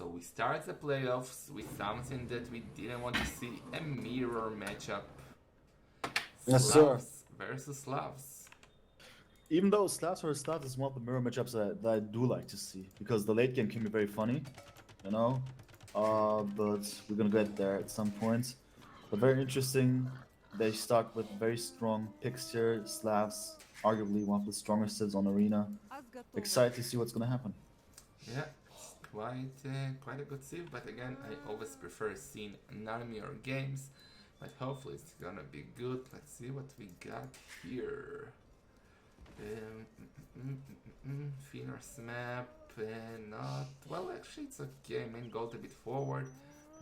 So we start the playoffs with something that we didn't want to see, a mirror matchup. Yes, sir. Slavs versus Slavs. Even though Slavs vs. Slavs is one of the mirror matchups that I do like to see because the late game can be very funny, you know. But we're gonna get there at some point. But very interesting. They start with very strong picks here. Slavs, arguably one of the strongest civs on Arena. Excited to see what's gonna happen. Yeah, it's quite a good save, but again, I always prefer seeing non-mirror games. But hopefully it's gonna be good. Let's see what we got here. Feanor's map, not well. Actually, it's okay. Main gold a bit forward.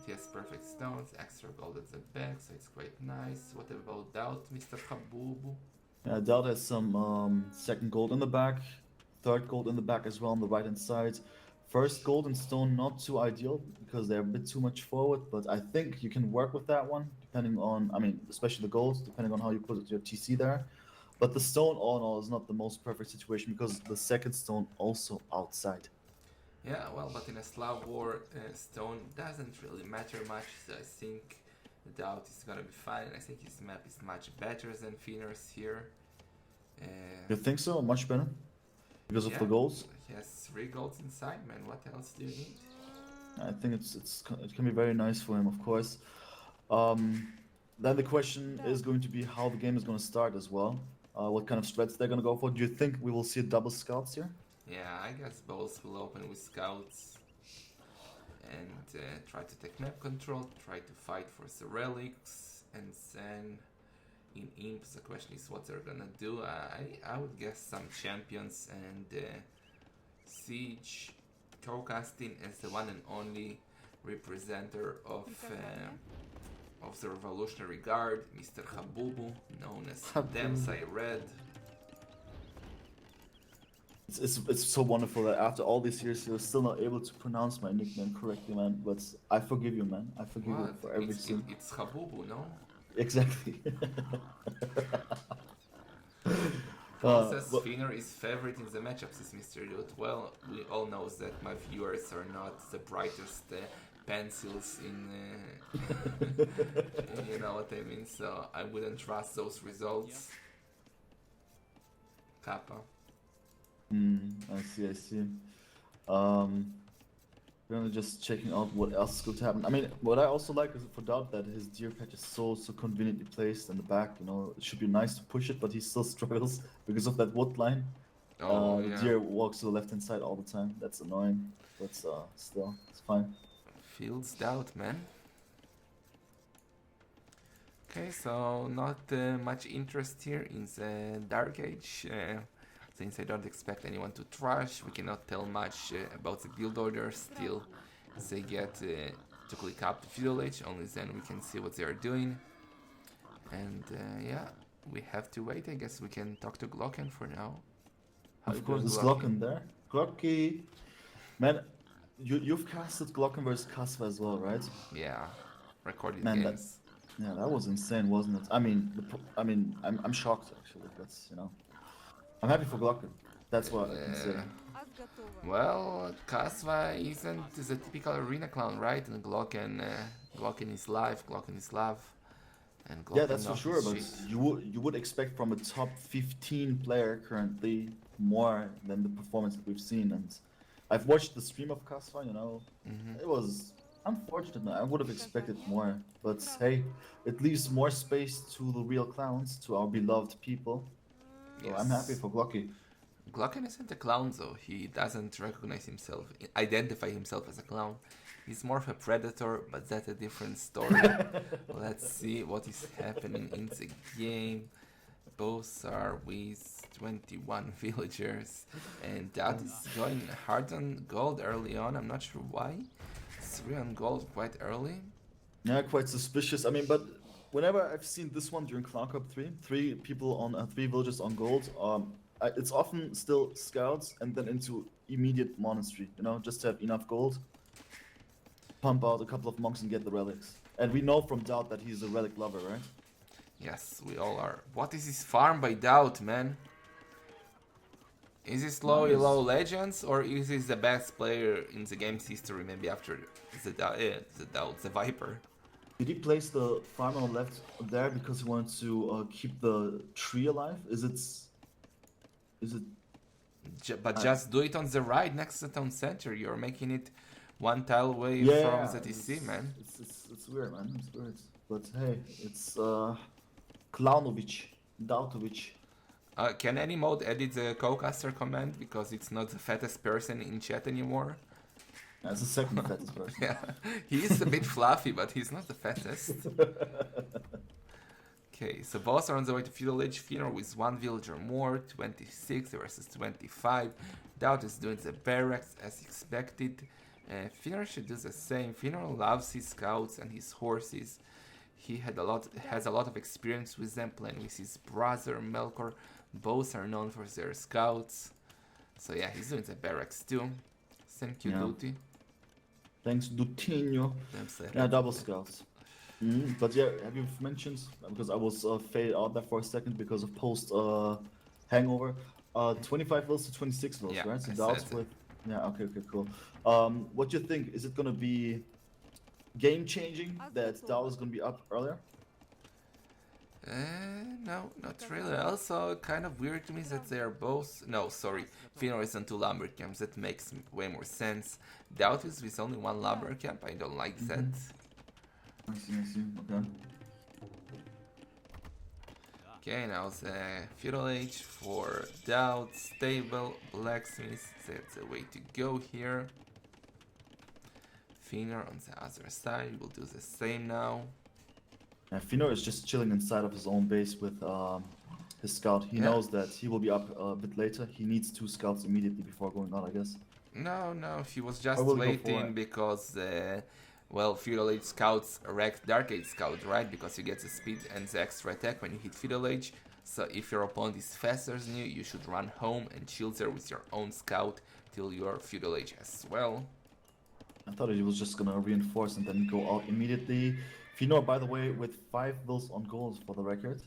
It has perfect stones, extra gold at the back, so it's quite nice. What about Daut, Mr. Habubu? Yeah, Daut has some second gold in the back, third gold in the back as well on the right hand side. First gold and stone not too ideal because they're a bit too much forward, but I think you can work with that one depending on, I mean, especially the gold, depending on how you put your TC there. But the stone all in all is not the most perfect situation because the second stone also outside. Yeah, well, but in a Slav war, stone doesn't really matter much, so I think Daut is gonna be fine. I think his map is much better than Feanor's here. Uh, You think so? Much better? Because of yeah, the goals? he has 3 golds inside, man. What else do you need? I think it can be very nice for him, of course. Um, then the question is going to be how the game is going to start as well. What kind of strats they're going to go for? Do you think we will see double scouts here? Yeah, I guess both will open with scouts and try to take map control, try to fight for the relics, and then in imps the question is what they're gonna do. I would guess some champions and siege co-casting as the one and only representative of the Revolutionary Guard, Mr. Habubu, known as Damsai Red. It's so wonderful that after all these years you're still not able to pronounce my nickname correctly, man. But I forgive you, man. I forgive you What? for everything. It's Habubu, no? Exactly. Paul says But Feanor is favorite in the matchups, is Mr. Daut. Well, we all know that my viewers are not the brightest pencils in, you know what I mean, so I wouldn't trust those results. Kappa. I see, I see. Um, we're just checking out what else is going to happen. I mean, what I also like is for Daut that his deer patch is so conveniently placed in the back. You know, it should be nice to push it, but he still struggles because of that wood line. Oh, The yeah. deer walks to the left hand side all the time. That's annoying, but still, it's fine. Feels doubt, man. Okay, so not much interest here in the Dark Age. Since I don't expect anyone to trash, we cannot tell much about the build order. Still, they get to click up to Feudal Age, only then we can see what they are doing. And yeah, we have to wait. I guess we can talk to Glocken for now. How you Of course, doing, there's Glocky? Glocken there. Glocky, man, you've casted Glocken versus Kasva as well, right? Yeah, recorded Man, games. that was insane, wasn't it? I mean, I'm shocked actually. I'm happy for Glocken. That's what I can say. Well, Kasva isn't the typical arena clown, right? And Glocken is live, Glocken is love, and Yeah, Glocken that's for knows sure. his But shit. you would expect from a top 15 player currently more than the performance that we've seen. And I've watched the stream of Kasva. You know, Hmm. it was unfortunate. I would have expected more. But hey, it leaves more space to the real clowns, to our beloved people. So I'm happy Yes. for Glocky. Glocken isn't a clown though. He doesn't recognize himself, identify himself as a clown. He's more of a predator, but that's a different story. Let's see what is happening in the game. Both are with 21 villagers, and that is going hard on gold early on. I'm not sure why. 3 on gold quite early. Yeah, quite suspicious. I mean, but whenever I've seen this one during ClownCup 3, three people on three villages on gold, it's often still scouts and then into immediate monastery. You know, just to have enough gold, pump out a couple of monks and get the relics. And we know from Daut that he's a relic lover, right? Yes, we all are. What is this farm by Daut, man? Is this Nice. low legends or is this the best player in the game's history? Maybe after the Daut, the Viper. Did he place the farmer left there because he wanted to keep the tree alive? Is it? But Uh, just do it on the right next to the town center. You're making it one tile away from yeah, the TC, man. it's weird, man. It's weird. But hey, it's Klaunovic, Dautovic. Can any mode edit the co-caster command because it's not the fattest person in chat anymore? That's the second fattest person. Yeah, he is a bit fluffy, but he's not the fattest. Okay, so boss are on the way to Feudal Age. Feanor with one villager more, 26 versus 25. Daut is doing the barracks as expected. Feanor should do the same. Feanor loves his scouts and his horses. He has a lot of experience with them, playing with his brother Melkor. Both are known for their scouts. So yeah, he's doing the barracks too. Thank you, Yeah. Duty. Thanks, Dutinho. Yeah, double scouts. But yeah, have you mentioned, because I was faded out there for a second because of post hangover, 25 volts to 26 volts, Yeah, right? So I Daut's said with, yeah, okay, cool. What do you think? Is it gonna be game changing that Daut is gonna be up earlier? No, not really. Also, kind of weird to me that they are both. No, sorry. Feanor is on two lumber camps. That makes way more sense. Daut is with only one lumber camp. I don't like that. I see, okay. Okay, now the Feudal Age for Daut, stable, blacksmith. That's the way to go here. Feanor on the other side will do the same now. Yeah, Feanor is just chilling inside of his own base with his scout. He Yeah. knows that he will be up a bit later. He needs 2 scouts immediately before going out, I guess. No, he was just Or will he go for waiting it? because, well, Feudal Age scouts wrecked Dark Age scout, right? Because you get the speed and the extra attack when you hit Feudal Age. So if your opponent is faster than you should run home and chill there with your own scout till your Feudal Age as well. I thought he was just gonna reinforce and then go out immediately. Feanor, by the way, with 5 wills on goals for the record.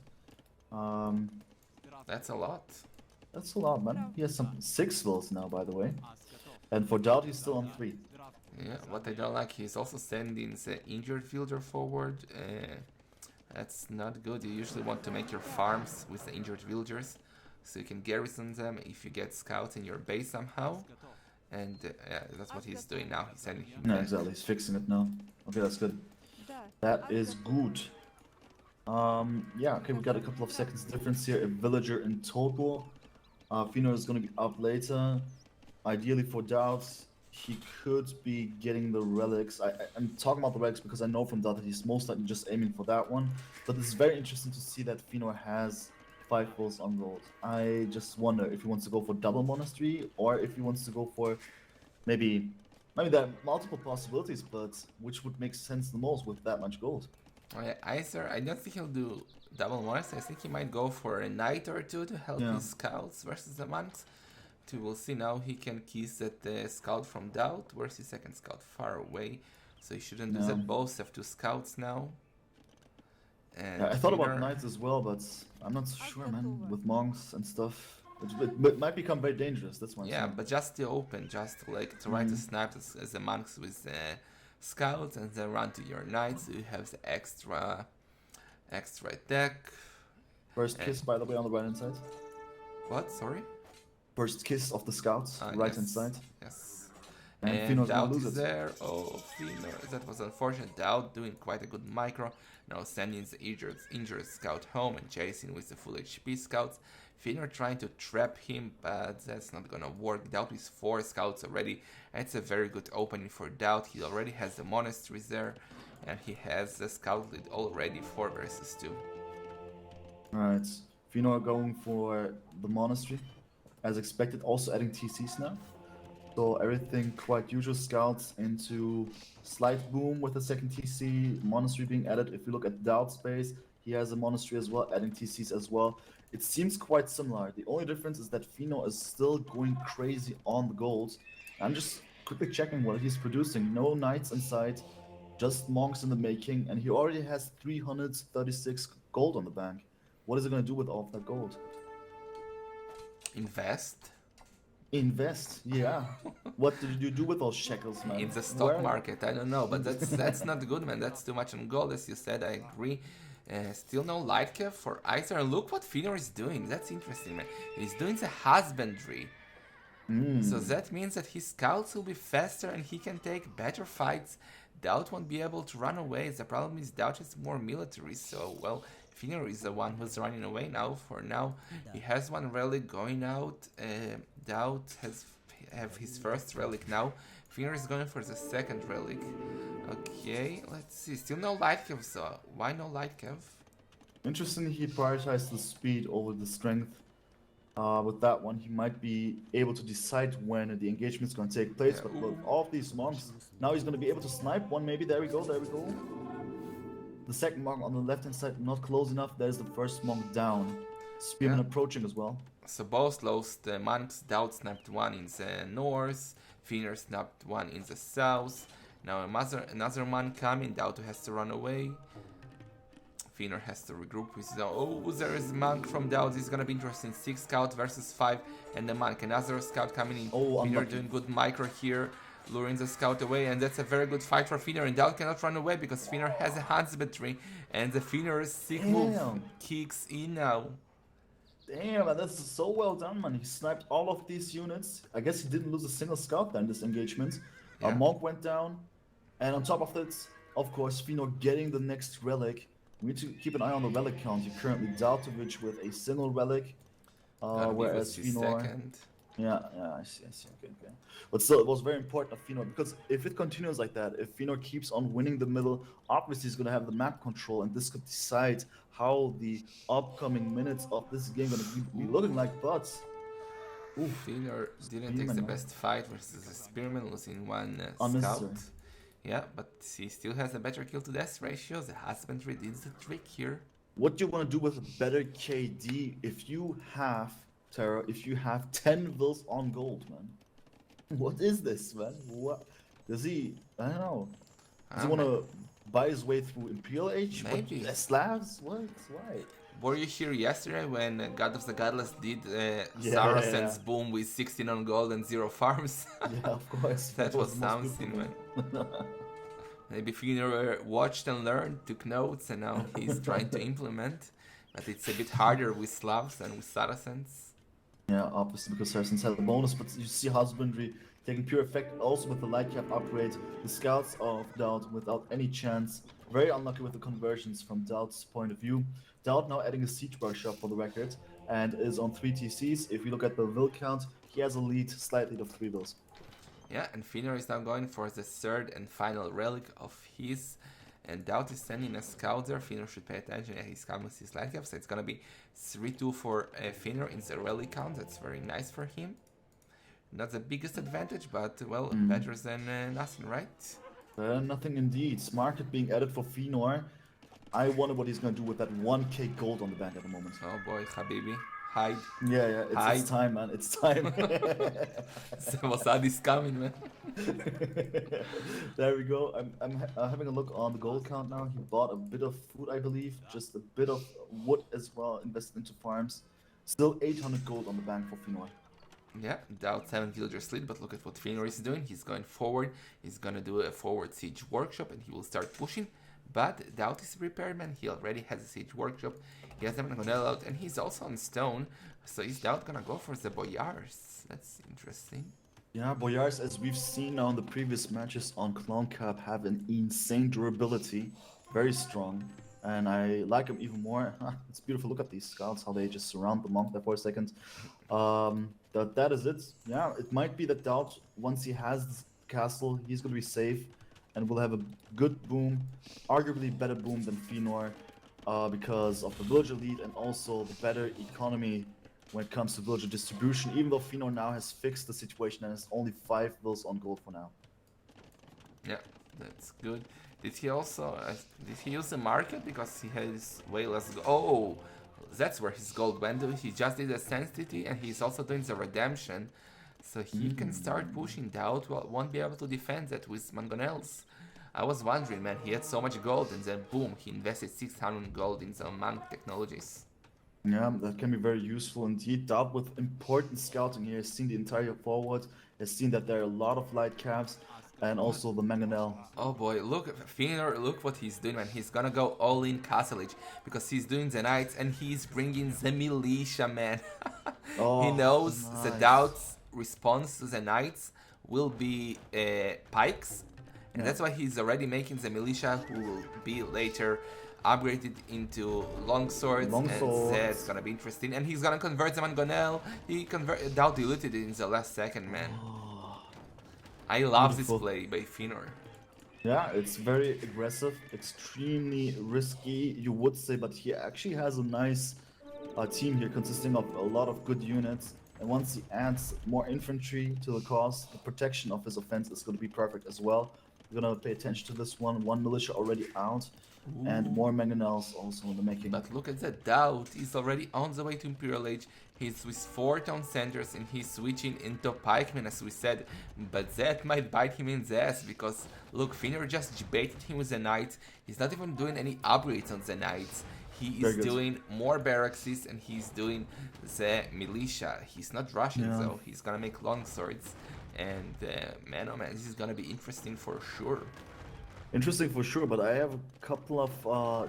That's a lot. That's a lot, man. He has some 6 wills now, by the way. And for Daut, he's still on 3. Yeah, what I don't like, he's also sending the injured fielder forward. That's not good. You usually want to make your farms with the injured villagers so you can garrison them if you get scouts in your base somehow. And yeah, that's what he's doing now. He's sending him No, back. exactly. He's fixing it now. Okay, that's good. That is good. Yeah, okay, we got a couple of seconds difference here. A villager in total. Feanor is gonna be up later. Ideally for Daut, he could be getting the relics. I'm talking about the relics because I know from Daut that he's most likely just aiming for that one. But it's very interesting to see that Feanor has 5 volts on gold. I just wonder if he wants to go for double monastery or if he wants to go for maybe there are multiple possibilities, but which would make sense the most with that much gold? Oh, yeah, I don't think he'll do double monks. I think he might go for a knight or two to help Yeah. his scouts versus the monks. We'll see now. He can kiss at the scout from Daut. Where's his second scout? Far away. So he shouldn't do No. that. Both have 2 scouts now. And Yeah, I thought about Feanor- knights as well, but I'm not so sure, man. With monks and stuff, it might become very dangerous. That's why. I'm Yeah, saying. but just to open, just to like try to snap as the monks with the scouts and then run to your knights. So you have the extra attack. First kiss, by the way, on the right hand side. What? Sorry? First kiss of the scouts, right hand Yes. side. Yes. And And Feanor's gonna Daut lose is it. there. Oh, Feanor. That was unfortunate. Daut doing quite a good micro. Now sending the injured scout home and chasing with the full HP scouts. Feanor trying to trap him, but that's not gonna work. Daut is 4 scouts already. It's a very good opening for Daut. He already has the monasteries there. And he has the scout lead already 4 versus 2. Alright, Feanor going for the monastery, as expected. Also adding TCs now. So everything quite usual. Scouts into slight boom with the second TC, monastery being added. If you look at Daut's base, he has a monastery as well, adding TCs as well. It seems quite similar. The only difference is that Feanor is still going crazy on the gold. I'm just quickly checking what he's producing. No knights in sight, just monks in the making, and he already has 336 gold on the bank. What is he gonna do with all of that gold? Invest. Invest, yeah. What did you do with those shekels, man? In the stock Where? market, I don't know, but that's not good, man. That's too much on gold, as you said. I agree. Still no light cap for Icer. And look what Feanor is doing. That's interesting, man. He's doing the husbandry. So Mm. that means that his scouts will be faster and he can take better fights. Daut won't be able to run away. The problem is Daut is more military, so well, Feanor is the one who's running away now. For now, he has one relic going out. Daut has have his first relic now. Feanor is going for the second relic. Okay, let's see. Still no light cav, so why no light cav? Interesting, he prioritized the speed over the strength. With that one, he might be able to decide when the engagement is going to take place. Yeah, But with ooh. all of these monks, now he's going to be able to snipe one. Maybe there we go, there we go. The second monk on the left hand side not close enough. There's the first monk down. Spearman Yeah. approaching as well. So both lost monks. Daut snapped one in the north, Feanor snapped one in the south. Now another monk coming. Daut has to run away. Feanor has to regroup with his own. Oh, there is a monk from Daut. This is gonna be interesting. 6 scout versus 5 and the monk. Another scout coming in. Oh, Feanor unlucky. doing good micro here, luring the scout away, and that's a very good fight for Feanor. And Daut cannot run away because Feanor has a husbandry, and the Feanor's sick move Damn. kicks in now. Damn, man, that's so well done, man. He sniped all of these units. I guess he didn't lose a single scout then, this engagement. Yeah. Monk went down. And on top of it, of course, Feanor getting the next relic. We need to keep an eye on the relic count. You're currently Dautovich with a single relic. Whereas Feanor... second. Yeah, I see, okay. But still, it was very important of Feanor, because if it continues like that, if Feanor keeps on winning the middle, obviously he's going to have the map control, and this could decide how the upcoming minutes of this game going to be looking like, but... Feanor didn't take the Spearman. best fight versus the Spearman, losing one Unnecessary. scout. Yeah, but he still has a better kill to death ratio. The husbandry did the trick here. What do you want to do with a better KD if you have, Terra, if you have 10 vills on gold, man? What is this, man? What? Does he, I don't know, does he want to buy his way through Imperial Age? Maybe. What, Slavs? What? Why? Were you here yesterday when God of the Godless did Yeah. Saracen's boom with 16 on gold and 0 farms? Yeah, of course. That was the most something, beautiful. man. Maybe Feanor watched and learned, took notes, and now he's trying to implement. But it's a bit harder with Slavs than with Saracens. Yeah, obviously because Saracens had a bonus, but you see husbandry taking pure effect also with the light cap upgrade. The scouts of Daut without any chance. Very unlucky with the conversions from Daut's point of view. Daut now adding a siege workshop for the record and is on 3 TCs. If you look at the will count, he has a lead, slight lead of 3 wills. Yeah, and Feanor is now going for the third and final relic of his. And Daut is sending a scout there. Feanor should pay attention. Yeah, he's coming with his light cap, so it's gonna be 3-2 for Feanor in the relic count. That's very nice for him. Not the biggest advantage, but well, better than nothing, right? Nothing indeed. Market being added for Feanor. I wonder what he's going to do with that 1k gold on the bank at the moment. Oh boy, Habibi, hide. Yeah, it's time, man. It's time. Mossad is coming, man. There we go. I'm having a look on the gold count now. He bought a bit of food, I believe. Just a bit of wood as well, invested into farms. Still 800 gold on the bank for Feanor. Yeah, Daut 7 villagers lead, but look at what Feanor is doing. He's going forward. He's gonna do a forward siege workshop, and he will start pushing. But Daut is prepared, man. He already has a siege workshop. He has them gonna go out, and he's also on stone. So is Daut gonna go for the boyars? That's interesting. Yeah, Boyars, as we've seen now in the previous matches on ClownCup, have an insane durability. Very strong. And I like him even more. It's beautiful. Look at these scouts, how they just surround the monk there for a second. That is it. Yeah, it might be that Daut, once he has this castle, he's going to be safe and will have a good boom, arguably better boom than Feanor, because of the villager lead and also the better economy when it comes to villager distribution, even though Feanor now has fixed the situation and has only 5 vills on gold for now. Yeah, that's good. Did he also did he use the market because he has way less? Oh, that's where his gold went to. He just did a sensitivity and he's also doing the redemption, so he can start pushing. Daut won't be able to defend that with mangonels. I was wondering, man, he had so much gold and then boom, he invested 600 gold in some monk technologies. Yeah, that can be very useful indeed. Daut with important scouting here, has seen the entire forward, has seen that there are a lot of light caps, and also the mangonel. Oh boy, look, Feanor, look what he's doing, man. He's gonna go all in Castle Age because he's doing the Knights and he's bringing the Militia, man. He Oh, knows the nice. Doubt's response to the Knights will be pikes, and Yeah, that's why he's already making the Militia, who will be later upgraded into long swords, long and that's swords. gonna be interesting. And he's gonna convert the Mangonel. He Doubt diluted it in the last second, man. Oh, I love this beautiful. play by Feanor. Yeah, it's very aggressive, extremely risky, you would say, but he actually has a nice team here consisting of a lot of good units. And once he adds more infantry to the cause, the protection of his offense is going to be perfect as well. We're going to pay attention to this one. One militia already out, and Ooh. more mangonels also in the making. But look at that Daut, he's already on the way to Imperial Age. He's with 4 town centers and he's switching into pikemen as we said. But that might bite him in the ass because look, Feanor just baited him with the knights. He's not even doing any upgrades on the knights. He is Very good. doing more barracks and he's doing the militia. He's not rushing Yeah. though. He's gonna make long swords. And man oh man, this is gonna be interesting for sure. Interesting for sure, but I have a couple of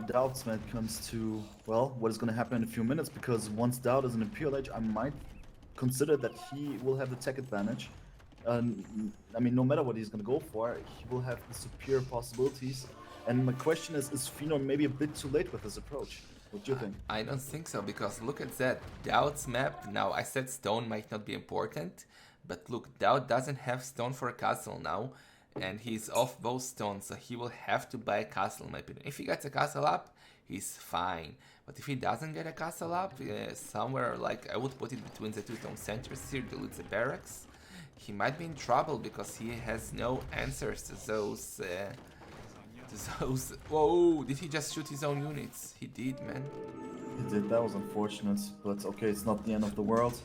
doubts when it comes to, well, what is going to happen in a few minutes, because once Daut is an Imperial Age, I might consider that he will have the tech advantage. I mean, no matter what he's going to go for, he will have the superior possibilities. And my question is Feanor maybe a bit too late with his approach? What do you think? I don't think so because look at that Doubt's map. Now I said stone might not be important, but look, Doubt doesn't have stone for a castle now, and he's off both stones, so he will have to buy a castle in my opinion. If he gets a castle up, he's fine. But if he doesn't get a castle up, somewhere like I would put it between the 2 town centers here, dilute the barracks, he might be in trouble because he has no answers to those. Whoa! Did he just shoot his own units? He did, man. He did, that was unfortunate, but okay, it's not the end of the world.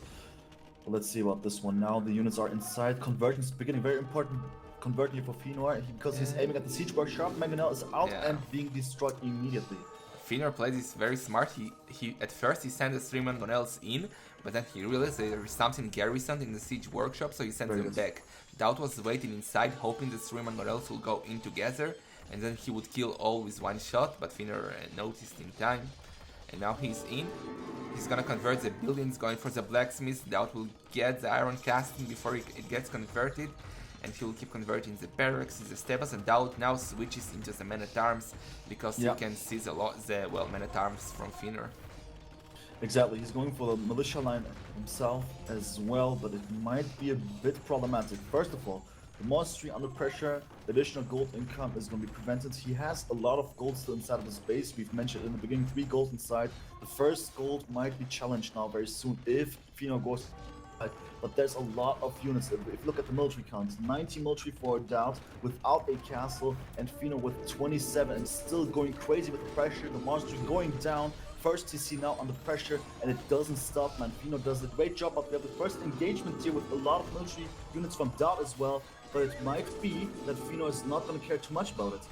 But let's see about this one now. The units are inside. Conversion is beginning. Very important conversion here for Feanor because he's aiming at the siege workshop. Mangonel is out Yeah. and being destroyed immediately. Feanor plays this very smart. He at first he sent the 3 Mangonels in, but then he realized there is something garrisoned in the siege workshop, so he sent Very them good. back. Daut was waiting inside, hoping the 3 Mangonels will go in together, and then he would kill all with one shot, but Feanor noticed in time. And now he's in. He's gonna convert the buildings, going for the blacksmith. Daut will get the iron casting before it gets converted, and he will keep converting the barracks, the stables, and Daut now switches into the men-at-arms because Yeah. you can see the men-at-arms from Feanor. Exactly, he's going for the militia line himself as well, but it might be a bit problematic. First of all, the monastery under pressure, the additional gold income is going to be prevented. He has a lot of gold still inside of his base. We've mentioned in the beginning 3 gold inside. The first gold might be challenged now very soon if Feanor goes. But there's a lot of units. If you look at the military count, 90 military for Daut without a castle, and Feanor with 27 and still going crazy with the pressure. The monastery going down. First TC now under pressure, and it doesn't stop, man. Feanor does a great job, but we have the first engagement here with a lot of military units from Daut as well. But it might be that Feanor is not going to care too much about it.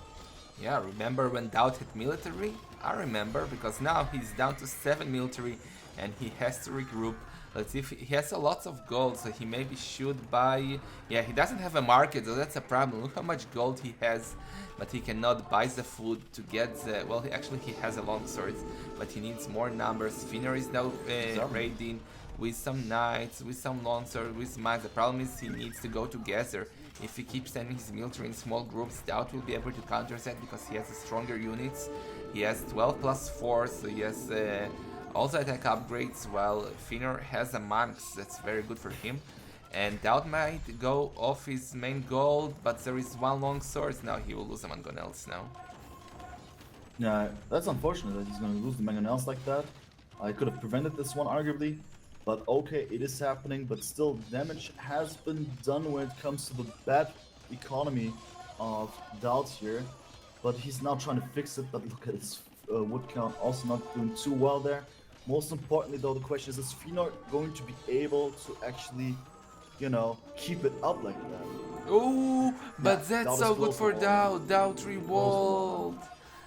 Yeah, remember when Daut hit military? I remember, because now he's down to 7 military and he has to regroup. Let's see if he has a lot of gold, so he maybe should buy. Yeah, he doesn't have a market, so that's a problem. Look how much gold he has, but he cannot buy the food to get the. Well, he has a long sword, but he needs more numbers. Feanor is now raiding with some knights, with some long sword, with mines. The problem is he needs to go together. If he keeps sending his military in small groups, Daut will be able to counter that because he has stronger units. He has 12 plus 4, so he has all the attack upgrades, while Feanor has a monks. That's very good for him. And Daut might go off his main gold, but there is one long sword. Now he will lose the Mangonels now. Yeah, that's unfortunate that he's going to lose the mangonels like that. I could have prevented this one arguably, but okay, it is happening. But still, damage has been done when it comes to the bad economy of Daut here. But he's now trying to fix it. But look at his wood count, also not doing too well there. Most importantly, though, the question is Feanor going to be able to actually, you know, keep it up like that? Oh, but Yeah, that's Daut is so good close for to wall. Daut Close to revolt. wall.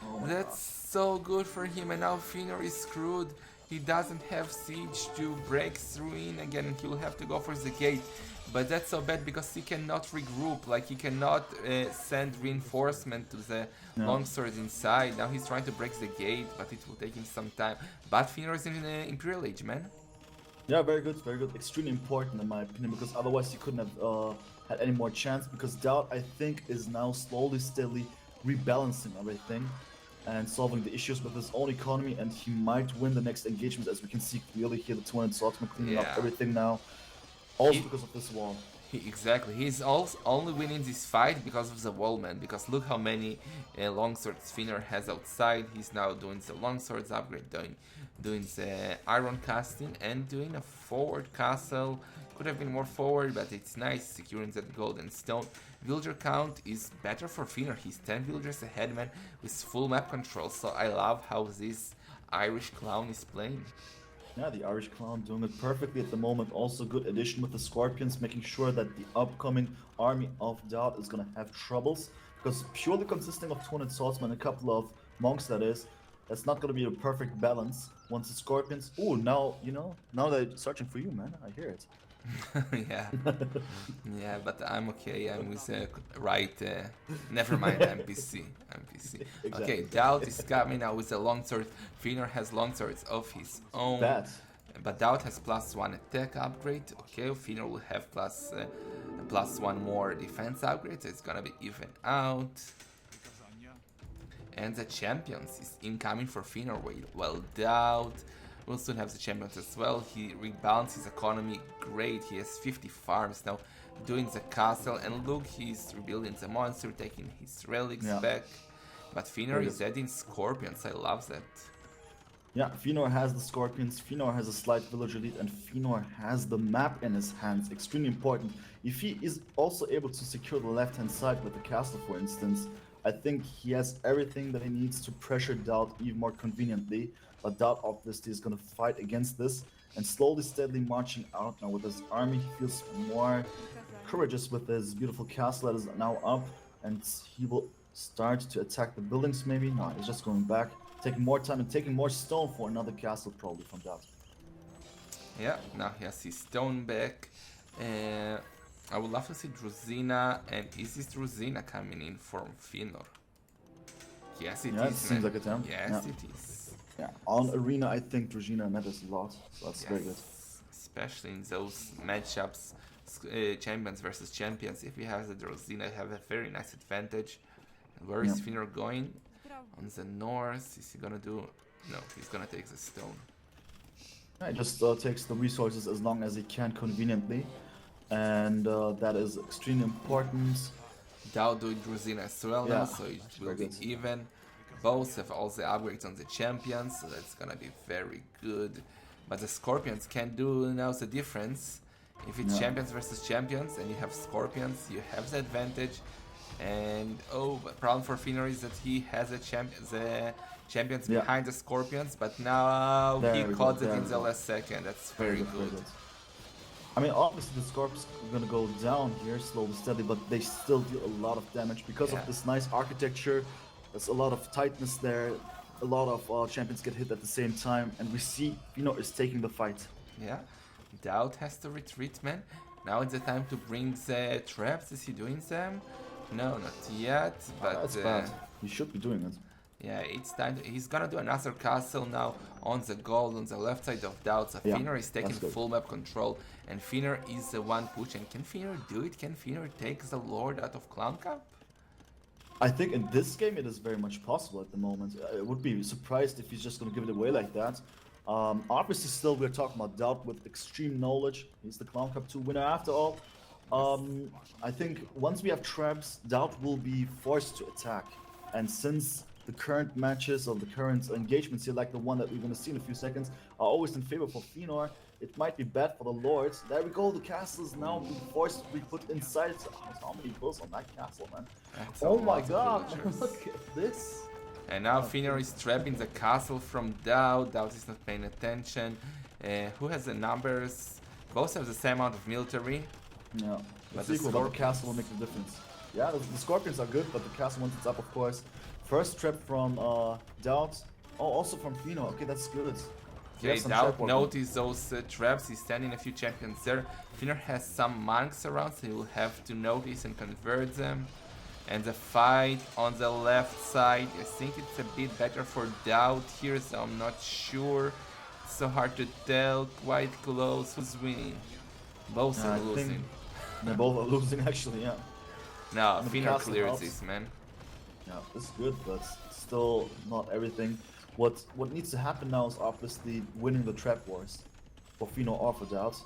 Oh my That's god. so good for him, and now Feanor is screwed. he doesn't have siege to break through in again, and he'll have to go for the gate. But that's so bad because he cannot regroup, like he cannot send reinforcement to the Yeah. longsword inside. Now he's trying to break the gate, but it will take him some time. But Feanor is in Imperial Age, man. Yeah, very good, very good. Extremely important in my opinion, because otherwise you couldn't have had any more chance, because Daut, I think, is now slowly, steadily rebalancing everything and solving the issues with his own economy, and he might win the next engagement, as we can see clearly here, the 200 swordsman cleaning up Yeah. everything now, also He- because of this wall. Exactly. He's also only winning this fight because of the wall, man. Because look how many longswords Feanor has outside. He's now doing the longswords upgrade, doing the iron casting, and doing a forward castle. Could have been more forward, but it's nice securing that golden stone. Villager count is better for Feanor. He's 10 villagers ahead, man, with full map control. So I love how this Irish clown is playing. Yeah, the Irish Clown doing it perfectly at the moment. Also good addition with the Scorpions, making sure that the upcoming army of Daut is gonna have troubles. Because purely consisting of 200 swordsmen and a couple of monks, that is, that's not gonna be a perfect balance. Once the Scorpions... Ooh, now, you know, now they're searching for you, man. I hear it. Yeah, yeah, but I'm okay. I'm with right. Never mind. I'm PC. I'm PC. Exactly. Okay, Daut is coming now with a longsword. Feanor has longswords of his own. Bad. But Daut has +1 attack upgrade. Okay, Feanor will have +1 more defense upgrade. So it's gonna be even out. And the champions is incoming for Feanor. Well, Daut will soon have the champions as well. He rebalanced his economy great. He has 50 farms now, doing the castle. And look, he's rebuilding the monster, taking his relics back. But Feanor is adding scorpions. I love that. Yeah, Feanor has the Scorpions, Feanor has a slight villager lead, and Feanor has the map in his hands. Extremely important. If he is also able to secure the left-hand side with the castle, for instance, I think he has everything that he needs to pressure Daut even more conveniently. But Daut obviously is going to fight against this, and slowly, steadily marching out now with his army. He feels more courageous with his beautiful castle that is now up, and he will start to attack the buildings maybe. No, he's just going back, taking more time and taking more stone for another castle probably from Daut. Yeah, now he has his stone back. I would love to see Druzina, and is this Druzina coming in from Feanor? Yes, it is. It seems like it, yeah. Yes, it is. Yeah, on Arena I think Druzina matters a lot, so that's very good. Especially in those matchups, champions versus champions. If you have the Druzina, you have a very nice advantage. And where is Feanor going? On the north, is he gonna do? No, he's gonna take the stone. He just takes the resources as long as he can conveniently, and that is extremely important. Daut doing Druzina as well now, so it will be even. Both have all the upgrades on the champions, so that's gonna be very good. But the scorpions can do now the difference. If it's champions versus champions and you have scorpions, you have the advantage. And the problem for Feanor is that he has the champions behind the scorpions, but now he caught it in the last second. That's very good. I mean, obviously the scorpions are gonna go down here slowly, steadily, but they still deal a lot of damage because of this nice architecture. There's a lot of tightness there. A lot of champions get hit at the same time, and we see Feanor is taking the fight. Yeah, Daut has to retreat, man. Now it's the time to bring the traps. Is he doing them? No, not yet, but... That's bad. He should be doing it. Yeah, it's time. He's gonna do another castle now on the gold on the left side of Daut. So Feanor is taking full map control, and Feanor is the one pushing. Can Feanor do it? Can Feanor take the Lord out of ClownCup? I think in this game it is very much possible at the moment. I would be surprised if he's just going to give it away like that. Obviously still we're talking about Daut with extreme knowledge. He's the ClownCup3 winner after all. I think once we have traps, Daut will be forced to attack. And since the current matches or the current engagements here, like the one that we're going to see in a few seconds, are always in favor for Feanor, it might be bad for the Lords. There we go, the castle is now being forced to be put inside. How many kills on that castle, man? That's oh my god, look at this. And now Feanor is trapping the castle from Daut. Daut is not paying attention. Who has the numbers? Both have the same amount of military. Yeah, it's equal, but the castle will make the difference. Yeah, the scorpions are good, but the castle once it's up, of course. First trap from Daut. Oh, also from Feanor. Okay, that's good. You have Okay, some Daut trap work on. notice those traps. He's standing a few champions there. Feanor has some monks around, so he'll have to notice and convert them. And the fight on the left side, I think it's a bit better for Daut here, so I'm not sure. It's so hard to tell, quite close. Who's winning? Both are I think losing. they both are losing actually, yeah. No, And the Feanor castle clears helps. this, man. Yeah, it's good, but still not everything. What needs to happen now is obviously winning the trap wars for Feanor or for Daut.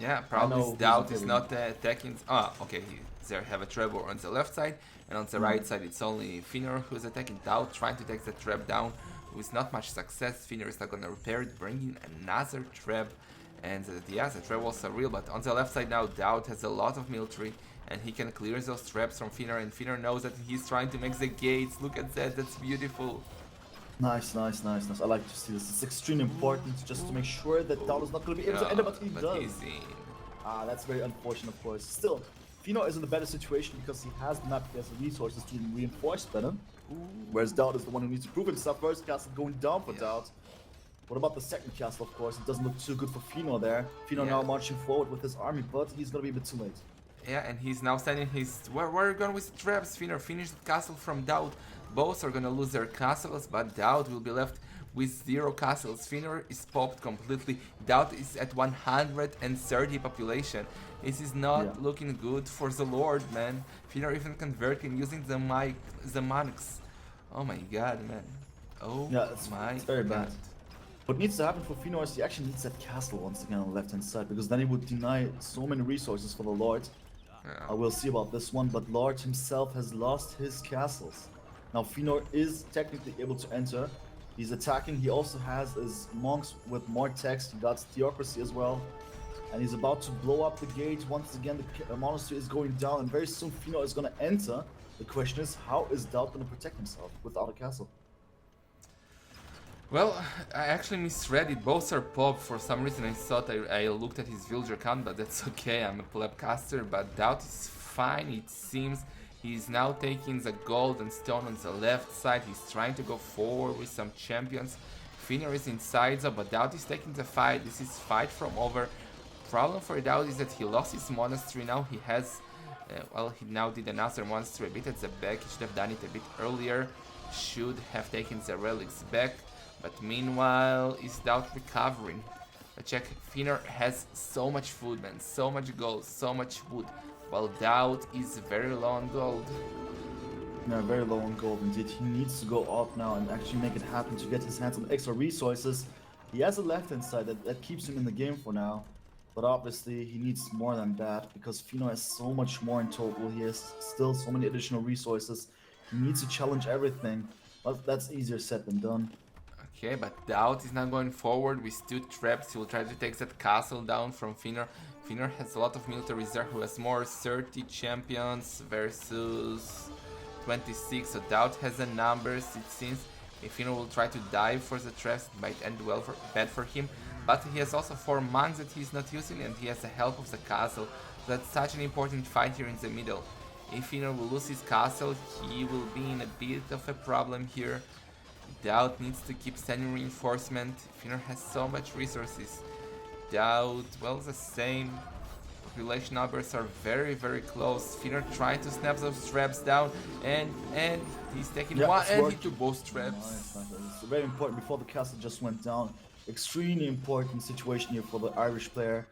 Yeah, I probably know who's Daut is improving. not attacking. Ah, okay, they have a Trevor on the left side, and on the right side it's only Feanor who's attacking Daut, trying to take the trap down with not much success. Feanor is not gonna repair it, bringing another trap, and yeah, the trap walls are real, but on the left side now Daut has a lot of military, and he can clear those traps from Feanor, and Feanor knows that he's trying to make the gates. Look at that, that's beautiful. Nice, nice, nice, nice. I like to see this. It's extremely important just to make sure that Daut is not going to be able to enter, but he does. He's in. Ah, that's very unfortunate, of course. Still, Feanor is in a better situation because he has the map, he has the resources to reinforce better. Whereas Daut is the one who needs to prove himself. First castle going down for Daut. What about the second castle, of course? It doesn't look too good for Feanor there. Feanor now marching forward with his army, but he's going to be a bit too late. Yeah, and he's now standing his... Where are you going with the traps? Feanor finished the castle from Daut. Both are gonna lose their castles, but Daut will be left with 0 castles. Feanor is popped completely. Daut is at 130 population. This is not looking good for the Lord, man. Feanor even converting using the monks. Oh my god, man. Oh yeah, it's very bad. What needs to happen for Feanor is he actually needs that castle once again on the left hand side, because then he would deny so many resources for the Lord. I will see about this one, but Lord himself has lost his castles. Now Feanor is technically able to enter. He's attacking. He also has his monks with more text. He got theocracy as well. And he's about to blow up the gate. Once again, the monastery is going down, and very soon Feanor is going to enter. The question is, how is Daut going to protect himself without a castle? Well, I actually misread it. Both are popped. For some reason I thought I looked at his villager count, but that's okay. I'm a pleb caster, but Daut is fine, it seems. He's now taking the gold and stone on the left side. He's trying to go forward with some champions. Feanor is inside though, but Daut is taking the fight. This is fight from over. Problem for Daut is that he lost his monastery. Now he has... well, he now did another monastery a bit at the back. He should have done it a bit earlier. Should have taken the relics back. But meanwhile, is Daut recovering? Check, Feanor has so much food, man. So much gold, so much wood. While Daut is very low on gold. Yeah, very low on gold indeed. He needs to go up now and actually make it happen to get his hands on extra resources. He has a left hand side that keeps him in the game for now. But obviously he needs more than that because Feanor has so much more in total. He has still so many additional resources. He needs to challenge everything. But that's easier said than done. Okay, but Daut is not going forward with 2 traps. He will try to take that castle down from Feanor. Feanor has a lot of military reserve, who has more 30 champions versus 26. So Daut has the numbers, it seems. If Feanor will try to dive for the traps, it might end bad for him. But he has also 4 monks that he's not using, and he has the help of the castle. So that's such an important fight here in the middle. If Feanor will lose his castle, he will be in a bit of a problem here. Daut needs to keep sending reinforcement. Feanor has so much resources. Daut, well, the same. Population numbers are very, very close. Feanor trying to snap those traps down, and he's taking one, and he took both traps. Nice. It's very important before the castle just went down. Extremely important situation here for the Irish player.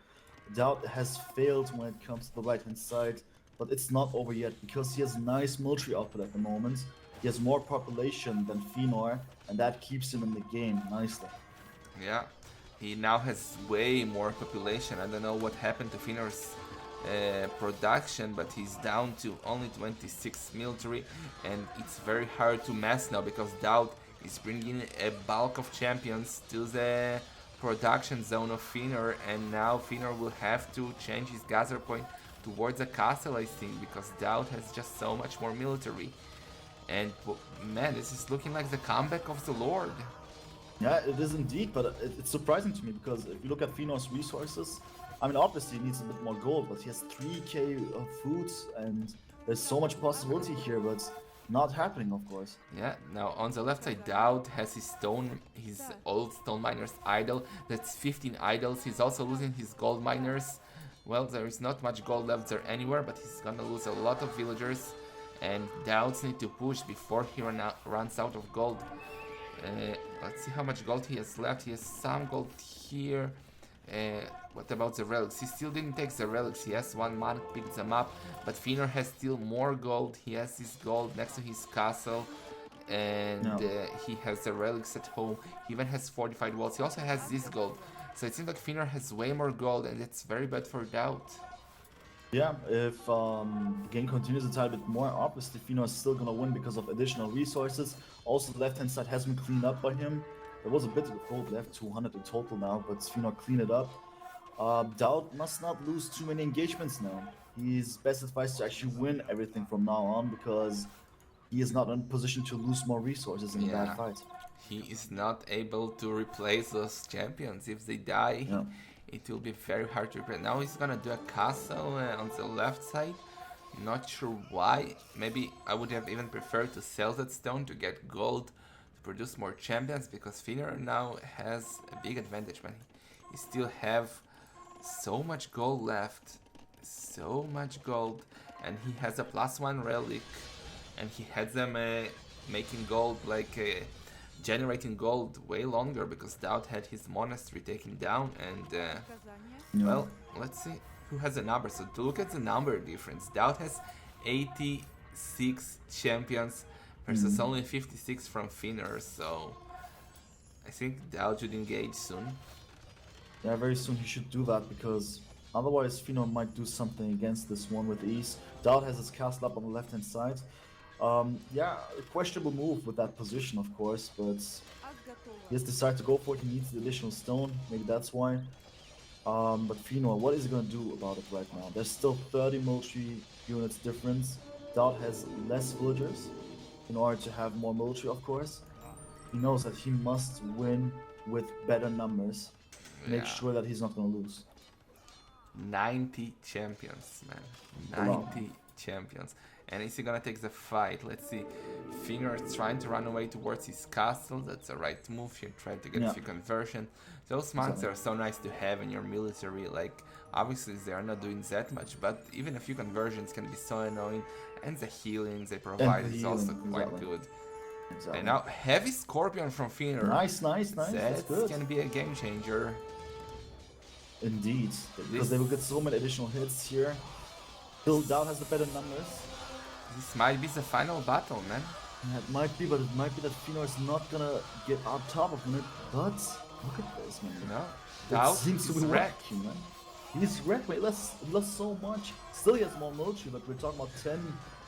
Daut has failed when it comes to the right hand side, but it's not over yet because he has nice military output at the moment. He has more population than Feanor, and that keeps him in the game nicely. Yeah, he now has way more population. I don't know what happened to Feanor's production, but he's down to only 26 military, and it's very hard to mess now because Daut is bringing a bulk of champions to the production zone of Feanor, and now Feanor will have to change his gather point towards the castle, I think, because Daut has just so much more military. And man, this is looking like the comeback of the Lord. Yeah, it is indeed, but it's surprising to me because if you look at Feanor's resources, I mean, obviously he needs a bit more gold, but he has 3k of food, and there's so much possibility here, but Not happening, of course. Yeah, now on the left side, Daut has his old stone miners idle. That's 15 idols. He's also losing his gold miners. Well, there is not much gold left there anywhere, but he's gonna lose a lot of villagers. And Dauts need to push before he runs out of gold. Let's see how much gold he has left. He has some gold here. What about the relics? He still didn't take the relics. He has one man picked them up, but Feanor has still more gold. He has his gold next to his castle, and he has the relics at home. He even has fortified walls. He also has this gold. So it seems like Feanor has way more gold, and it's very bad for Daut. Yeah, if the game continues a tiny bit more, obviously Feanor is still gonna win because of additional resources. Also, the left-hand side has been cleaned up by him. There was a bit of gold left, 200 in total now, but Feanor cleaned it up. Daut must not lose too many engagements now. He's best advised to actually win everything from now on because he is not in a position to lose more resources in a bad fight. He is not able to replace those champions. If they die, it will be very hard to replace. Now he's gonna do a castle on the left side. Not sure why. Maybe I would have even preferred to sell that stone to get gold to produce more champions, because Feanor now has a big advantage, man. He still have so much gold left. So much gold. And he has a +1 relic. And he had them making gold, like generating gold way longer, because Daut had his monastery taken down. And well, let's see who has the number. So to look at the number difference, Daut has 86 champions versus only 56 from Feanor. So I think Daut should engage soon. Yeah, very soon he should do that, because otherwise Feanor might do something against this one with ease. Daut has his castle up on the left-hand side. Yeah, a questionable move with that position, of course, but he has decided to go for it. He needs the additional stone, maybe that's why. But Feanor, what is he going to do about it right now? There's still 30 military units difference. Daut has less villagers in order to have more military, of course. He knows that he must win with better numbers. Make sure that he's not going to lose. 90 champions, man. 90 champions. And is he gonna take the fight? Let's see. Feanor is trying to run away towards his castle. That's the right move. He tried to get a few conversion. Those marks are so nice to have in your military. Like, obviously they are not doing that much, but even a few conversions can be so annoying. And the healing they provide is also quite good. Exactly. And now heavy scorpion from Feanor. Nice. That's good. Can be a game changer. Indeed, because they will get so many additional hits here. Still, Daut has the better numbers. This might be the final battle, man. Yeah, it might be, but it might be that Feanor is not gonna get on top of it. But look at this, man. No, Daut seems to be wrecking, man. He's wrecked, man. He lost so much. Still, he has more military, but we're talking about 10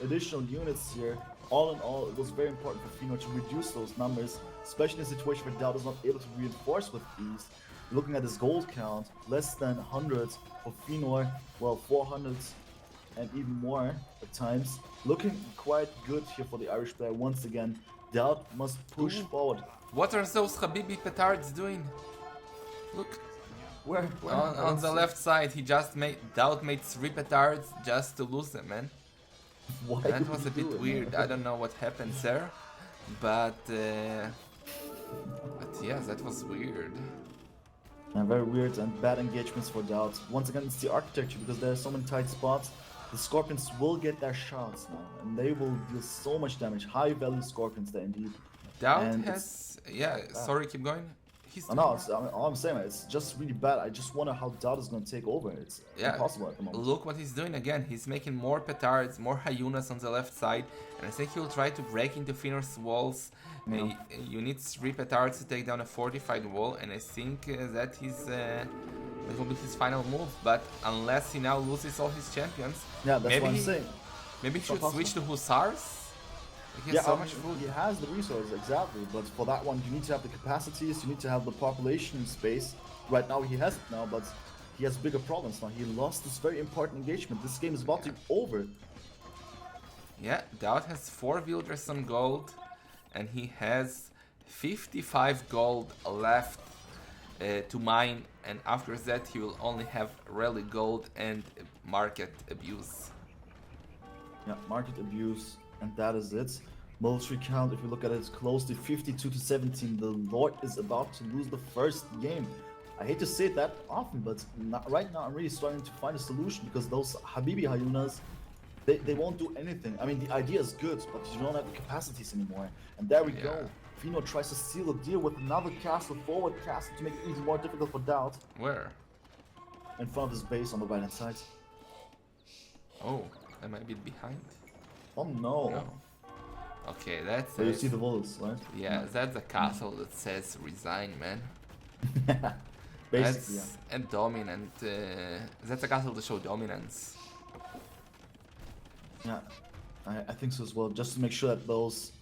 additional units here. All in all, it was very important for Feanor to reduce those numbers, especially in a situation where Daut is not able to reinforce with ease. Looking at his gold count, less than 100 for Feanor, well, 400 and even more at times. Looking quite good here for the Irish player once again. Daut must push forward. What are those Habibi petards doing? Look. Where? On the left side, Daut made 3 petards just to lose them, man. Why that was a bit weird. I don't know what happened there, but yeah, that was weird. And very weird and bad engagements for Daut. Once again, it's the architecture, because there are so many tight spots. The Scorpions will get their shots now, and they will deal so much damage. High value Scorpions there indeed. Daut has... Yeah, sorry, keep going. All I'm saying, it's just really bad. I just wonder how Daut is going to take over. It's impossible at the moment. Look what he's doing again. He's making more petards, more hyenas on the left side, and I think he'll try to break into Feanor's walls. You need 3 petards to take down a fortified wall, and I think that will be his final move. But unless he now loses all his champions, that's what I'm saying. Maybe he should switch to Hussars. He has so much food. He has the resources, exactly, but for that one you need to have the capacities, you need to have the population space. Right now he has it now, but he has bigger problems now. He lost this very important engagement. This game is about to be over. Yeah, Daut has 4 villagers on gold, and he has 55 gold left to mine, and after that he will only have relic gold and market abuse. Yeah, market abuse. And that is it. Military count, if you look at it closely, 52-17. The Lord is about to lose the first game. I hate to say it that often, but right now I'm really starting to find a solution because those Habibi Hayunas, they won't do anything. I mean, the idea is good, but you don't have the capacities anymore. And there we Yeah. go. Feanor tries to seal the deal with another castle, forward castle, to make it even more difficult for Daut. Where? In front of his base on the right hand side. Oh, am I a bit behind? Oh no. No. Okay, that's So you see the walls, right? yeah, that's a castle that says resign, man. Basically, That's a dominant. That's a castle to show dominance. yeah. I think so as well. Just to make sure that those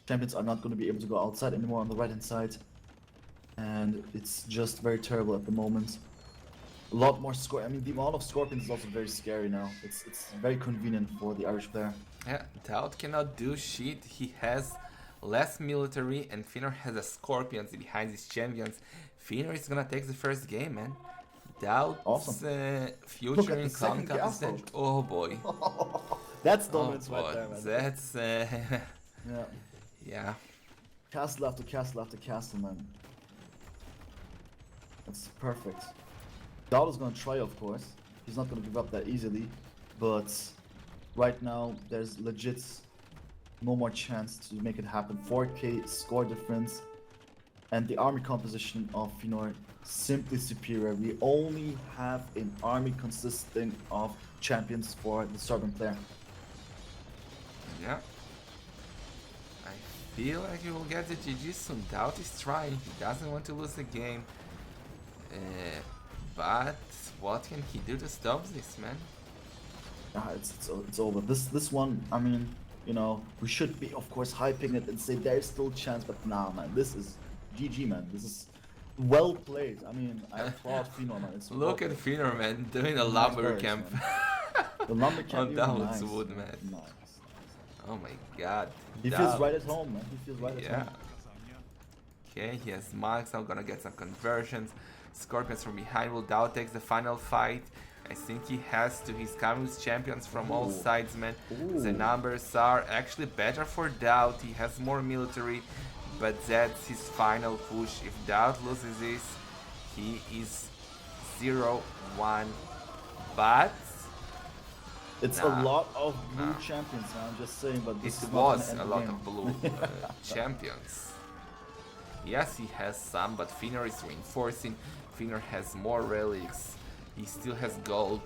champions are not going to be able to go outside anymore on the right hand side. And it's just very terrible at the moment. A lot more score. I mean, the amount of scorpions is also very scary now. It's very convenient for the Irish player. Yeah, Daut cannot do shit. He has less military, and Feanor has a scorpions behind his champions. Feanor is gonna take the first game, man. Daut's Awesome. Look future at in the second ClownCup is castle. dead. Oh boy. That's Oh dominance boy. right there, man. That's Yeah. yeah. Castle after castle after castle, man. That's perfect. Daut is gonna try, of course. He's not gonna give up that easily, but right now there's legit no more chance to make it happen. 4K score difference, and the army composition of Feanor simply superior. We only have an army consisting of champions for the Serbian player. Yeah. I feel like he will get the GG soon. Daut is trying. He doesn't want to lose the game. But what can he do to stop this, man? It's over. This one, I mean, you know, we should be of course hyping it and say there's still chance, but nah, man, this is GG, man. This is well played. I mean, I applaud Feanor, man. It's Look well at played. Feanor, man, doing a Nice lumber birds, camp. man. The lumber camp On even Daut's nice, wood, man. Nice. Oh my god. He feels Daut. right at home, man. He feels right at Yeah. home. Okay, he has marks. I'm gonna get some conversions. Scorpions from behind. Will Daut takes the final fight? I think he has to. He's coming with champions from all Ooh. sides, man. The Ooh. numbers are actually better for Daut. He has more military, but that's his final push. If Daut loses this, he is 0-1. But It's Nah. a lot of blue Nah. champions, man. I'm just saying, but this it is not gonna was end a the lot game. of blue champions. Yes, he has some, but Feanor is reinforcing. Feanor has more relics. He still has gold.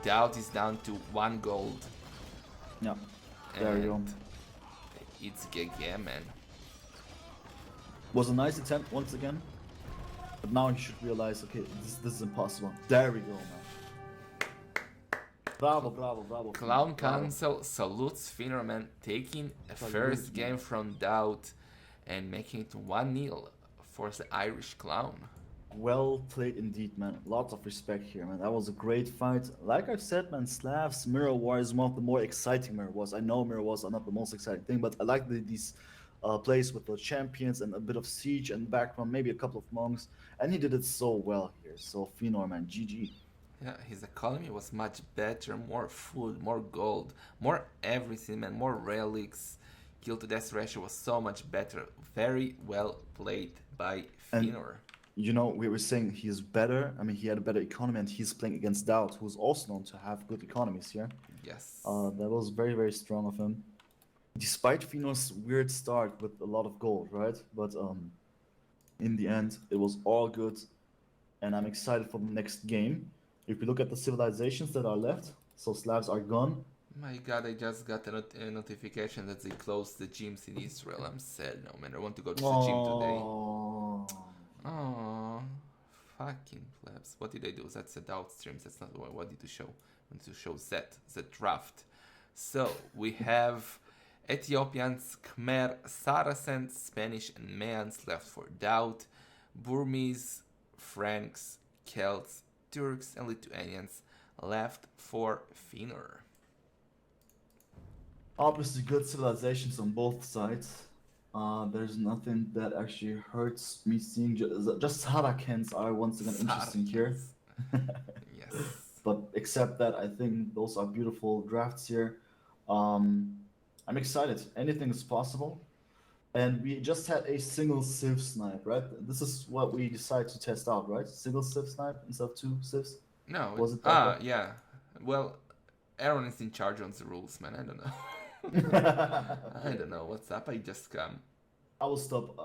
Daut is down to 1 gold. Yeah. There you go. And it's GG, man. Was a nice attempt once again, but now he should realize, okay, this is impossible. There we go, man. Bravo, bravo, bravo. Clown bravo. Council salutes Feanor, man, taking a Salute, first man. game from Daut and making it 1-0 for the Irish Clown. Well played indeed, man. Lots of respect here, man. That was a great fight. Like I've said, man, Slavs Mirror War is one of the more exciting Mirror Wars. I know Mirror Wars are not the most exciting thing, but I like these plays with the champions and a bit of siege and background, maybe a couple of monks, and he did it so well here. So Feanor, man, GG. Yeah, his economy was much better, more food, more gold, more everything, man, more relics. Kill to death ratio was so much better. Very well played by And- Feanor. You know, we were saying he's better. I mean, he had a better economy, and he's playing against Daut, who's also known to have good economies here. Yes. That was very, very strong of him. Despite Feanor's weird start with a lot of gold, right? But in the end, it was all good, and I'm excited for the next game. If we look at the civilizations that are left, so Slavs are gone. My god, I just got a notification that they closed the gyms in Israel. I'm sad now, man. I want to go to the gym today. Oh, Oh, fucking plebs. What did I do? That's a Daut streams. That's not what I wanted to show. I wanted to show the draft. So, we have Ethiopians, Khmer, Saracens, Spanish, and Mayans left for Daut. Burmese, Franks, Celts, Turks, and Lithuanians left for Feanor. obviously good civilizations on both sides. There's nothing that actually hurts me seeing. Just Sarakens are once again interesting here. Yes. But except that, I think those are beautiful drafts here. I'm excited. Anything is possible. And we just had a single Civ snipe, right? This is what we decided to test out, right? Single Civ snipe instead of two Civs. No, Was it that way? yeah. Well, Aaron is in charge on the rules, man. I don't know. I don't know what's up. I just come. I will stop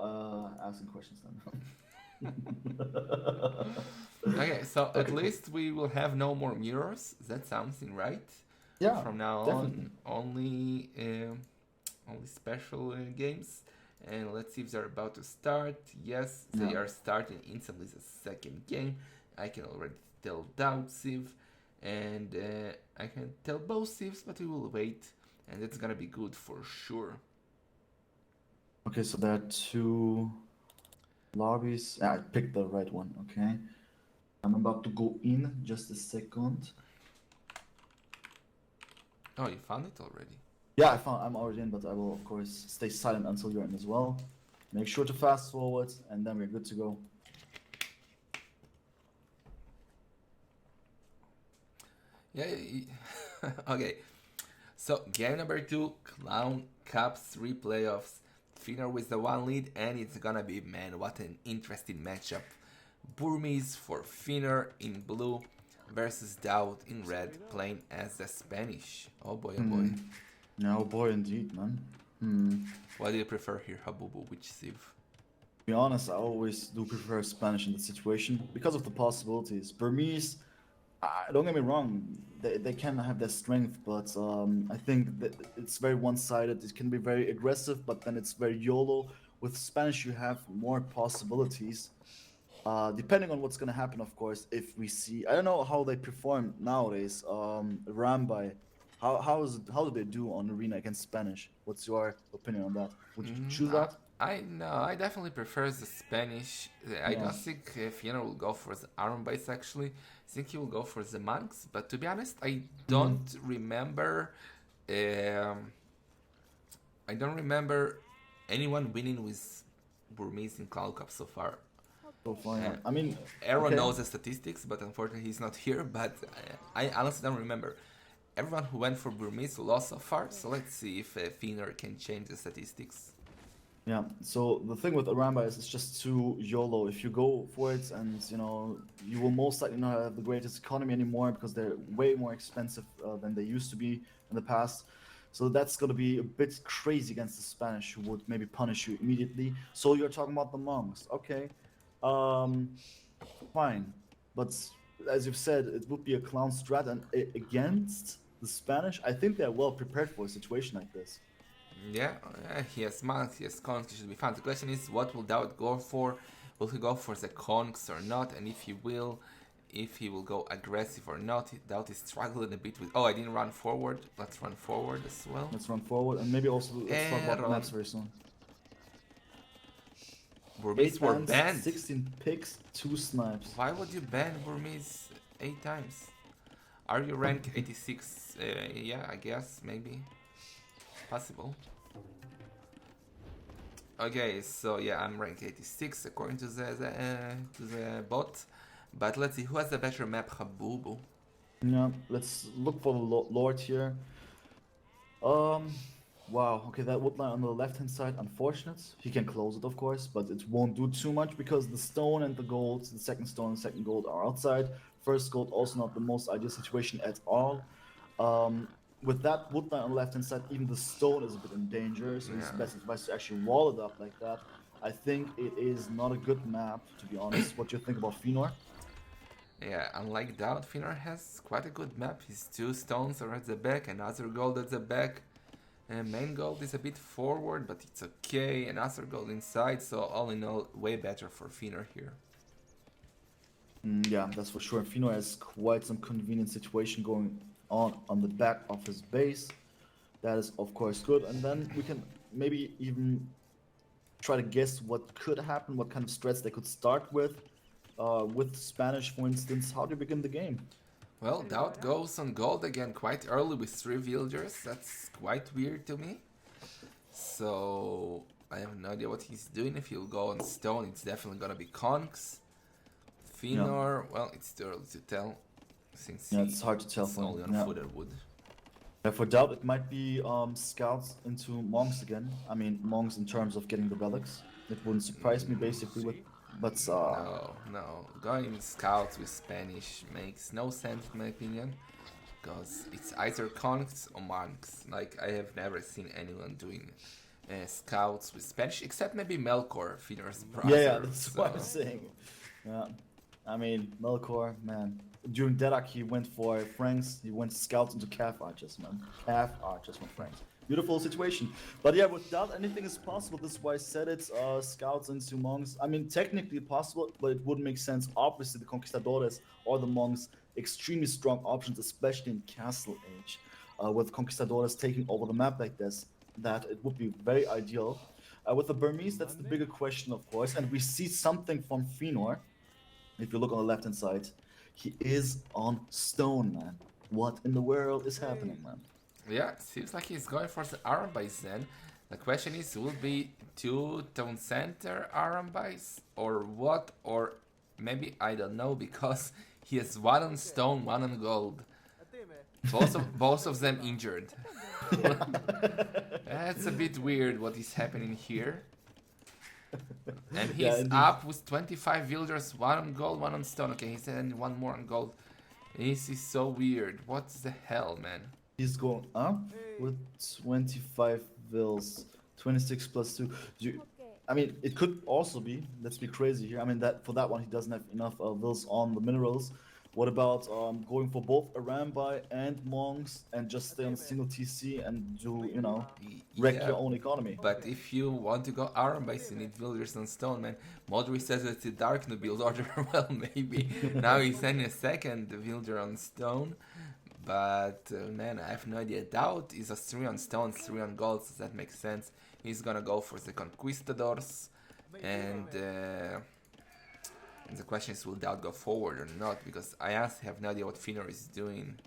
asking questions then. Okay, so at Okay, cool. least we will have no more mirrors. That sounds in right. Yeah, From now definitely. on, only special games. And let's see if they're about to start. Yes, Yeah. they are starting instantly the second game. I can already tell Daut Civ, and I can tell both Civs, but we will wait, and it's gonna be good for sure. Okay, so there are two lobbies. I picked the right one. Okay. I'm about to go in just a second. Oh, you found it already. Yeah, I'm already in, but I will of course stay silent until you're in as well. Make sure to fast forward, and then we're good to go. Yeah. Okay. So game number 2, ClownCup3 playoffs. Feanor with the one lead, and it's gonna be, man, what an interesting matchup. Burmese for Feanor in blue versus Daut in red, playing as the Spanish. Oh boy, oh boy. Oh boy, indeed, man. What do you prefer here, Habubu? Which Civ? To be honest, I always do prefer Spanish in this situation because of the possibilities. Burmese, don't get me wrong, they can have their strength, but I think that it's very one-sided. It can be very aggressive, but then it's very YOLO. With Spanish, you have more possibilities. Depending on what's gonna happen, of course. If we see, I don't know how they perform nowadays. Rambai, how do they do on Arena against Spanish? What's your opinion on that? Would you choose that? I know. I definitely prefer the Spanish. I Yeah. don't think Fiona will go for the Iron Base actually. I think he will go for the monks. But to be honest, I don't remember. Um, I don't remember anyone winning with Burmese in Cloud Cup so far. So far, Uh, yeah. I mean, Aaron okay. knows the statistics, but unfortunately he's not here. But I honestly don't remember. Everyone who went for Burmese lost so far. So let's see if Feanor can change the statistics. Yeah, so the thing with Aramba is it's just too YOLO. If you go for it and, you will most likely not have the greatest economy anymore because they're way more expensive than they used to be in the past. So that's going to be a bit crazy against the Spanish who would maybe punish you immediately. So you're talking about the monks. Okay. Um, fine. But as you've said, it would be a clown strat and against the Spanish, I think they're well prepared for a situation like this. Yeah, he has monks, he has conks, he should be fine. The question is, what will Daud go for? Will he go for the conks or not? And if he will go aggressive or not. Daud is struggling a bit with. Oh, I didn't run forward. Let's run forward as well. Let's run forward and maybe also let's talk about the Aaron. maps very soon. Burmese 8 were bans, banned. 16 picks, 2 snipes. Why would you ban Burmese 8 times? Are you rank 86? Yeah, I guess, maybe. Possible. Okay, so yeah, I'm rank 86 according to the bot. But let's see, who has the better map, Habubu? Yeah, let's look for the Lord here. Wow, okay, that woodline on the left-hand side, unfortunate. He can close it, of course, but it won't do too much because the stone and the gold, the second stone and second gold are outside. First gold also not the most ideal situation at all. With that woodline on the left-hand side, even the stone is a bit in danger, so it's best advice to actually wall it up like that. I think it is not a good map, to be honest. What do you think about Feanor? Yeah, unlike Daut, Feanor has quite a good map. His 2 stones are at the back, another gold at the back. Main gold is a bit forward, but it's okay. Another gold inside, so all in all, way better for Feanor here. Yeah, that's for sure. Feanor has quite some convenient situation going on the back of his base. That is, of course, good. And then we can maybe even try to guess what could happen, what kind of strats they could start with. With Spanish, for instance, how do you begin the game? Well, Daut goes on gold again quite early with 3 villagers. That's quite weird to me. So I have no idea what he's doing. If he'll go on stone, it's definitely gonna be conks. Feanor, well, it's too early to tell. Since Yeah, it's hard to tell it's for him. only on Yeah. footed wood. For Daut, it might be scouts into monks again. I mean, monks in terms of getting the relics. It wouldn't surprise me basically with, but No, no. Going scouts with Spanish makes no sense in my opinion. Because it's either conks or monks. Like, I have never seen anyone doing scouts with Spanish, except maybe Melkor, Feanor's brother. yeah, that's So, what I'm saying. Yeah, I mean, Melkor, man. During Dedak, he went for Franks. He went scouts into calf archers, man. Calf archers from Franks. Beautiful situation. But yeah, with that, anything is possible. This is why I said it. Scouts into monks. I mean, technically possible, but it wouldn't make sense. Obviously, the conquistadores or the monks, extremely strong options, especially in Castle Age. With conquistadores taking over the map like this, that it would be very ideal. With the Burmese, that's the bigger question, of course. And we see something from Feanor. If you look on the left hand side, he is on stone, man. What in the world is happening, man? yeah, seems like he's going for the Aram Base then. The question is, will it be 2 town center Aram Base or what? Or maybe, I don't know, because he has 1 on stone, 1 on gold. Both of them injured. That's a bit weird what is happening here. And he's Yeah, indeed. up with 25 villagers, 1 on gold, 1 on stone. Okay, he's adding 1 more on gold. This is so weird. What the hell, man? He's going up with 25 vills, 26 plus 2. I mean, it could also be, let's be crazy here. I mean, that for that one, he doesn't have enough vills on the minerals. What about going for both Arambai and monks and just stay on single TC and do, you know, wreck Yeah, your own economy? but if you want to go Aram Base, you need villagers on stone, man. Modri says it's a dark new build order. Well, maybe. Now he's sending a second villager on stone. But, man, I have no idea. Daut is a 3 on stone, 3 on gold, so that makes sense. He's gonna go for the Conquistadors. And the question is, will Daut go forward or not? Because I honestly have no idea what Feanor is doing.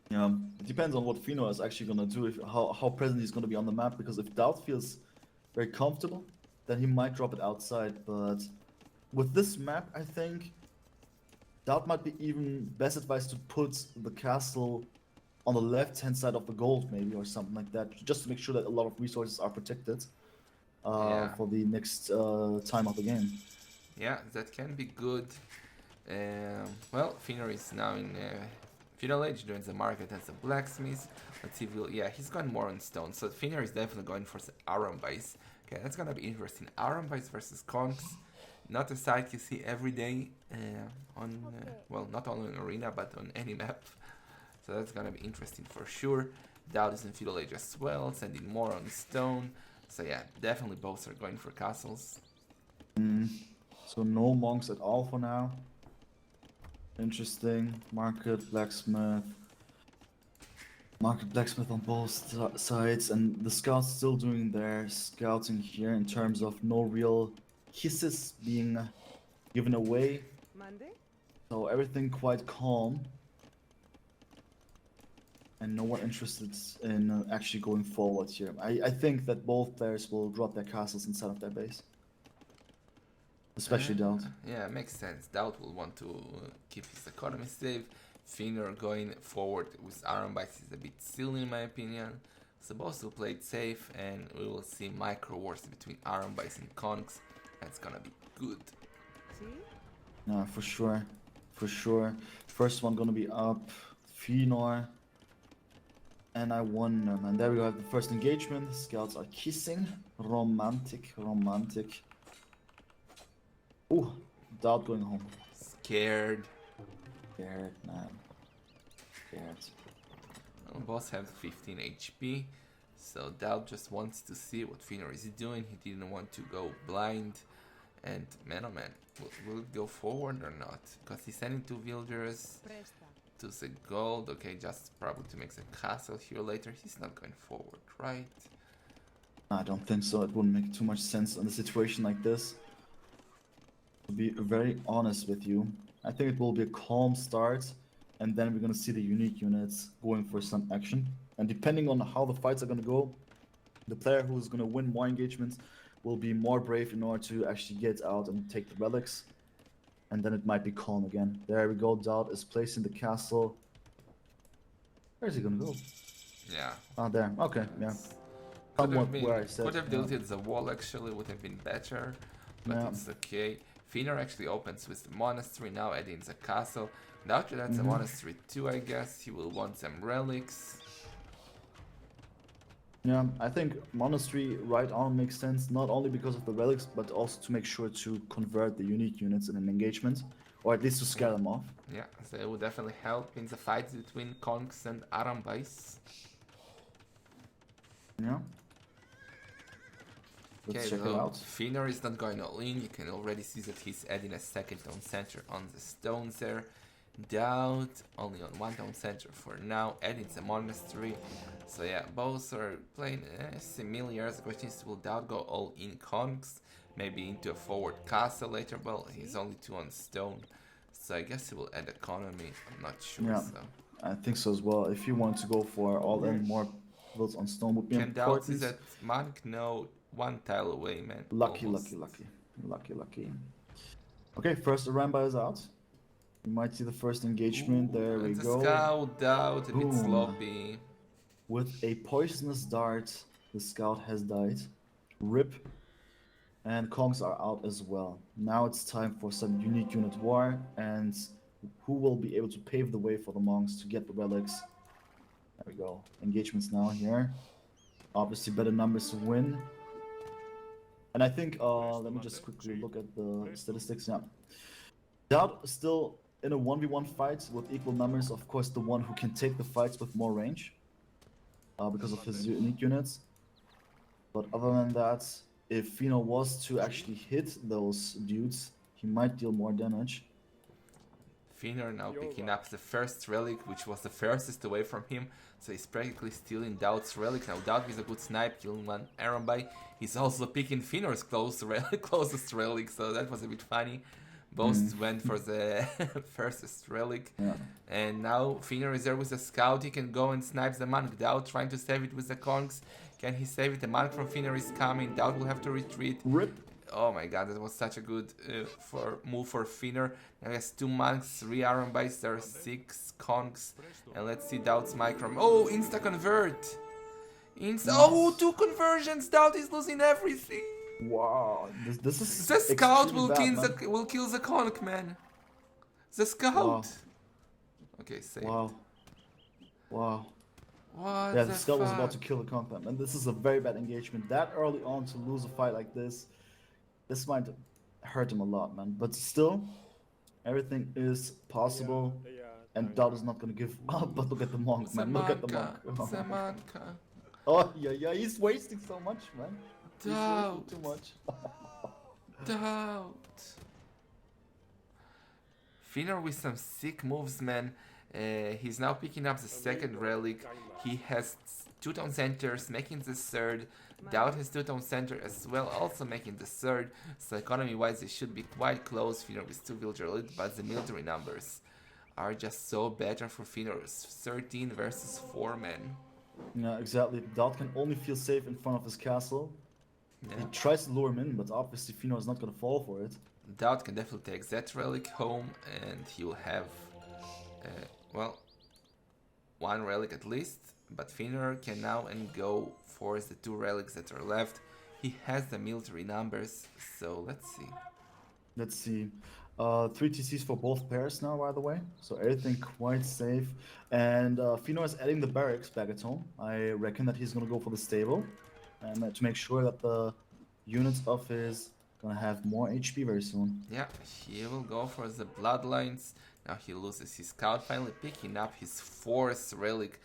Yeah, it depends on what Feanor is actually gonna do, if how present he's gonna be on the map. Because if Daut feels very comfortable, then he might drop it outside. But with this map, I think Daut might be even best advised to put the castle on the left-hand side of the gold, maybe, or something like that, just to make sure that a lot of resources are protected Yeah. for the next time of the game. Yeah, that can be good. Well, Feanor is now in feudal age, doing the market as a blacksmith. Let's see if we'll... Yeah, he's going more on stone. So Feanor is definitely going for the Aram Base. Okay, that's gonna be interesting. Aram Base versus Conks. Not a sight you see every day on... well, not only on Arena, but on any map. So that's gonna be interesting for sure. Daut is in feudal age as well, sending more on stone. So yeah, definitely both are going for castles. So no monks at all for now. Interesting. Market, blacksmith. Market, blacksmith on both sides, and the scouts still doing their scouting here in terms of no real kisses being given away. So everything quite calm. And no one interested in actually going forward here. I think that both players will drop their castles inside of their base. Especially Daut. Yeah, makes sense. Daut will want to keep his economy safe. Feanor going forward with Aram Base is a bit silly in my opinion. So both will play it safe, and we will see micro wars between Aram Base and Conks. That's gonna be good. Yeah, for sure. For sure. First one gonna be up. Feanor. And I won them. And there we go, have the first engagement. Scouts are kissing. Romantic, romantic. Ooh, Daut going home. Scared. Scared, man. Scared. Well, both have 15 HP. So Daut just wants to see what Feanor is doing. He didn't want to go blind. And man, oh man, will it go forward or not? Because he's sending 2 villagers to the gold. Okay, just probably to make the castle here later. He's not going forward, right? I don't think so. It wouldn't make too much sense in a situation like this. To be very honest with you, I think it will be a calm start, and then we're gonna see the unique units going for some action. And depending on how the fights are gonna go, the player who's gonna win more engagements will be more brave in order to actually get out and take the relics. And then it might be calm again. There we go, Daut is placing the castle. Where's he gonna go? Yeah. Ah, there. Okay, yeah. Could have Somewhat been, where I said. could have Yeah. deleted the wall actually, would have been better, but Yeah. it's okay. Feanor actually opens with the monastery now, adding the castle. And after that, the Mm-hmm. monastery too, I guess. He will want some relics. Yeah, I think monastery right on makes sense, not only because of the relics, but also to make sure to convert the unique units in an engagement, or at least to scare them off. Yeah, so it would definitely help in the fights between Kongs and Arambais. Yeah. Let's Okay, check it look, out. Feanor is not going all in. You can already see that he's adding a second town center on the stones there. Daut only on one town center for now, adding the monastery. So yeah, both are playing similar. The question is, will Daut go all in Kongs? Maybe into a forward castle later? Well, he's only 2 on stone. So I guess he will add economy. I'm not sure, Yeah, so. I think so as well. If you want to go for all in, more builds on stone would be Can Daut see important. that Monk? No, 1 tile away, man. Lucky, Almost. lucky. Okay, first Aramba is out. You might see the first engagement. There we And the go. scout Daut, a bit Boom. sloppy. With a poisonous dart, the scout has died. Rip. And Kongs are out as well. Now it's time for some unique unit war, and who will be able to pave the way for the monks to get the relics. There we go. Engagements now here. Obviously better numbers to win. And I think, let me just quickly look at the statistics. Yeah. Daut is still in a 1v1 fight with equal numbers. Of course, the one who can take the fights with more range because of his unique units. But other than that, if Feanor was to actually hit those dudes, he might deal more damage. Feanor now picking up the first relic, which was the furthest away from him, so he's practically stealing Daut's relic. Now Daut is a good snipe, killing one Arambai. He's also picking Feanor's closest relic, so that was a bit funny. Both went for the furthest relic. Yeah. And now Feanor is there with the scout, he can go and snipe the monk. Daut trying to save it with the Kongs. Can he save it? The monk from Feanor is coming, Daut will have to retreat. Rip. Oh my god, that was such a good move for Feanor. Now he has 2 monks, 3 Iron Bites, there are 6 Kongs. And let's see Daut's micro. Oh, insta convert! Oh, 2 conversions! Daut is losing everything! Wow, this is The scout will bad, kill the Kong, man. The scout! Wow. Okay, save. Wow. What Yeah, the the scout was about fuck? to kill the compound, and this is a very bad engagement. That early on to lose a fight like this might hurt him a lot, man. But still, everything is possible, and Daut is not gonna give up. But look at the monk, man. Look at the monk. Zamanka. Oh yeah, he's wasting so much, man. He's Daut. wasting too much. Daut. Feanor with some sick moves, man. He's now picking up the second relic. He has 2 town centers, making the third. Daut has 2 town center as well, also making the third. So economy-wise, they should be quite close. Feanor with 2 villager elite, but the military numbers are just so better for Feanor. 13 versus 4 men. Yeah, exactly. Daut can only feel safe in front of his castle. Yeah. He tries to lure him in, but obviously Feanor is not gonna fall for it. Daut can definitely take that relic home, and he will have, well, 1 relic at least. But Feanor can now and go for the 2 relics that are left. He has the military numbers, so let's see. Let's see. 3 TCs for both pairs now, by the way. So everything quite safe. And Feanor is adding the barracks back at home. I reckon that he's gonna go for the stable, and to make sure that the units of his gonna have more HP very soon. Yeah, he will go for the bloodlines. Now he loses his scout, finally picking up his 4th relic.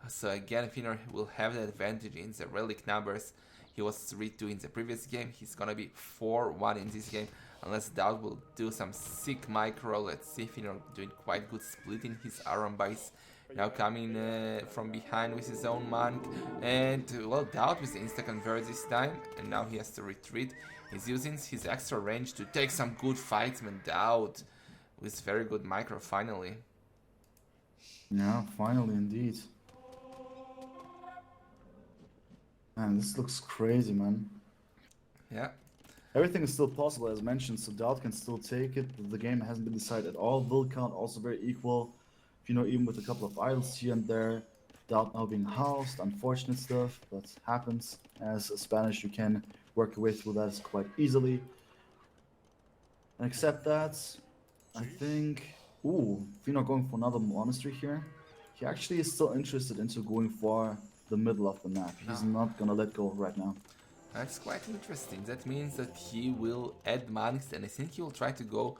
So again, Feanor will have the advantage in the relic numbers. He was 3-2 in the previous game. He's gonna be 4-1 in this game. Unless Daut will do some sick micro. Let's see, Feanor doing quite good splitting his Iron Bites. Now coming from behind with his own monk. And, well, Daut with the insta-convert this time. And now he has to retreat. He's using his extra range to take some good fights, man. Daut with very good micro finally. Yeah, finally indeed. Man, this looks crazy, man. Yeah. Everything is still possible, as mentioned, so Daut can still take it. The game hasn't been decided at all. Will count also very equal. Even with a couple of idols here and there. Daut now being housed, unfortunate stuff, but happens. As a Spanish, you can work your way through that quite easily. And except that, I think. Ooh, Feanor going for another monastery here. He actually is still interested into going for the middle of the map. He's No. not gonna let go right now. That's quite interesting. That means that he will add monks, and I think he will try to go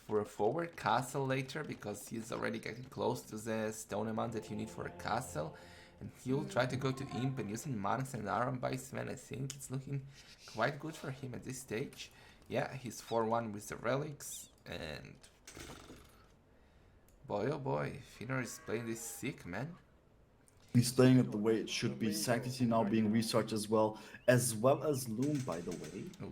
for a forward castle later because he's already getting close to the stone amount that you need for a castle. And he will try to go to Imp and using monks and Aram man. I think it's looking quite good for him at this stage. Yeah, he's 4-1 with the relics, and boy oh boy, Feanor is playing this sick, man. He's playing it the way it should be. Sanctity now being researched as well as Loom, by the way. Ooh.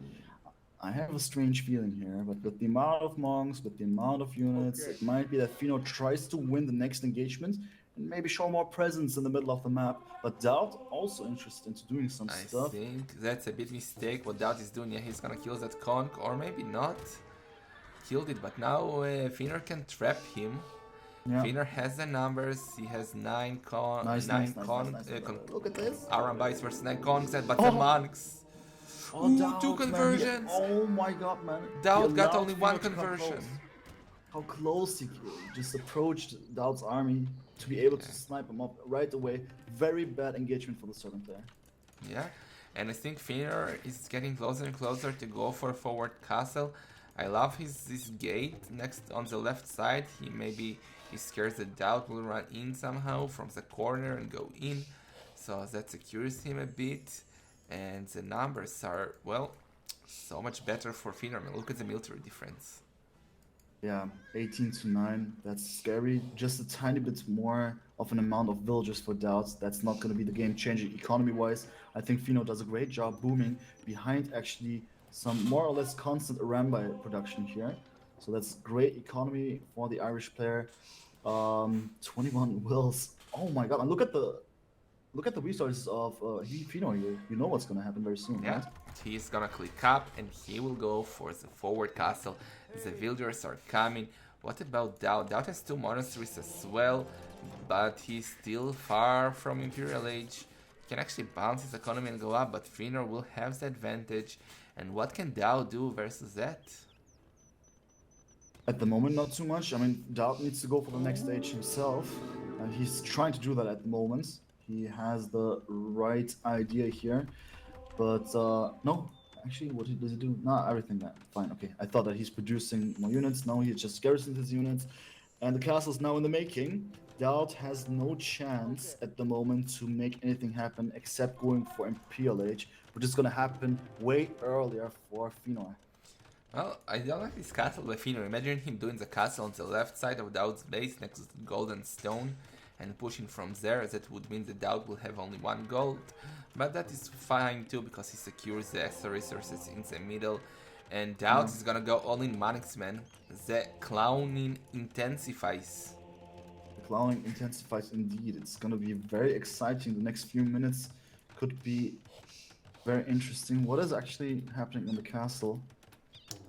I have a strange feeling here, but with the amount of monks, with the amount of units, it might be that Feanor tries to win the next engagement and maybe show more presence in the middle of the map. But Daut also interested into doing some I stuff. think that's a bit mistake what Daut is doing. Yeah, he's gonna kill that conch, or maybe not. Killed it, but now Feanor can trap him. Yeah. Feanor has the numbers. He has 9 con, Nice. Look at this. Aram versus 9 conchs, but the Oh. monks. Oh, Ooh, Daut, 2 man, conversions. oh my god, man. Daut He got allowed only Feanor 1 to come conversion. close. How close he just approached Daut's army to be able to snipe him up right away. Very bad engagement for the Servant there. Yeah, and I think Feanor is getting closer and closer to go for a forward castle. I love this gate next on the left side. He scares the Daut will run in somehow from the corner and go in, so that secures him a bit. And the numbers are, well, so much better for Feanor. I mean, look at the military difference. Yeah, 18 to 9. That's scary. Just a tiny bit more of an amount of villagers for Doubts. That's not going to be the game changer economy-wise. I think Feanor does a great job booming behind actually some more or less constant Arambai production here. So that's great economy for the Irish player. 21 wills. Oh my god! And look at the resources of Feanor here. You know what's going to happen very soon, Yeah, right? he's gonna click up and he will go for the forward castle. The villagers are coming. What about Daut? Daut has 2 monasteries as well, but he's still far from Imperial Age. He can actually bounce his economy and go up, but Feanor will have the advantage. And what can Daut do versus that? At the moment, not too much. I mean, Daut needs to go for the next stage himself. He's trying to do that at the moment. He has the right idea here. But, no. Actually, what does he do? Nah, everything that. Fine, okay. I thought that he's producing more units. No, he just garrisons his units. And the castle's now in the making. Daut has no chance at the moment to make anything happen except going for Imperial Age, which is going to happen way earlier for Feanor. Well, I don't like this castle by Feanor. Imagine him doing the castle on the left side of Daut's base next to the golden stone and pushing from there. That would mean that Daut will have only 1 gold. But that is fine too because he secures the extra resources in the middle. And Daut is gonna go all in monks, man. The clowning intensifies. The clowning intensifies indeed. It's gonna be very exciting. The next few minutes could be very interesting. What is actually happening in the castle?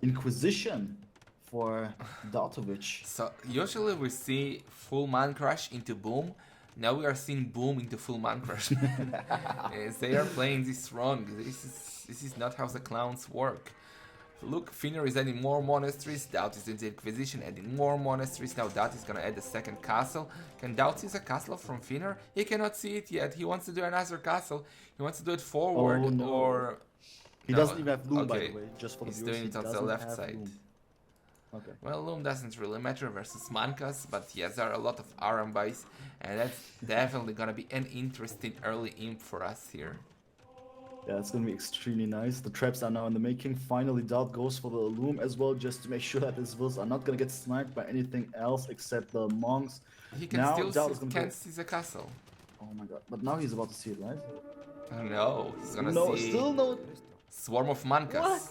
Inquisition for Dautovich. So usually we see full man crush into boom. Now we are seeing boom into full man crush. They are playing this wrong. This is not how the clowns work. Look, Feanor is adding more monasteries. Daut is doing the Inquisition, adding more monasteries. Now Daut is gonna add the second castle. Can Daut see the castle from Feanor? He cannot see it yet. He wants to do another castle. He wants to do it forward or. He doesn't even have Loom, by the way, just for the He's viewers. doing it on the doesn't left have side. Loom. Okay. Well, Loom doesn't really matter versus Mankas, but yes, there are a lot of Aram buys, and that's definitely gonna be an interesting early imp for us here. Yeah, it's gonna be extremely nice. The traps are now in the making. Finally, Daut goes for the Loom as well, just to make sure that his vills are not gonna get sniped by anything else except the monks. He can Now, still Daut is gonna can't go. see the castle. Oh my god! But now he's about to see it, right? No, he's gonna No, see still no. swarm of Mankas. What?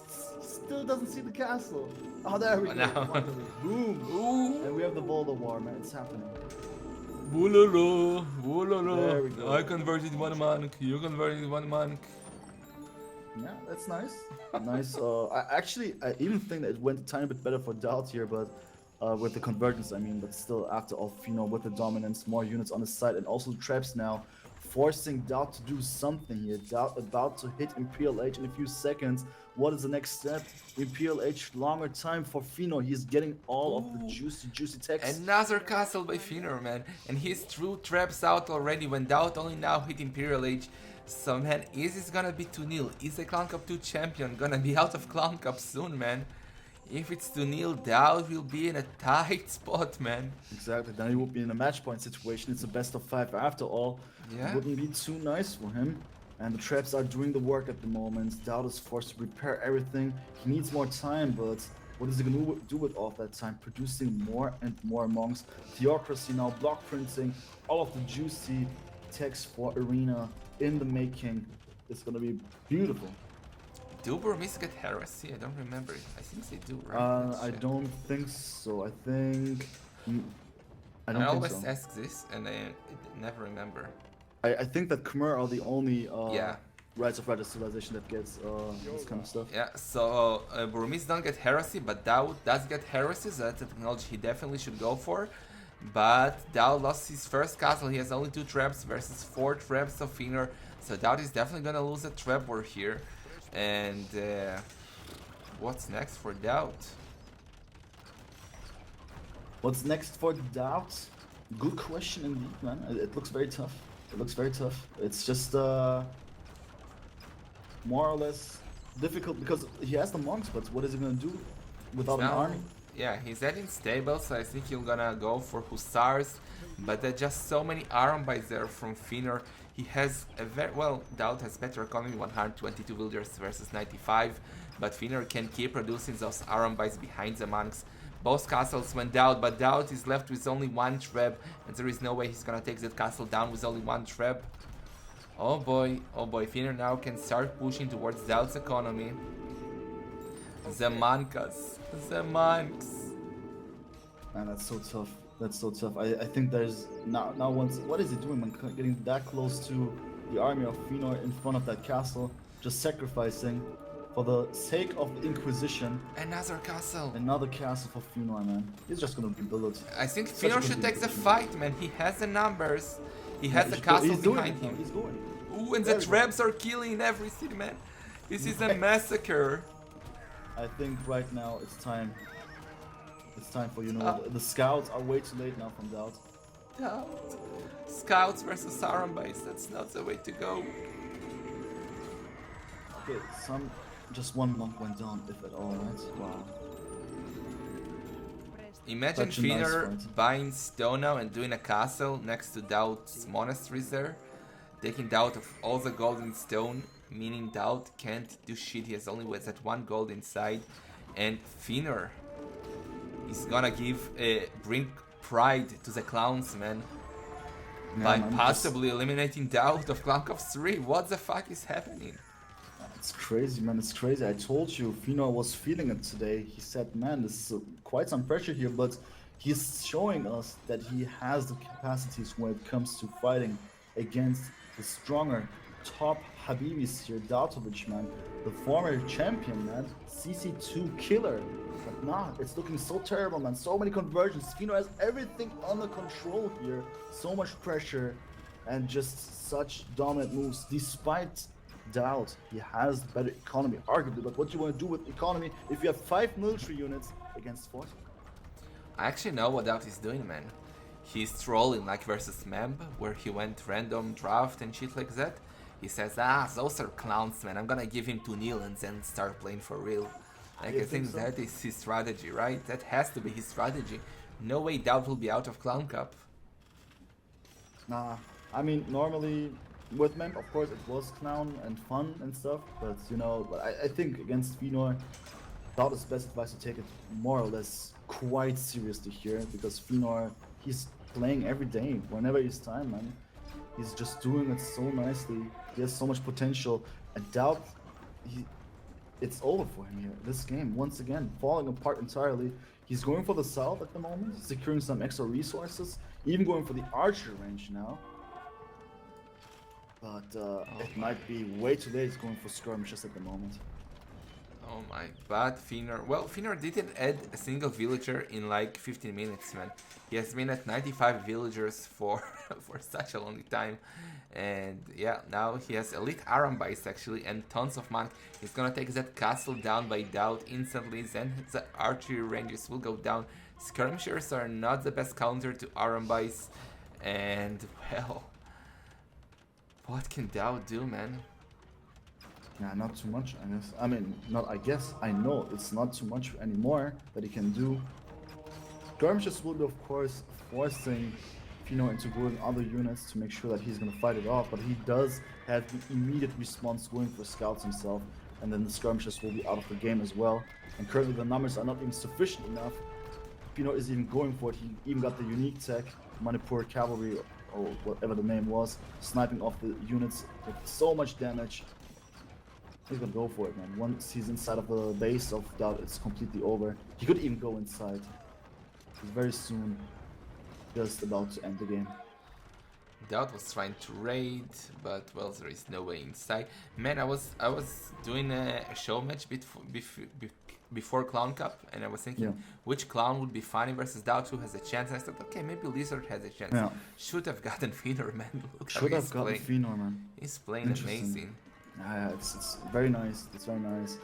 He still doesn't see the castle. Oh, there we go. Now. Finally. Boom. Ooh, And we have the Boulder War, man. It's happening. woololo, There we woololo. go. I converted 1 monk. You converted 1 monk. Yeah, that's nice. Nice. I even think that it went a tiny bit better for Daut here, but with the convergence, I mean, but still, after all, Feanor with the dominance, more units on his side, and also traps now, forcing Daut to do something here. Daut about to hit Imperial Age in a few seconds. What is the next step? Imperial Age, longer time for Feanor. He's getting all of the Ooh. juicy techs. Another castle by Feanor, man. And he's threw traps out already when Daut only now hit Imperial Age. So, man, is this gonna be 2-0? Is the ClownCup 2 champion gonna be out of ClownCup soon, man? If it's 2-0, Daut will be in a tight spot, man. Exactly, then he would be in a match point situation. It's a best of 5 after all. Yeah. Wouldn't be too nice for him. And the traps are doing the work at the moment. Daut is forced to repair everything. He needs more time, but what is he gonna do with all of that time? Producing more and more monks. Theocracy now block printing. All of the juicy text for Arena in the making. It's gonna be beautiful. Do Burmese get heresy? I don't remember it. I think they do, right? Let's I check. don't think so. I think... I don't I think always so. ask this and I never remember. I think that Khmer are the only Yeah. Rights of Right civilization that gets this kind of stuff. Yeah, so Burmese don't get heresy, but Daut does get heresy. So that's a technology he definitely should go for. But Daut lost his first castle. He has only 2 traps versus 4 traps of Feanor. So Daut is definitely gonna lose a trap war here. And what's next for Daut? What's next for Daut? Good question indeed, man. It looks very tough. It looks very tough. It's just more or less difficult because he has the monks, but what is he gonna do without an Now, army? yeah, he's adding stable, so I think he's gonna go for Hussars. But there are just so many iron buys there from Feanor. He has a very well. Daut has better economy, 122 villagers versus 95. But Feanor can keep producing those iron buys behind the monks. Both castles went down, but Daut is left with only 1 trap, and there is no way he's gonna take that castle down with only 1 trap. Oh boy, Feanor now can start pushing towards Daut's economy. The monks. Man, that's so tough. That's so tough. I think there's now once what is he doing man? Getting that close to the army of Feanor in front of that castle, just sacrificing for the sake of the Inquisition. Another castle. Another castle for Feanor, man. He's just gonna rebuild it. I think Such a Feanor good should take the decision. fight, man. He has the numbers. He has the castle he's doing behind it now. him. He's going. Ooh, and the traps are killing everything, man. This is a massacre. I think right now it's time. It's time for the scouts are way too late now from Daut. Daut. Scouts versus Iron Base. That's not the way to go. Okay, just 1 monk went down, if at all, right? Wow. Imagine Such a nice Feanor fight. buying stone now and doing a castle next to Daut's monasteries there. Taking Daut of all the gold in stone, meaning Daut can't do shit. He has only with that 1 gold inside. And Feanor is gonna bring pride to the clowns, man. Yeah, By man, possibly eliminating Daut of ClownCup3. What the fuck is happening? It's crazy, man. It's crazy. I told you, Feanor was feeling it today. He said, man, this is quite some pressure here, but he's showing us that he has the capacities when it comes to fighting against the stronger top Habibis here. Dautovic, man. The former champion, man. CC2 killer. But nah, it's looking so terrible, man. So many conversions. Feanor has everything under control here. So much pressure and just such dominant moves despite Daut. He has better economy, arguably, but what do you want to do with economy if you have 5 military units against 40? I actually know what Daut is doing, man. He's trolling like versus Memb, where he went random draft and shit like that. He says, those are clowns, man. I'm gonna give him 2-0 and then start playing for real. Like, You I think think so? that is his strategy, right? That has to be his strategy. No way Daut will be out of ClownCup. Nah, I mean, normally with Memp, of course, it was clown and fun and stuff, but I think against Feanor, Daut is best advised to take it more or less quite seriously here, because Feanor, he's playing every day, whenever he's time, man. He's just doing it so nicely. He has so much potential, and Daut, it's over for him here. This game, once again, falling apart entirely. He's going for the south at the moment, securing some extra resources, even going for the archer range now. But it might be way too late going for skirmishes at the moment. Oh my, but Feanor. Well, Feanor didn't add a single villager in like 15 minutes, man. He has been at 95 villagers for for such a long time. And yeah, now he has elite Aram Bice actually and tons of mana. He's gonna take that castle down by Daut instantly, then the archery ranges will go down. Skirmishers are not the best counter to Aram Bice. And well, what can Daut do, man? Yeah, not too much, I guess. I mean, not I guess, I know it's not too much anymore that he can do. Skirmishes will be, of course, forcing Feanor into going other units to make sure that he's gonna fight it off, but he does have the immediate response going for scouts himself, and then the skirmishes will be out of the game as well. And currently the numbers are not even sufficient enough. Feanor is even going for it. He even got the unique tech, Manipur Cavalry, or whatever the name was, sniping off the units with so much damage. He's gonna go for it, man. Once he's inside of the base of Daut, it's completely over. He could even go inside. He's very soon just about to end the game. Daut was trying to raid, but well, there is no way inside. Man, I was doing a show match before Clown Cup, and I was thinking which clown would be funny versus Daut, who has a chance. And I thought, okay, maybe Lizard has a chance. Yeah. Should have gotten Feanor, man. Should have gotten Feanor, man. He's playing amazing. Yeah, it's very nice. It's very nice.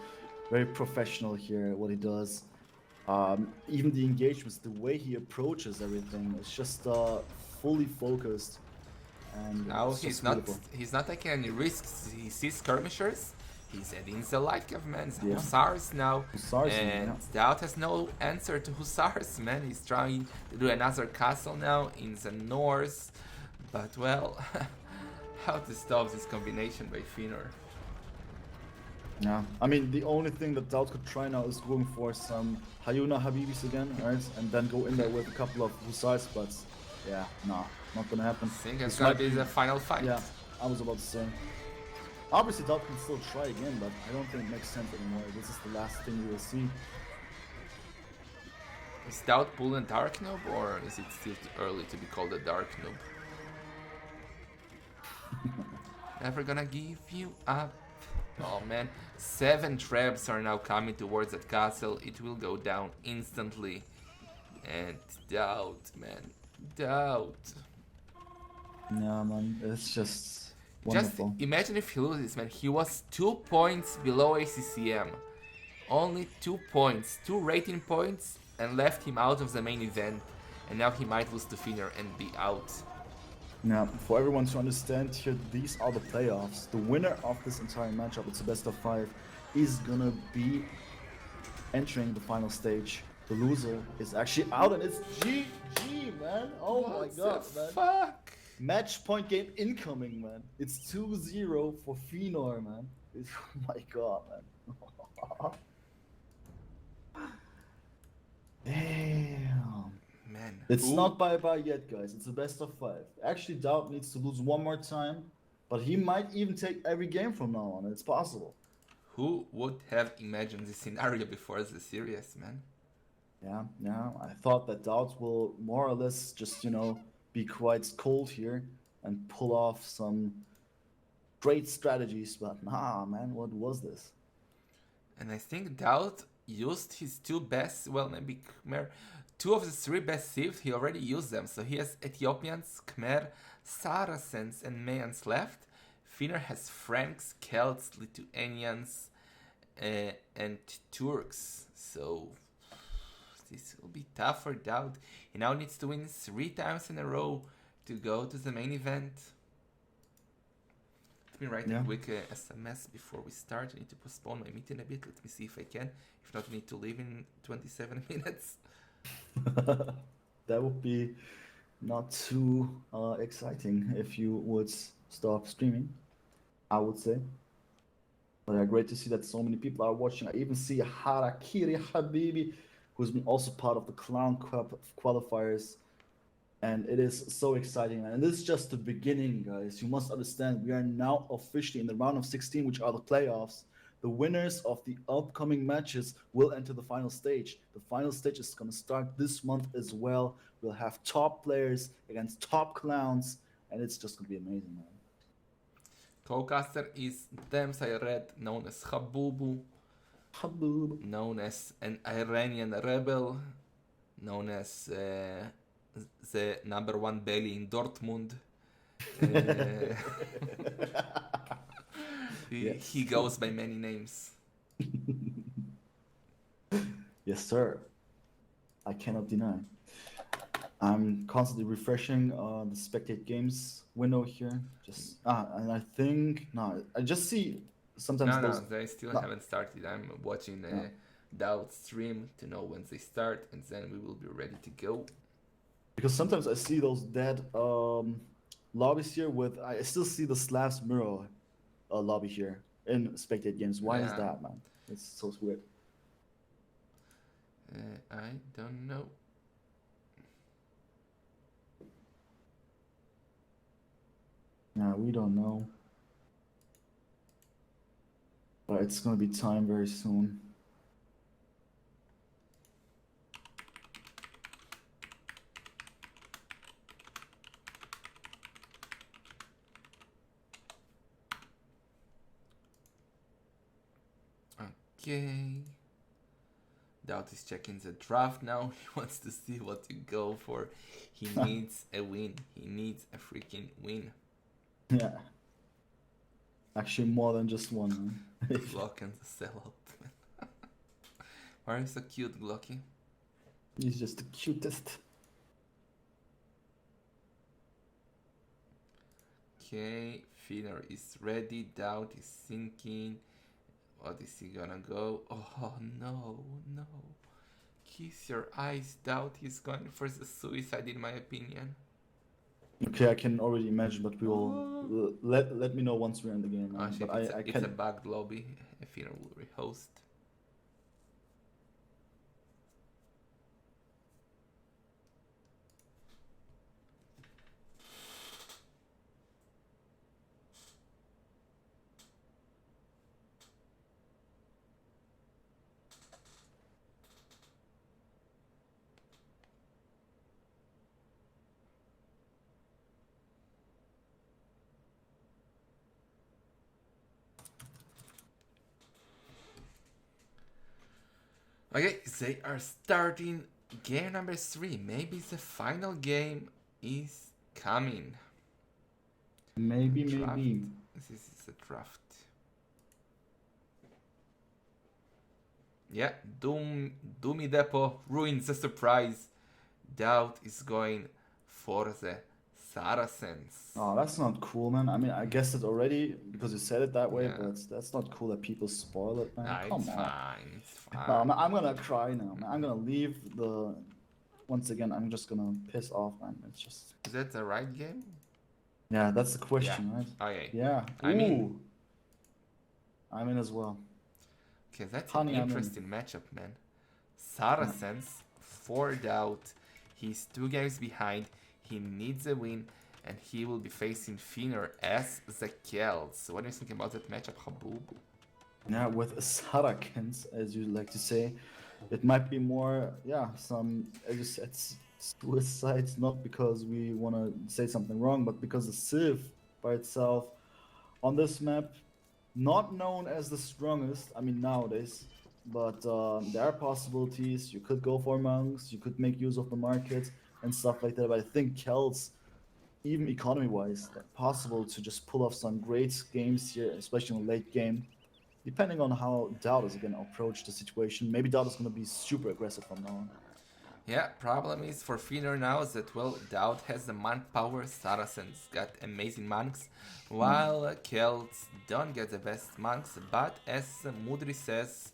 Very professional here, what he does. Even the engagements, the way he approaches everything, it's just fully focused. And now he's not taking any risks. He sees skirmishers. He's adding the light cav, man. The Hussars now. And Daut has no answer to Hussars, man. He's trying to do another castle now in the north. But well, how to stop this combination by Feanor? Yeah, I mean, the only thing that Daut could try now is going for some Hayuna Habibis again, right? And then go in there with a couple of Hussars, but yeah, nah, not gonna happen. I think it's gonna be the final fight. Yeah, I was about to say. Obviously, Daut can still try again, but I don't think it makes sense anymore. This is the last thing we will see. Is Daut pulling Dark Noob, or is it still too early to be called a Dark Noob? Never gonna give you up. Oh man, 7 traps are now coming towards that castle. It will go down instantly. And Daut, man. Daut. Yeah, man, it's just wonderful. Just imagine if he loses, man. He was 2 points below ACCM. Only 2 points, 2 rating points, and left him out of the main event. And now he might lose to Feanor and be out. Yeah, for everyone to understand here, these are the playoffs. The winner of this entire matchup, it's a best of 5, is gonna be entering the final stage. The loser is actually out, and it's GG, man. Oh my god, man. Fuck? Match point game incoming, man. It's 2-0 for Feanor, man. Oh my god, man. Damn. Man. It's not bye-bye yet, guys. It's a best of 5. Actually, Daut needs to lose one more time, but he might even take every game from now on. It's possible. Who would have imagined this scenario before the series, man? Yeah. I thought that Daut will more or less just, be quite cold here and pull off some great strategies, but nah, man, what was this? And I think Daut used his 2 best, well, maybe Khmer, 2 of the 3 best civs, he already used them. So he has Ethiopians, Khmer, Saracens, and Mayans left. Feanor has Franks, Celts, Lithuanians, and Turks. So this will be tough for Daut. He now needs to win 3 times in a row to go to the main event. Let me write a quick SMS before we start. I need to postpone my meeting a bit. Let me see if I can. If not, we need to leave in 27 minutes. That would be not too exciting if you would stop streaming, I would say. But great to see that so many people are watching. I even see Harakiri Habibi, who's been also part of the ClownCup qualifiers. And it is so exciting, man. And this is just the beginning, guys. You must understand, we are now officially in the round of 16, which are the playoffs. The winners of the upcoming matches will enter the final stage. The final stage is going to start this month as well. We'll have top players against top clowns, and it's just going to be amazing, man. Co-caster is Dems, I read, known as Habubu. Haboob. known as an Iranian rebel, known as the number one belly in Dortmund. Uh, he Yes. goes by many names. Yes, sir. I cannot deny. I'm constantly refreshing the spectate games window here. And I think no, I just see sometimes No, those. they still No, haven't started. I'm watching no. Daut stream to know when they start, and then we will be ready to go. Because sometimes I see those dead lobbies here with I still see the Slavs mirror lobby here in spectate games. Why is Yeah, that, man? It's so weird. I don't know. Yeah, we don't know. But it's gonna be time very soon. Okay. Daut is checking the draft now. He wants to see what to go for. He needs a win. He needs a freaking win. Yeah. Actually, more than just one. Man. Glock and the sellout. Why are you so cute, Glocky? He's just the cutest. Okay, Feanor is ready. Daut is thinking. What is he gonna go? Oh no, no. Kiss your eyes, Daut. He's going for the suicide, in my opinion. Okay, I can already imagine, but we will let me know once we're in the game. Man. Actually, But I it's can. a bugged lobby. Feanor will rehost. Okay, they are starting game number 3. Maybe the final game is coming. Maybe. This is a draft. Yeah, Doomy Depot ruins the surprise. Daut is going for the Saracens. Oh, that's not cool, man. I mean, I guessed it already because you said it that way, Yeah. but that's not cool that people spoil it, man. Nah, Come it's on. fine. It's No, fine. I'm gonna cry now, man. I'm gonna leave the. Once again, I'm just gonna piss off, man. It's just. Is that the right game? Yeah, that's the question, right? Okay. Yeah. I'm in. Ooh. I'm in as well. Okay, that's Honey, an I'm in. interesting matchup, man. Saracens, 4 Daut. He's 2 games behind. He needs a win, and he will be facing Feanor as the Celts. What do you think about that matchup, Haboob? Yeah, with Saracens, as you like to say, it might be more, yeah, some, as you said, suicides, not because we want to say something wrong, but because the Civ by itself on this map, not known as the strongest, I mean, nowadays, but there are possibilities. You could go for monks, you could make use of the market and stuff like that, but I think Celts, even economy-wise, possible to just pull off some great games here, especially in the late game. Depending on how Daut is going to approach the situation, maybe Daut is going to be super aggressive from now on. Yeah, problem is for Feanor now is that, well, Daut has the monk power, Saracens got amazing monks, while Celts don't get the best monks, but as Mudri says,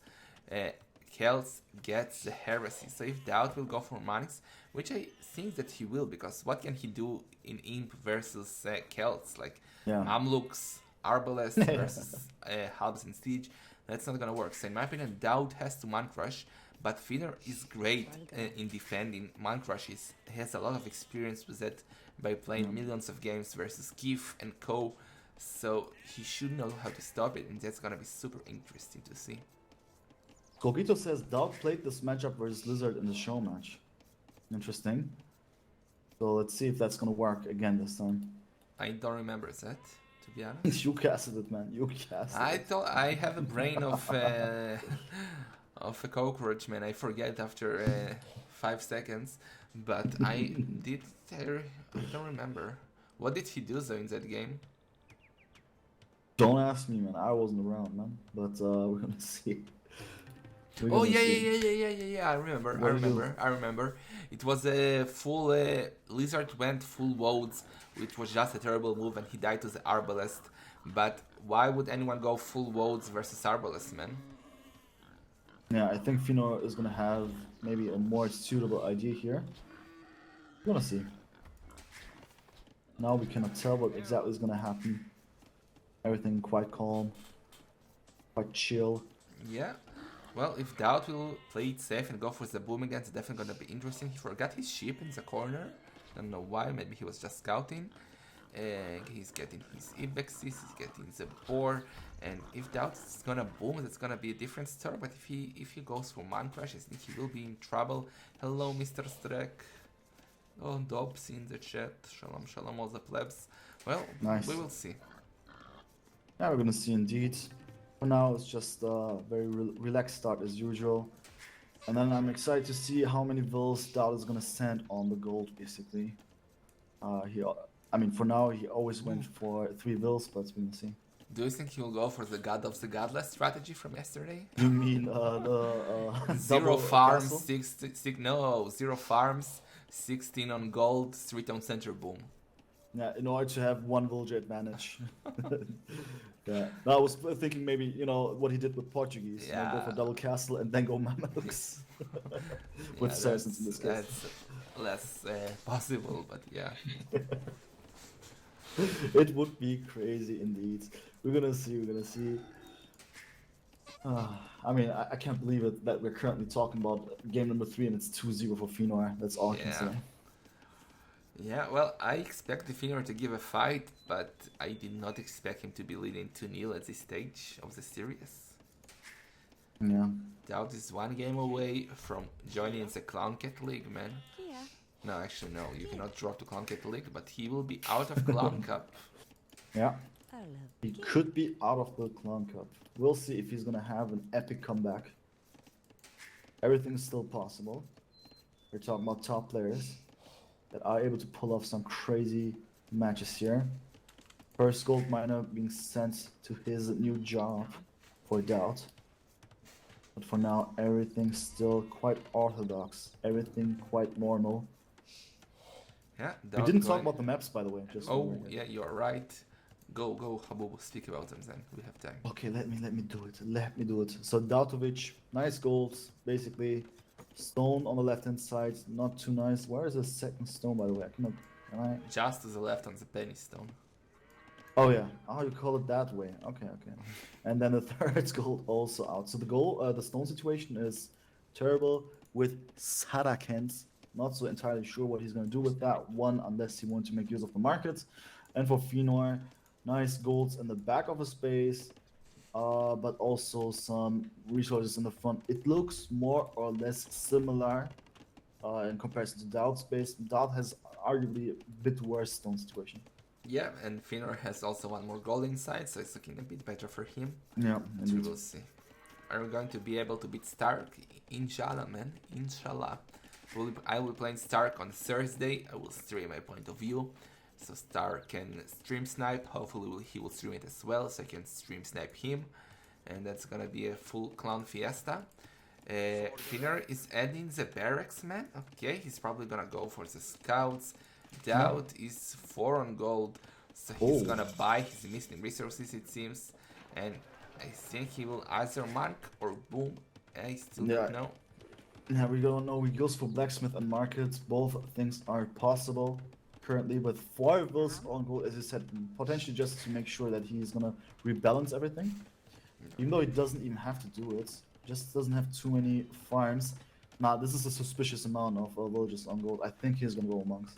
Celts gets the heresy. So if Daut will go for monks, which I think that he will, because what can he do in Imp versus Celts? Like Yeah. Mamluks, Arbalest versus Halbs in Siege, that's not gonna work. So in my opinion, Daut has to monk rush, but Feanor is great in defending. Monk rush he has a lot of experience with that by playing millions of games versus Keith and Co. So he should know how to stop it, and that's gonna be super interesting to see. Cogito says Daut played this matchup versus Lizard in the show match. Interesting. So let's see if that's going to work again this time. I don't remember that. to be honest. You casted it, man. You casted I it. thought I have a brain of of a cockroach, man. I forget after 5 seconds, but I did. I don't remember. What did he do though in that game? Don't ask me, man. I wasn't around, man. But we're gonna see. We're Oh gonna yeah, see. yeah, yeah, yeah, yeah, yeah, yeah. I remember. What I did he do? remember. I remember. It was a full lizard went full woads, which was just a terrible move, and he died to the arbalest. But why would anyone go full woads versus arbalest, man? Yeah, I think Feanor is gonna have maybe a more suitable idea here. We're gonna see. Now we cannot tell what exactly is gonna happen. Everything quite calm, quite chill. Yeah. Well, if Daut will play it safe and go for the boom again, it's definitely gonna be interesting. He forgot his sheep in the corner. Don't know why. Maybe he was just scouting. He's getting his ibexes. He's getting the boar. And if Daut is gonna boom, that's gonna be a different story. But if he goes for man crash, I think he will be in trouble. Hello, Mr. Streck. Oh, Dobbs in the chat. Shalom, shalom, all the plebs. Well, Nice. we will see. Yeah, we're gonna see indeed. For now, it's just a very relaxed start as usual. And then I'm excited to see how many vills Daut is gonna send on the gold, basically. I mean, for now, he always went for 3 vills, but we're gonna see. Do you think he'll go for the God of the Godless strategy from yesterday? You mean the Zero double farms, castle? no, 0 farms, 16 on gold, 3 on center boom. Yeah, in order to have 1 villager advantage. Yeah, no, I was thinking maybe, you know, what he did with Portuguese. You know, go for Yeah. double castle and then go Mamelukes. With Yeah, Saracens in this case. that's less possible, but yeah. It would be crazy indeed. We're gonna see, we're gonna see. I mean, I can't believe it that we're currently talking about game number 3 and it's 2-0 for Feanor. That's all I can Yeah. say. Yeah, well, I expect the Feanor to give a fight, but I did not expect him to be leading 2-0 at this stage of the series. Yeah. Daut is 1 game away from joining the ClownCup League, man. No, actually, no, you cannot drop to ClownCup League, but he will be out of ClownCup. Yeah. He could be out of the Clown Cup. We'll see if he's gonna have an epic comeback. Everything's still possible. We're talking about top players that are able to pull off some crazy matches here. First gold miner being sent to his new job for Daut. But for now, everything's still quite orthodox. Everything quite normal. Yeah, We Daut didn't talk going- about the maps, by the way. Just Oh, over here. yeah, you are right. Go, Habub, speak about them then. We have time. Okay, let me do it. Let me do it. So Dautovic, nice goals, basically. Stone on the left hand side, not too nice. Where is the second stone, by the way? Can I? Just to the left on the penny stone. Oh yeah. Oh, you call it that way. Okay, okay. And then the third gold also out. So the stone situation is terrible with Sarakens. Not so entirely sure what he's gonna do with that one, unless he wants to make use of the markets. And for Feanor, nice golds in the back of his base, but also some resources in the front. It looks more or less similar in comparison to Daut's base. Daut has arguably a bit worse stone situation. Yeah, and Feanor has also 1 more gold inside, so it's looking a bit better for him. Yeah, So we indeed. will see. Are we going to be able to beat Stark? Inshallah, man. Inshallah. I will play Stark on Thursday. I will stream my point of view. So Stark can stream snipe. Hopefully he will stream it as well, so I can stream snipe him. And that's gonna be a full clown fiesta. Feanor is adding the barracks, man. Okay, he's probably gonna go for the scouts. Daut is 4 on gold, so he's Oh. gonna buy his missing resources, it seems. And I think he will either mark or boom. I still Yeah. don't know. Yeah, we don't know. He goes for blacksmith and markets. Both things are possible currently, with 4 vills on gold, as you said, potentially just to make sure that he's gonna rebalance everything. Even though he doesn't even have to do it, just doesn't have too many farms. Nah, this is a suspicious amount of villages on gold. I think he's gonna go monks.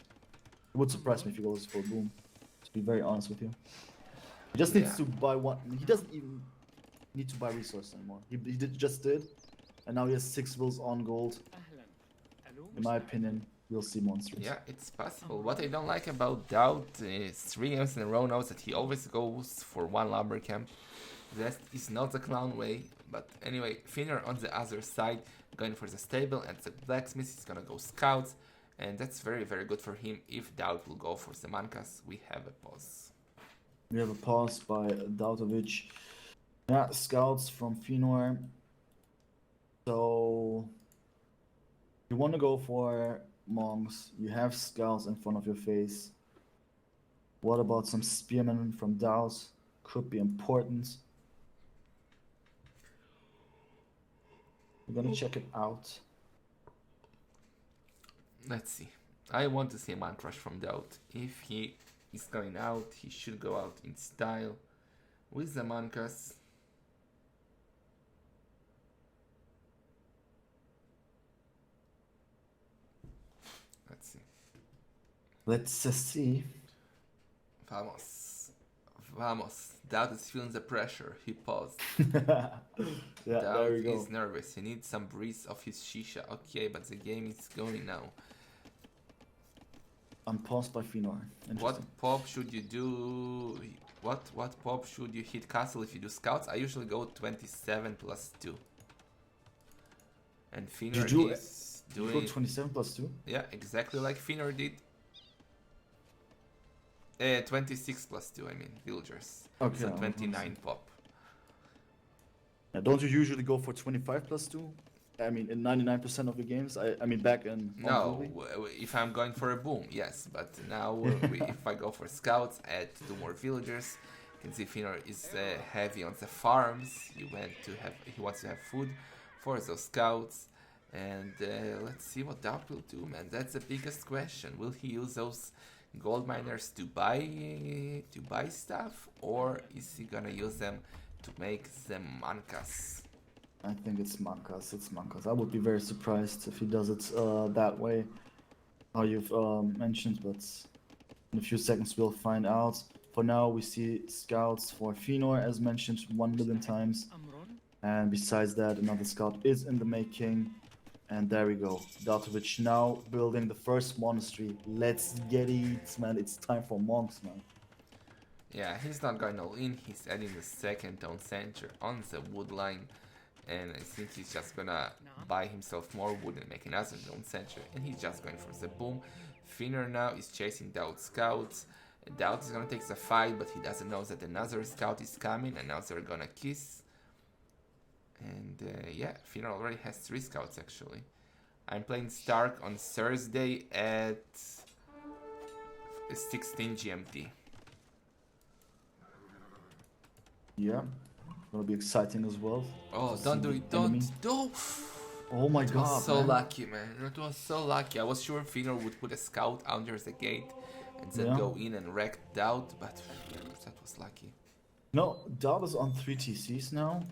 It would surprise me if he goes for boom, to be very honest with you. He just needs Yeah. to buy one. He doesn't even need to buy resources anymore. He just did, and now he has 6 vills on gold. In my opinion, we'll see monsters. Yeah, it's possible. What I don't like about Daut is 3 games in a row now that he always goes for one lumber camp. That is not the clown way. But anyway, Feanor on the other side, going for the stable and the blacksmith. He's gonna go scouts. And that's very, very good for him. If Daut will go for the Mankas, we have a pause. We have a pause by Dautovic. Yeah, scouts from Feanor. So you want to go for monks. You have scouts in front of your face. What about some spearmen from Daut? Could be important. We're gonna check it out. Let's see. I want to see a man crush from Daut. If he is going out, he should go out in style with the Mankas. Let's see. Let's see. Vamos. Vamos. Daut is feeling the pressure. He paused. Yeah, there Daut we go. is nervous. He needs some breeze of his shisha. Okay, but the game is going now. Unpaused by Feanor. What pop should you do? What pop should you hit castle if you do scouts? I usually go 27 plus 2. And Feanor is You doing... go 27 plus 2? Yeah, exactly like Feanor did. 26 plus 2, I mean, villagers. Okay. So 29 pop. Yeah, don't you usually go for 25 plus 2? I mean, in 99% of the games, I mean, back in... No, if I'm going for a boom, yes. But now, if I go for scouts, I add 2 more villagers. You can see Feanor is heavy on the farms. He wants to have food for those scouts. And let's see what Daut will do, man. That's the biggest question. Will he use those gold miners to buy stuff, or is he gonna use them to make the Mankas? I think it's Mankas. It's Mankas. I would be very surprised if he does it that way, how you've mentioned, but in a few seconds we'll find out. For now, we see scouts for Feanor, as mentioned 1 million times. And besides that, another scout is in the making. And there we go. Dautovic now building the first monastery. Let's get it, man. It's time for monks, man. Yeah, he's not going all in. He's adding the second town center on the wood line. And I think he's just gonna buy himself more wood and make another town center. And he's just going for the boom. Feanor now is chasing Daut scouts. Daut is gonna take the fight, but he doesn't know that another scout is coming. And now they're gonna kiss. And yeah, Feanor already has 3 scouts actually. I'm playing Stark on Thursday at 16 GMT. Yeah, gonna be exciting as well. Oh, to don't see do the it, don't. enemy. Oh my It god, was so man. lucky, man. It was so lucky. I was sure Feanor would put a scout under the gate and then Yeah. go in and wreck Daut, but that was lucky. No, Daut is on 3 TCs now,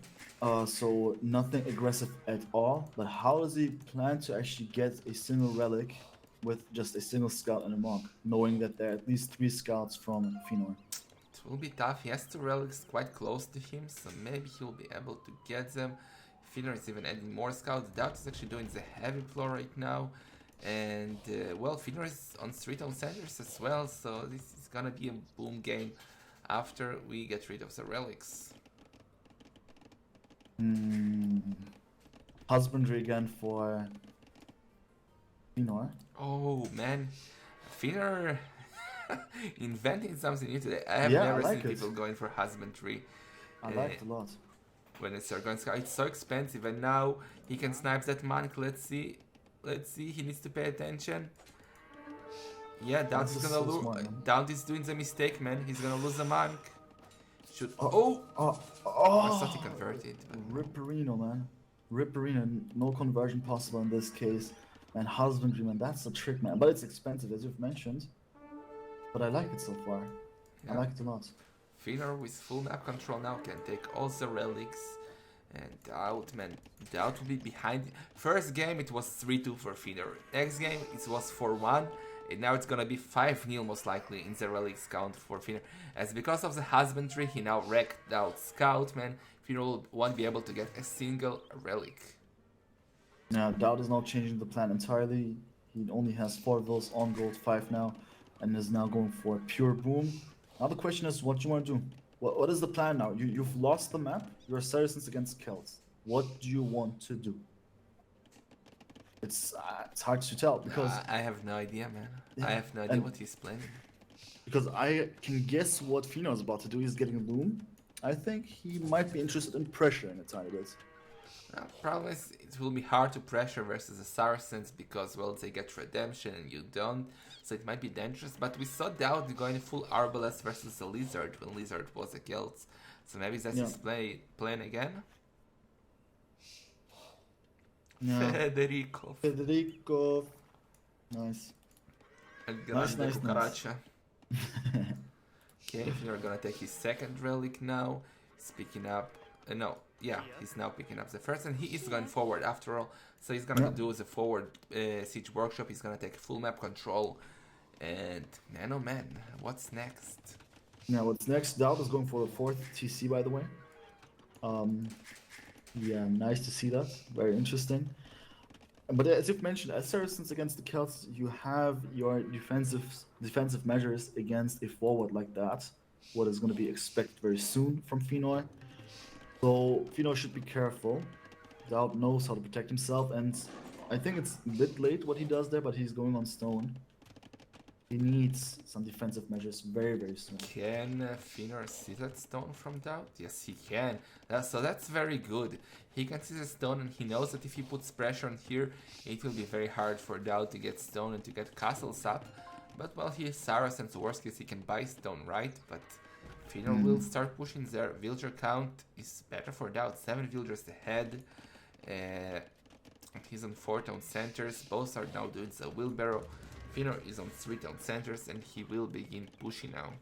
so nothing aggressive at all. But how does he plan to actually get a single relic with just a single scout and a monk, knowing that there are at least 3 scouts from Feanor? It will be tough. He has 2 relics quite close to him, so maybe he'll be able to get them. Feanor is even adding more scouts. Daut is actually doing the heavy floor right now. And, well, Feanor is on 3 town centers as well, so this is gonna be a boom game after we get rid of the relics. Husbandry again for Feanor. Oh man, Feanor inventing something new today. I have Yeah, I never like seen it. people going for husbandry. I like it a lot. When it's going scout, it's so expensive, and now he can snipe that monk. Let's see, he needs to pay attention. Yeah, Daut is This is gonna so lose. smart, man. Daut is doing the mistake, man. He's gonna lose the monk. Should Oh, I thought he oh, converted. But Ripperino, man. Ripperino, no conversion possible in this case. And husbandry, man, that's the trick, man. But it's expensive, as you've mentioned. But I like it so far. I Yeah. like it a lot. Feanor with full map control now can take all the relics. And Daut, man, Daut will be behind. First game it was 3-2 for Feanor. Next game it was 4-1. And now it's gonna be 5-0 most likely in the relics count for Feanor. As because of the husbandry, he now wrecked out Scout, man. Feanor won't be able to get a single relic. Now, Daut is now changing the plan entirely. He only has 4 vills on gold 5 now, and is now going for pure boom. Now the question is, what do you want to do? What is the plan now? You've lost the map. You're Saracens against Celts. What do you want to do? It's hard to tell because I have no idea, man. yeah, I have no idea and what he's planning. because I can guess what Feanor is about to do. He's getting Loom. I think he might be interested in pressuring a tiny bit. Problem is, it will be hard to pressure versus the Saracens because, well, they get redemption and you don't, so it might be dangerous. But we saw Daut going full Arbalest versus the Lizard when Lizard was a Guild, so maybe that's his plan again. Yeah. Federico. Federico. Nice. El Grande Cucaracha. Okay, Feanor gonna take his second relic now. He's picking up. No, yeah, he's now picking up the first, and he is going forward after all. So he's gonna do the forward siege workshop. He's gonna take full map control. And man, oh man, what's next? Now, what's next? Daut is going for the 4th TC, by the way. Yeah, nice to see that. Very interesting. But as you've mentioned, as Saracens against the Celts, you have your defensive measures against a forward like that. What is going to be expected very soon from Feanor. So Feanor should be careful. Daut knows how to protect himself, and I think it's a bit late what he does there, but he's going on stone. He needs some defensive measures very, very soon. Can Feanor see that stone from Daut? Yes, he can. So that's very good. He can see the stone, and he knows that if he puts pressure on here, it will be very hard for Daut to get stone and to get castles up. But while he is Saracen, so worst case he can buy stone, right? But Feanor will start pushing there. Villager count is better for Daut. 7 villagers ahead. He's on 4 town centers. Both are now doing the wheelbarrow. Feanor is on 3 town centers, and he will begin pushing now.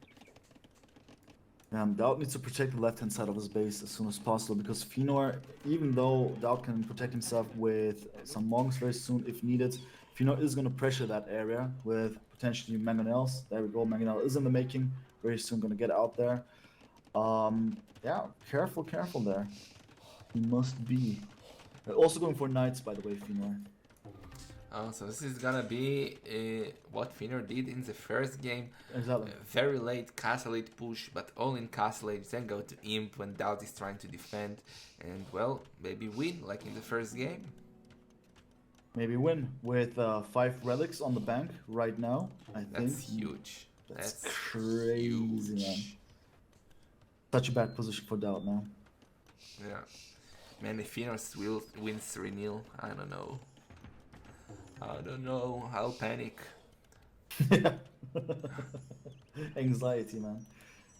Daut needs to protect the left-hand side of his base as soon as possible, because Feanor, even though Daut can protect himself with some monks very soon if needed, Feanor is going to pressure that area with potentially mangonels. There we go, mangonel is in the making, very soon going to get out there. Yeah, careful there. He must be. Also going for knights, by the way, Feanor. Oh, so this is gonna be what Feanor did in the first game. Exactly. Very late castle 8 push, but all in castle 8, then go to imp when Daut is trying to defend. And well, maybe win like in the first game. Maybe win with 5 relics on the bank right now. I think That's huge. That's crazy, man. Such a bad position for Daut now. Yeah. Man, if Feanor wins 3-0, I don't know. I'll panic. Anxiety, man.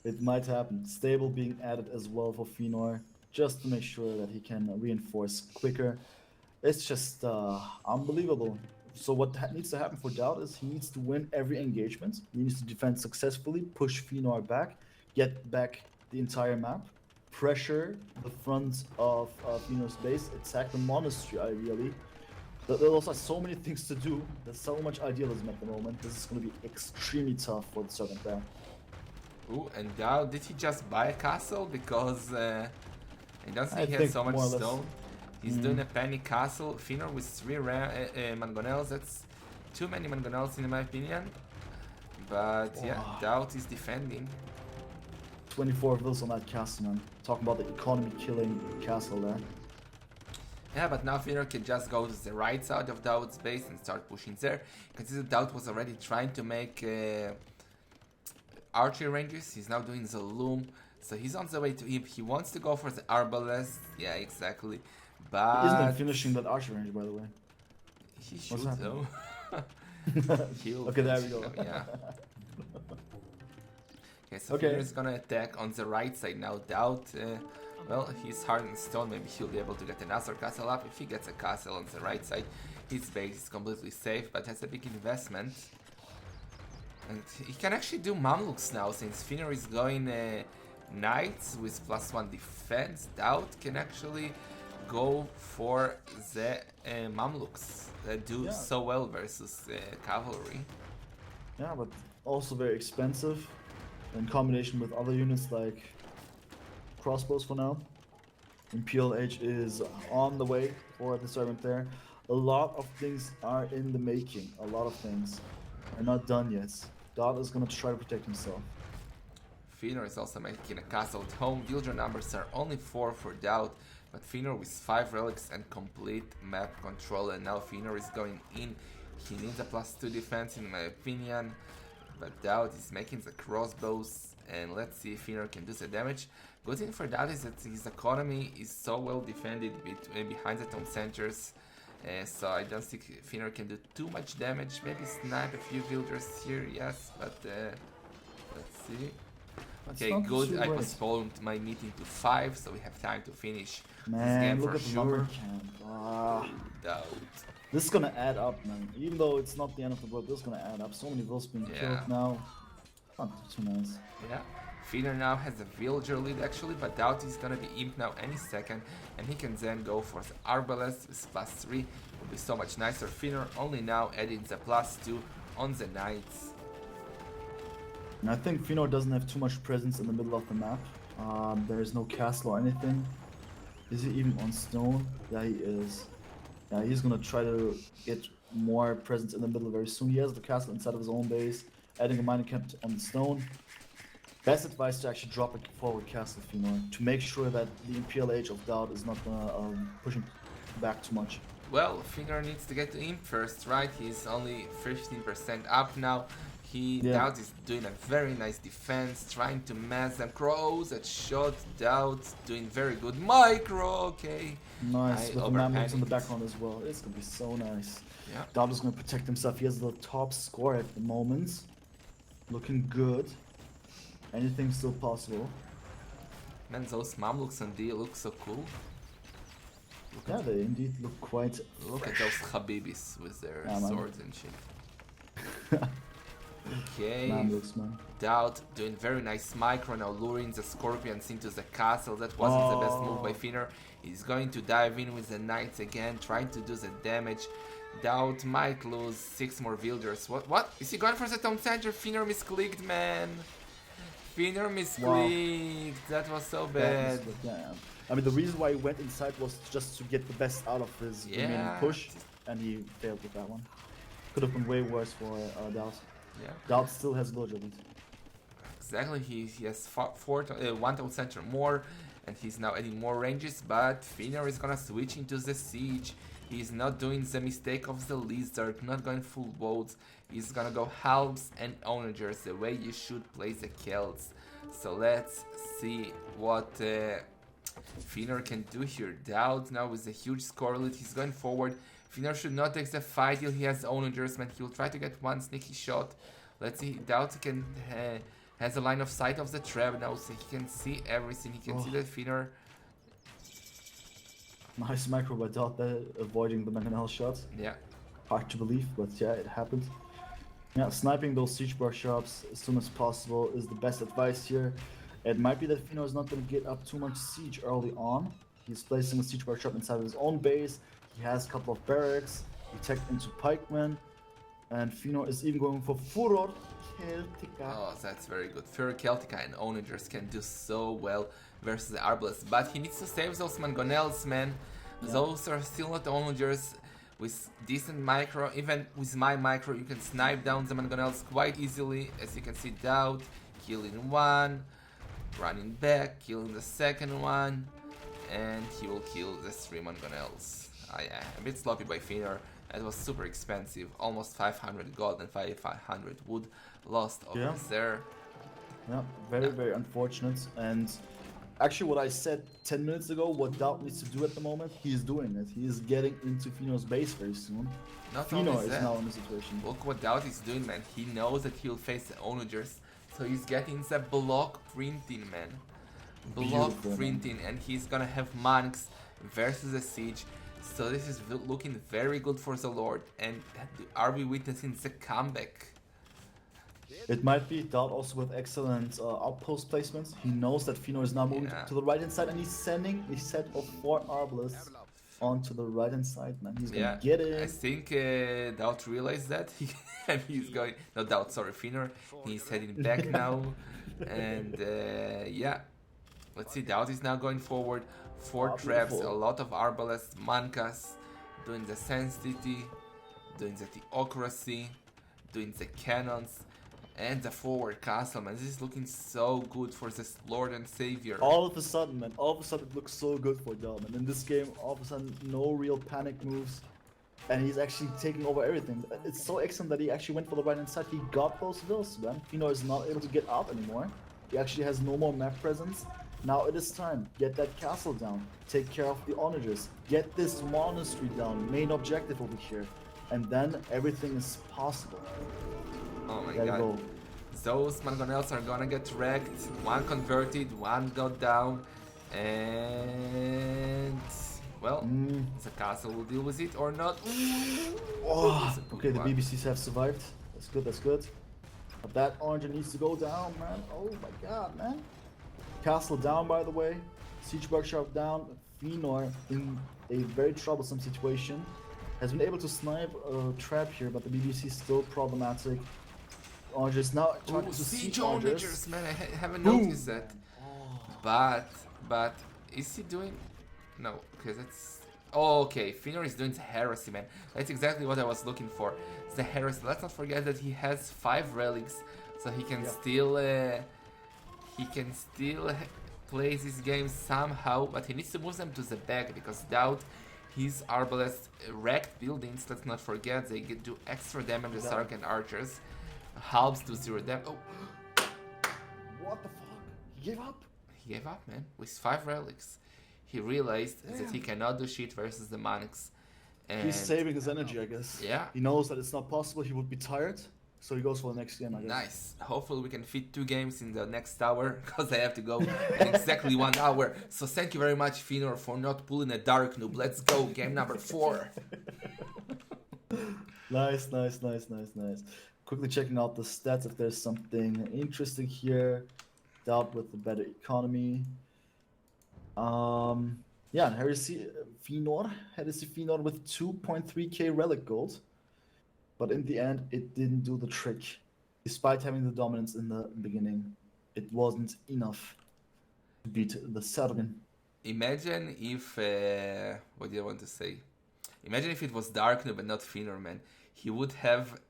It might happen. Stable being added as well for Feanor, just to make sure that he can reinforce quicker. It's just unbelievable. So what needs to happen for Daut is he needs to win every engagement. He needs to defend successfully, push Feanor back, get back the entire map, pressure the front of Feanor's base, attack the monastery ideally. There's so many things to do. There's so much idealism at the moment. This is going to be extremely tough for the servant there. Ooh, and Daut, did he just buy a castle? Because he doesn't think he has so much stone. He's doing a panic castle. Feanor with 3 rare mangonels. That's too many mangonels in my opinion. But yeah, Daut is defending. 24 vills on that castle, man. Talking about the economy killing castle there. Yeah, but now Feanor can just go to the right side of Daut's base and start pushing there. You can see that Daut was already trying to make archery ranges. He's now doing the loom. So he's on the way to him. He wants to go for the arbalest. Yeah, exactly. But isn't he finishing that archery range, by the way? He should though. Okay, there we go. Yeah. Okay, so Feanor is gonna attack on the right side now. Daut, well, he's hard in stone. Maybe he'll be able to get another castle up. If he gets a castle on the right side, his base is completely safe, but has a big investment. And he can actually do Mamluks now, since Feanor is going knights with +1 defense. Daut can actually go for the Mamluks that do so well versus cavalry. Yeah, but also very expensive in combination with other units like crossbows for now. Imperial Age is on the way for the servant there. a lot of things are in the making. A lot of things are not done yet. Daut is gonna try to protect himself. Feanor is also making a castle at home. Villager numbers are only 4 for Daut, but Feanor with 5 relics and complete map control, and now Feanor is going in. He needs a +2 defense in my opinion, but Daut is making the crossbows, and let's see if Feanor can do the damage. Good thing for Daut is that his economy is so well defended behind the town centers, so I don't think Feanor can do too much damage. Maybe snipe a few villagers here, yes, but let's see. Okay, good. I postponed my meeting to 5, so we have time to finish this game look for at the sure. lumber camp. Daut. This is gonna add up, man. Even though it's not the end of the world, this is gonna add up. So many vills being killed now. Not too nice. Yeah. Feanor now has a villager lead actually, but Daut is gonna be imp now any second, and he can then go for the arbalest with +3. Will be so much nicer. Feanor only now adding the +2 on the knights. And I think Feanor doesn't have too much presence in the middle of the map. There is no castle or anything. Is he even on stone? Yeah, he is. Yeah, he's gonna try to get more presence in the middle very soon. He has the castle inside of his own base, adding a mining camp on the stone. Best advice to actually drop a forward castle, Feanor, to make sure that the Imperial Age of Daut is not gonna push him back too much. Well, Feanor needs to get to imp first, right? He's only 15% up now. Daut is doing a very nice defense, trying to mass them. Crows at shot. Daut doing very good. Micro, okay. Nice, with the mammoths in the background as well. It's gonna be so nice. Yeah. Daut is gonna protect himself. He has the top score at the moment. Looking good. Anything's still possible. Man, those Mamluks and D look so cool. Yeah, they indeed look quite Look fresh. at those Habibis with their swords and shit. Okay, Mamluks, man. Daut doing very nice micro now, luring the scorpions into the castle. That wasn't the best move by Feanor. He's going to dive in with the knights again, trying to do the damage. Daut might lose 6 more villagers. What? Is he going for the town center? Feanor misclicked, man. Feanor misclicked. That was so bad. Yeah. I mean, the reason why he went inside was just to get the best out of his remaining push, and he failed with that one. Could have been way worse for Daut. Yeah. Daut still has villager lead. Exactly, he has 1,000 center more, and he's now adding more ranges, but Feanor is gonna switch into the siege. He's not doing the mistake of the lizard, not going full bolts. He's gonna go halves and onagers, the way you should play the Celts. So let's see what Feanor can do here. Daut now with a huge score lead, he's going forward. Feanor should not take the fight till he has onagers, man. He'll try to get one sneaky shot. Let's see, Daut can has a line of sight of the trap now, so he can see everything. He can see the Feanor. Nice micro by Daut there, avoiding the mangonel shots. Yeah. Hard to believe, but yeah, it happened. Yeah, sniping those siege bar shops as soon as possible is the best advice here. It might be that Feanor is not going to get up too much siege early on. He's placing a siege bar shop inside of his own base. He has a couple of barracks. He teched into pikemen. And Feanor is even going for Furor Celtica. Oh, that's very good. Furor Celtica and onagers can do so well versus the Arbalest. But he needs to save those mangonels, man. Yeah. Those are still not onagers. With decent micro, even with my micro, you can snipe down the mangonels quite easily. As you can see, Daut killing one, running back, killing the second one, and he will kill the 3 mangonels. Yeah, a bit sloppy by Feanor. It was super expensive, almost 500 gold and 500 wood lost over there. Yeah, very unfortunate. And actually, what I said 10 minutes ago, what Daut needs to do at the moment, he is doing it. He is getting into Feanor's base very soon. Feanor is now in the situation. Look what Daut is doing, man. He knows that he'll face the onagers, so he's getting the block printing, man. Block printing, and he's gonna have monks versus the siege. So this is looking very good for the Lord. And are we witnessing the comeback? It might be Daut also with excellent outpost placements. He knows that Feanor is now moving to the right hand side, and he's sending a set of 4 arbalists onto the right hand side, man. He's gonna get it. I think Daut realized that. And he's going... No, Daut, sorry, Feanor. He's heading back now. And yeah. Let's see, Daut is now going forward. 4 traps, a lot of arbalists, mankas. doing the sensitivity, doing the theocracy, doing the cannons, and the forward castle, man. This is looking so good for this Lord and Savior. All of a sudden, man, all of a sudden it looks so good for Daut, man. In this game, all of a sudden, no real panic moves. And he's actually taking over everything. It's so excellent that he actually went for the right hand side. He got those vills, man. Feanor is not able to get out anymore. He actually has no more map presence. Now it is time. Get that castle down. Take care of the onagers. Get this monastery down. Main objective over here. And then everything is possible. Oh my Gotta god. go. Those mangonels are gonna get wrecked. One converted, one got down. And... well, the castle will deal with it or not. Oh, Good okay, the one. BBCs have survived. That's good, that's good. But that onager needs to go down, man. Oh my god, man. Castle down, by the way. Siege workshop down. Feanor in a very troublesome situation. Has been able to snipe a trap here, but the BBC is still problematic. Onagers now trying to Siege siege onagers, onagers. man, I haven't Boom. noticed that. Oh. But, is he doing? No, okay, that's... oh, okay, Feanor is doing the heresy, man. That's exactly what I was looking for. The heresy. Let's not forget that he has 5 relics, so he can still play this game somehow, but he needs to move them to the back because Daut, his arbalest wrecked buildings, let's not forget, they do extra damage to Sark and archers. Helps to 0 damage. Oh, What the fuck? He gave up? he gave up, man, with 5 relics. He realized that he cannot do shit versus the Monix. And He's saving his energy, I guess. yeah. He knows that it's not possible, he would be tired. So he goes for the next game, I guess. Nice. Hopefully we can fit 2 games in the next hour, because I have to go in exactly 1 hour. So thank you very much, Feanor, for not pulling a dark noob. Let's go, game number 4. Nice. Quickly checking out the stats if there's something interesting here. Daut with the better economy. Yeah, Heresy Feanor with 2.3k relic gold. But in the end, it didn't do the trick. Despite having the dominance in the beginning, it wasn't enough to beat the Sergen. Imagine if... what do I want to say? Imagine if it was Dark Noob and not Feanor, man. He would have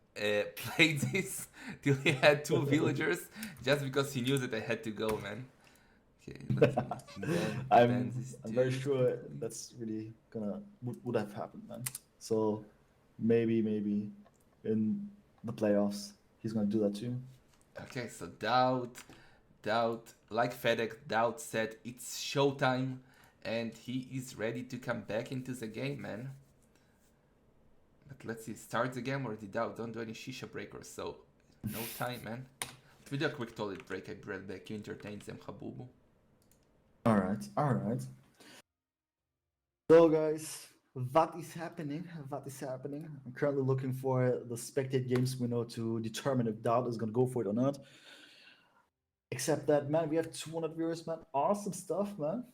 played this till he had 2 villagers, just because he knew that I had to go, man. Okay, I'm very sure that's really would have happened, man. So maybe in the playoffs he's gonna do that too. Okay, so Daut, like Fedek, Daut said it's showtime, and he is ready to come back into the game, man. But let's see, start the game or the Daut? Don't do any shisha breakers, so no time, man. We do a quick toilet break. I brought back. You entertain them, Habubu. All right. So guys, what is happening? I'm currently looking for the Spectate Games window to determine if Daut is gonna go for it or not. Except that, man, we have 200 viewers, man. Awesome stuff, man.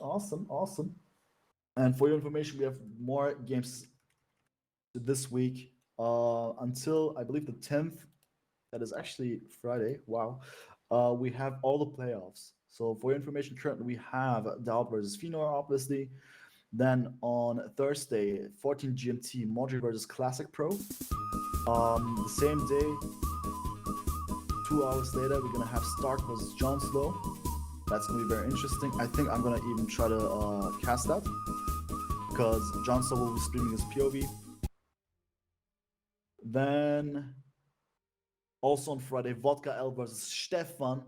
Awesome. And for your information, we have more games this week until I believe the 10th. That is actually Friday. Wow. We have all the playoffs. So for your information, currently we have Daut versus Feanor, obviously. Then on Thursday, 14 GMT, Modric versus Classic Pro. The same day, 2 hours later, we're gonna have Stark versus John Slow. That's gonna be very interesting. I think I'm gonna even try to cast that because John Slow will be streaming his POV. Then also on Friday, Vodka L versus Stefan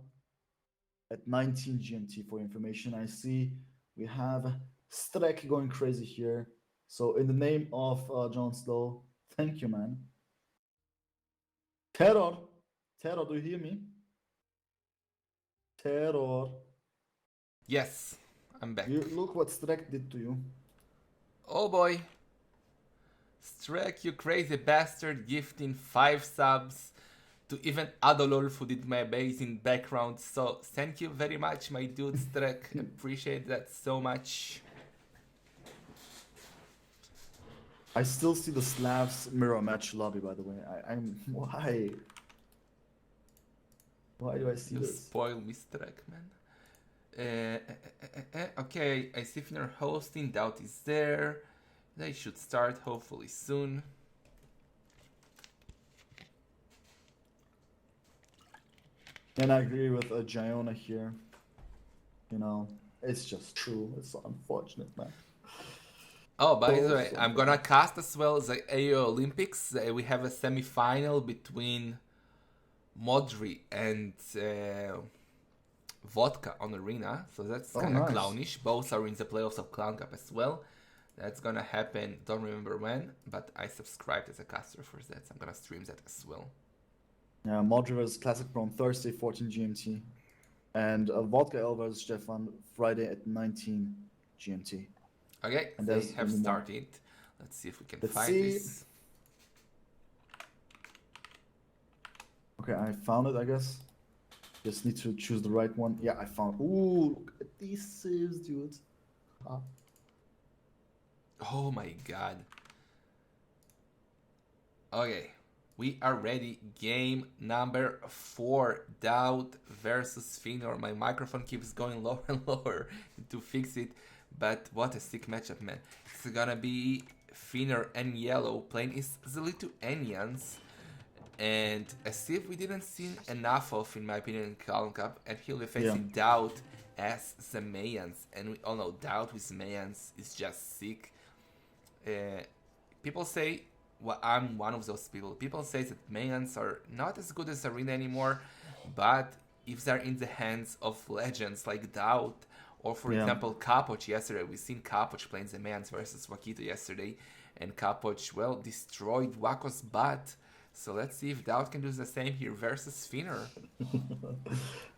at 19 GMT for information. I see we have Strek going crazy here. So in the name of John Slow, thank you, man. Terror, do you hear me? Terror. Yes, I'm back. Look what Strek did to you. Oh boy. Strek, you crazy bastard, gifting 5 subs to even Adololf, who did my amazing background. So thank you very much, my dude Strek. Appreciate that so much. I still see the Slavs mirror match lobby, by the way. I'm why? Why do I see You this? spoil me, Strek, man. Okay, I see Feanor hosting. Daut is there. They should start hopefully soon. And I agree with Giona here. You know, it's just true. It's so unfortunate, man. Oh, by the way, So I'm gonna cast as well the AO Olympics. We have a semi-final between Modri and Vodka on Arena, so that's kind of nice. clownish. Both are in the playoffs of Clown Cup as well. That's gonna happen, don't remember when, but I subscribed as a caster for that, so I'm gonna stream that as well. Yeah, Modric vs Classic Pro on Thursday, 14 GMT. And Vodka L vs Stefan Friday at 19 GMT. Okay, And they have started. Let's see if we can find this. Okay, I found it, I guess. Just need to choose the right one. Yeah, I found. Ooh, look at these saves, dude. Oh my god. Okay, we are ready. Game number 4. Daut versus Feanor. My microphone keeps going lower and lower to fix it. But what a sick matchup, man. It's gonna be Feanor and Yellow playing is the Lithuanians. And a Civ we didn't see enough of, in my opinion, in Clown Cup. And he'll be facing Daut as the Mayans. And we all know Daut with Mayans is just sick. People say, well, I'm one of those people. People say that Mayans are not as good as Arena anymore. But if they're in the hands of legends like Daut, or for example, Kapoch yesterday. We've seen Kapoch playing the Mayans versus Wakito yesterday. And Kapoch, well, destroyed Wako's butt. So let's see if Daut can do the same here versus Feanor.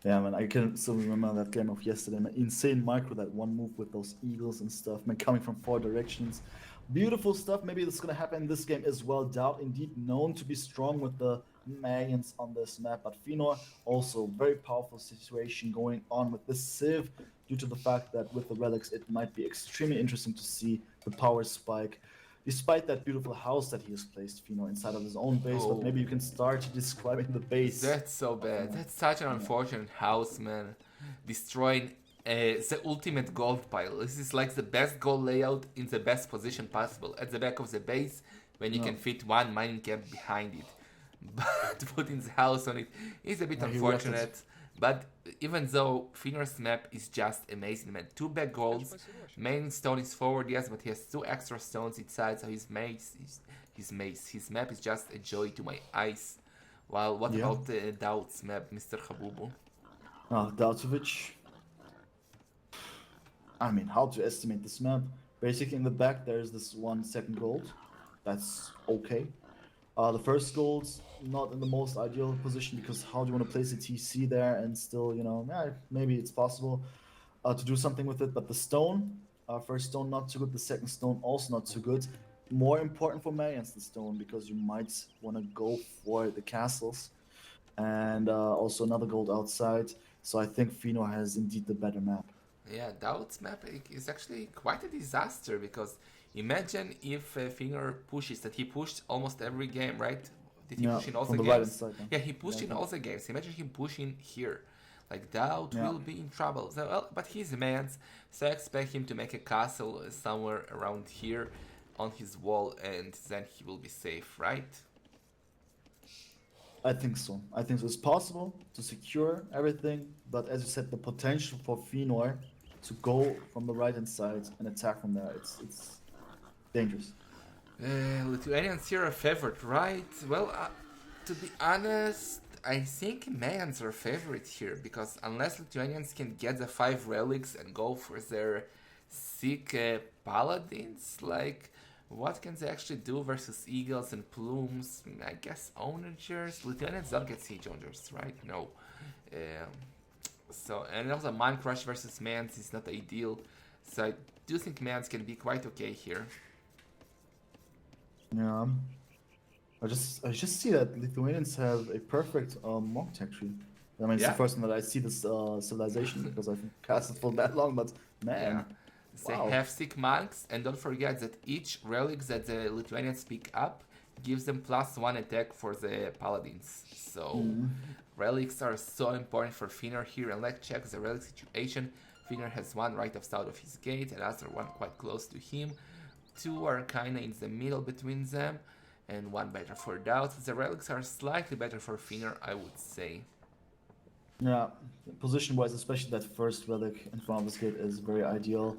Yeah, man, I can still remember that game of yesterday. Man, insane micro, that one move with those eagles and stuff, man, coming from 4 directions. Beautiful stuff. Maybe this is going to happen in this game as well. Daut, indeed known to be strong with the Mayans on this map, but Feanor also very powerful situation going on with this Civ due to the fact that with the relics it might be extremely interesting to see the power spike. Despite that beautiful house that he has placed, Feanor, inside of his own base, but maybe you can start describing the base. That's so bad. That's such an unfortunate house, man. Destroying the ultimate gold pile. This is like the best gold layout in the best position possible. At the back of the base, when you can fit one mining camp behind it. But putting the house on it is a bit unfortunate. But even though Feanor's map is just amazing, man. 2 back golds, main stone is forward, yes, but he has 2 extra stones inside, so his map is just a joy to my eyes. Well, what about Daut's map, Mr. Habubu? Dautovic. I mean, how to estimate this map? Basically, in the back, there's this 1 second gold. That's okay. The first gold's not in the most ideal position because how do you want to place a TC there and still, maybe it's possible to do something with it. But the stone, first stone not too good, the second stone also not too good. More important for Mayans, the stone, because you might want to go for the castles and also another gold outside. So I think Feanor has indeed the better map. Yeah, Daut's map is actually quite a disaster because imagine if Feanor pushes, that he pushed almost every game, right? Did he push in all the games? Right side, yeah, he pushed in all the games. Imagine him pushing here. Like, Daut will be in trouble. So, well, but he's a man, so I expect him to make a castle somewhere around here on his wall, and then he will be safe, right? I think so. It's possible to secure everything, but as you said, the potential for Feanor to go from the right-hand side and attack from there, it's dangerous. Lithuanians here are favored, right? Well, to be honest, I think Mayans are favorite here, because unless Lithuanians can get the 5 relics and go for their sick paladins, like, what can they actually do versus eagles and plumes? I guess onagers? Lithuanians don't get siege onagers, right? No. So, and also Mind Crush versus Mans is not ideal. So I do think Mans can be quite okay here. Yeah. I just see that Lithuanians have a perfect monk tech tree. I mean, it's the first time that I see this civilization because I've cast it for that long, but man. They have sick monks, and don't forget that each relic that the Lithuanians pick up gives them +1 attack for the paladins. So relics are so important for Feanor here, and let's check the relic situation. Feanor has 1 right of south of his gate, another 1 quite close to him. two are kinda in the middle between them, and one better for Daut. The relics are slightly better for Feanor, I would say. Yeah, position-wise, especially that first relic in front of his gate is very ideal.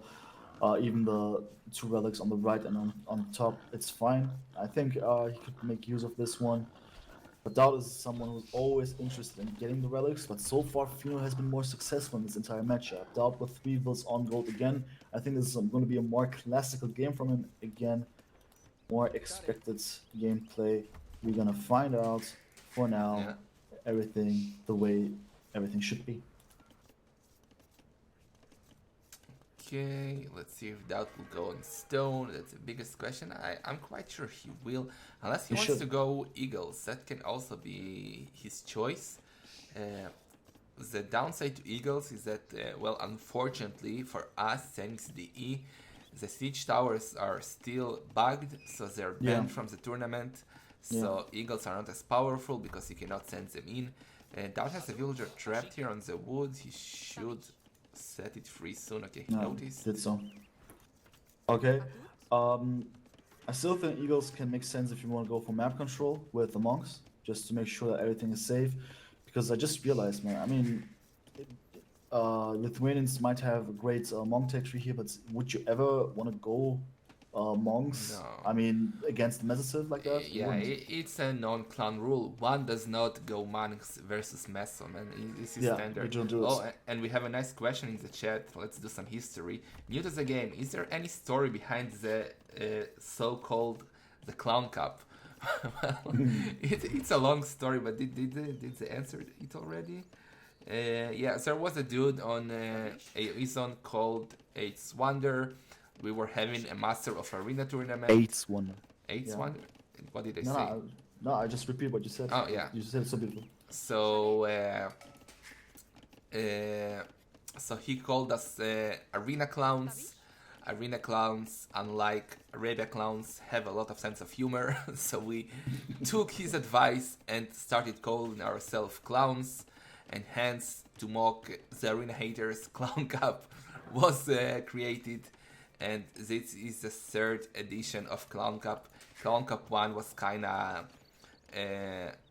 Even the two relics on the right and on top, it's fine. I think he could make use of this one. But Daut is someone who's always interested in getting the relics, but so far Feanor has been more successful in this entire matchup. Daut with 3 vills on gold again. I think this is going to be a more classical game from him again. More expected gameplay. We're going to find out for now Yeah. everything the way everything should be. Okay, let's see if Daut will go on stone. That's the biggest question. I'm quite sure he will, unless he He wants should. to go eagles. That can also be his choice. The downside to eagles is that, well, unfortunately for us, thanks to the E, the siege towers are still bugged, so they're banned from the tournament. So eagles are not as powerful because you cannot send them in. Daut has a villager trapped here on the wood. He should set it free soon. Okay, he noticed. Did so. Okay. I still think eagles can make sense if you want to go for map control with the monks, just to make sure that everything is safe. Because I just realized, man, I mean, Lithuanians might have a great monk tech tree here, but would you ever want to go monks? No. I mean, against the Mesosiv like that? You Yeah, wouldn't. it's a non-clan rule. One does not go monks versus Meso, man. This is Yeah, standard. you don't do it. Oh, and we have a nice question in the chat. Let's do some history. New to the game, is there any story behind the so-called the Clown Cup? Well, it's a long story, but did they answer it already? Yeah, there was a dude on AOE Zone called Eights Wonder. We were having a Master of Arena tournament. Eights one. Eights Yeah. Wonder? What did I No, say? no, I just repeat what you said. Oh, yeah. You said it so beautiful. So, so he called us arena clowns. Arena clowns, unlike Arabia clowns, have a lot of sense of humor. So we took his advice and started calling ourselves clowns. And hence, to mock the arena haters, Clown Cup was created. And this is the third edition of Clown Cup. Clown Cup 1 was kinda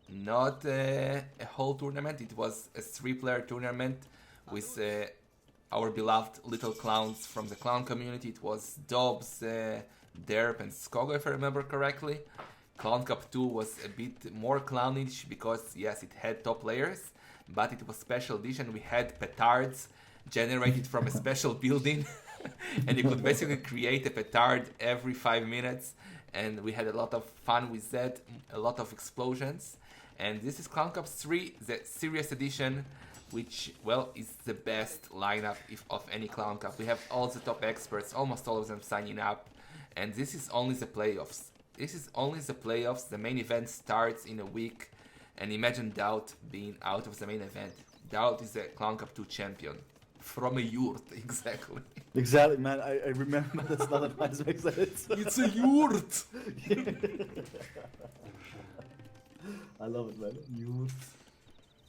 not a whole tournament. It was a 3-player tournament with our beloved little clowns from the clown community. It was Dobbs, Derp, and Skogo, if I remember correctly. Clown Cup 2 was a bit more clownish because, yes, it had top players, but it was special edition. We had petards generated from a special building, and you could basically create a petard every 5 minutes, and we had a lot of fun with that, a lot of explosions. And this is ClownCup3, the serious edition, which, well, is the best lineup of any Clown Cup. We have all the top experts, almost all of them signing up, and this is only the playoffs. This is only the playoffs. The main event starts in a week, and imagine Daut being out of the main event. Daut is the Clown Cup 2 champion. From a yurt, exactly. Exactly, man. I remember that's not advice makes sense. It's a yurt! I love it, man. Yurt.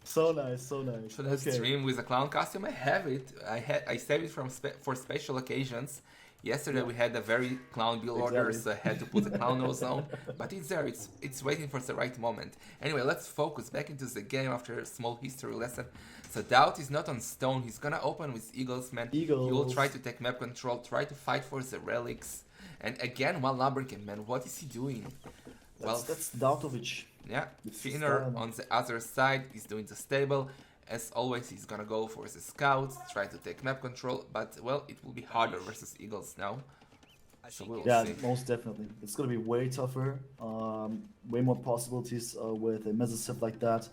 So nice, so nice. Should I stream with a clown costume? I have it. I saved it for special occasions. Yesterday we had a very clown build order, so I had to put a clown nose on. But it's there. It's waiting for the right moment. Anyway, let's focus back into the game after a small history lesson. So Daut is not on stone. He's gonna open with Eagles, man. Eagles. He will try to take map control, try to fight for the relics. And again, one Lumberkin, man. What is he doing? That's Dautovic. Yeah, It's Feanor style. on the other side is doing the stable. As always, he's gonna go for the scouts, try to take map control, but, well, it will be harder versus Eagles now. So we'll Yeah, see. most definitely. It's gonna be way tougher. Way more possibilities with a Mesosiv like that.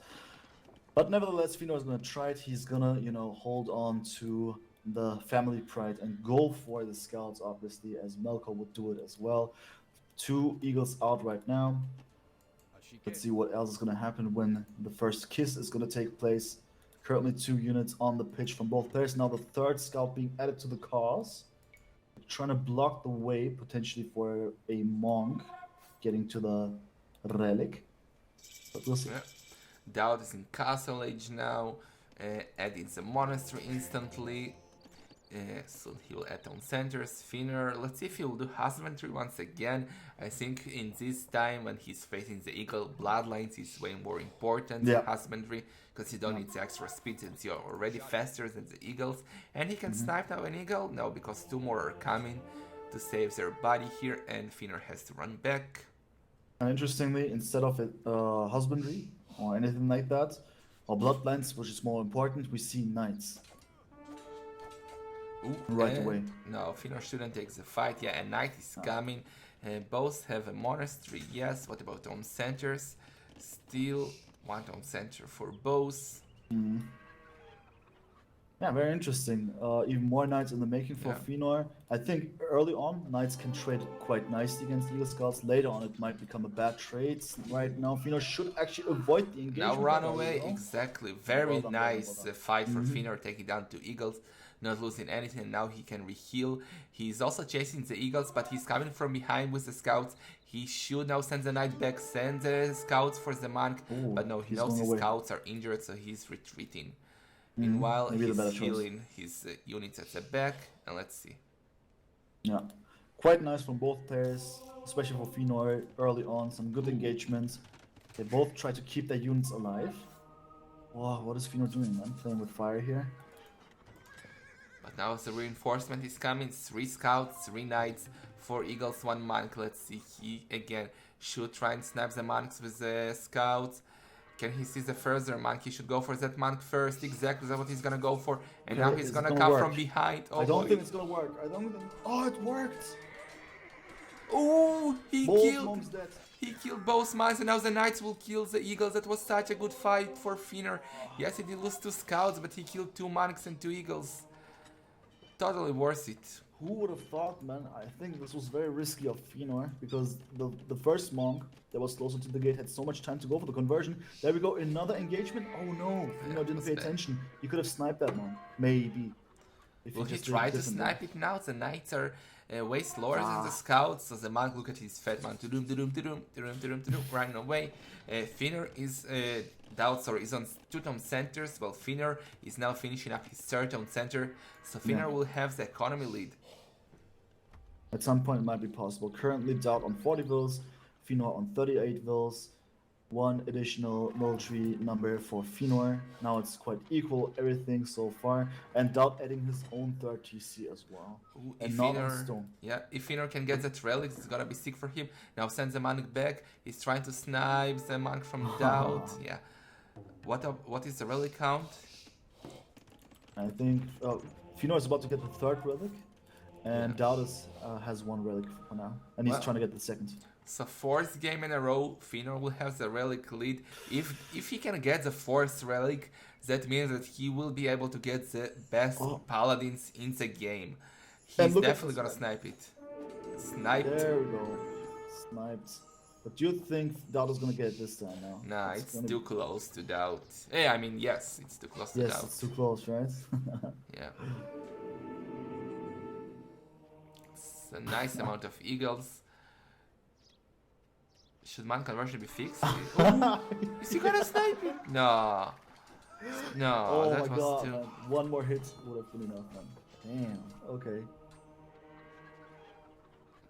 But nevertheless, Feanor is gonna try it. He's gonna, hold on to the family pride and go for the scouts, obviously, as Melko would do it as well. 2 Eagles out right now. Let's see what else is going to happen when the first kiss is going to take place. Currently 2 units on the pitch from both players. Now the third scout being added to the cause. Trying to block the way potentially for a monk getting to the relic. But we'll see. Yeah. Daut is in Castle Age now, adding the monastery instantly. So he will add on centers. Feanor, let's see if he will do husbandry once again. I think in this time when he's facing the eagle bloodlines, it's way more important than Yeah. husbandry because you don't need the extra speed since you're already faster than the eagles. And he can snipe now an eagle? No, because two more are coming to save their body here, and Feanor has to run back. And interestingly, instead of husbandry or anything like that, or bloodlines, which is more important, we see knights. Ooh, Right away. No, Feanor shouldn't take the fight. Yeah, a knight is coming. Both have a monastery, yes. What about on centers? Still one on center for both. Yeah, very interesting. Even more knights in the making for Yeah. Feanor. I think early on, knights can trade quite nicely against Eagle Scouts. Later on, it might become a bad trade. Right now, Feanor should actually avoid the engagement. Now run There we away, go. exactly. Very Well done, well done, nice well done. fight for Feanor, taking down two eagles, not losing anything. Now he can reheal. He's also chasing the eagles, but he's coming from behind with the scouts. He should now send the knight back, send the scouts for the monk, Ooh, but no, he he's knows going his away. scouts are injured, so he's retreating. Meanwhile, maybe the he's better choice. healing his units at the back, and let's see. Yeah, quite nice from both players, especially for Feanor early on. Some good engagements. They both try to keep their units alive. Wow, what is Feanor doing, man? Playing with fire here. But now the reinforcement is coming. 3 scouts, 3 knights, 4 eagles, 1 monk. Let's see, he again should try and snap the monks with the scouts. Can he see the further monk? He should go for that monk first. Exactly that's what he's gonna go for. And Okay, now he's is it gonna gonna come work? from behind. Oh I don't boy. think it's gonna work. I don't think. Oh, it worked! Oh, he Both killed. monks dead. He killed both monks, and now the knights will kill the eagles. That was such a good fight for Feanor. Yes, he did lose 2 scouts, but he killed 2 monks and 2 eagles. Totally worth it. Who would have thought, man? I think this was very risky of Feanor because the first monk that was closer to the gate had so much time to go for the conversion. There we go, another engagement. Oh no, Feanor didn't was pay bad. attention. He could have sniped that monk, maybe. If Will he just did try it to differently. snipe it now? The knights are way slower than the scouts, so the monk look at his fat man, running away. Feanor is Daut, is on 2 town centers, while Feanor is now finishing up his 3rd town center, so Feanor will have the economy lead. At some point, it might be possible. Currently, Daut on 40 vills, Feanor on 38 vills. 1 additional military number for Feanor. Now it's quite equal, everything so far. And Daut adding his own 3rd TC as well. Ooh, And if not on Feanor, stone. yeah, if Feanor can get that relic, it's gonna be sick for him. Now sends the monk back. He's trying to snipe the monk from Daut. Yeah. What is the relic count? I think Feanor is about to get the 3rd relic. And Yeah. Daut has 1 relic for now. And he's Well- trying to get the 2nd. So 4th game in a row, Feanor will have the relic lead. If he can get the 4th relic, that means that he will be able to get the best paladins in the game. And He's look at definitely this gonna one. snipe it. Sniped. There we go. Sniped. But do you think Daut is gonna get it this time now? Nah, it's gonna too close to Daut. I mean, yes, it's too close to Yes, Daut. it's too close, right? Yeah. It's a nice amount of eagles. Should man conversion be fixed? Ooh, is he gonna snipe it? No. No, Oh that my was god, too... man. 1 more hit would have been enough, man. Damn, okay.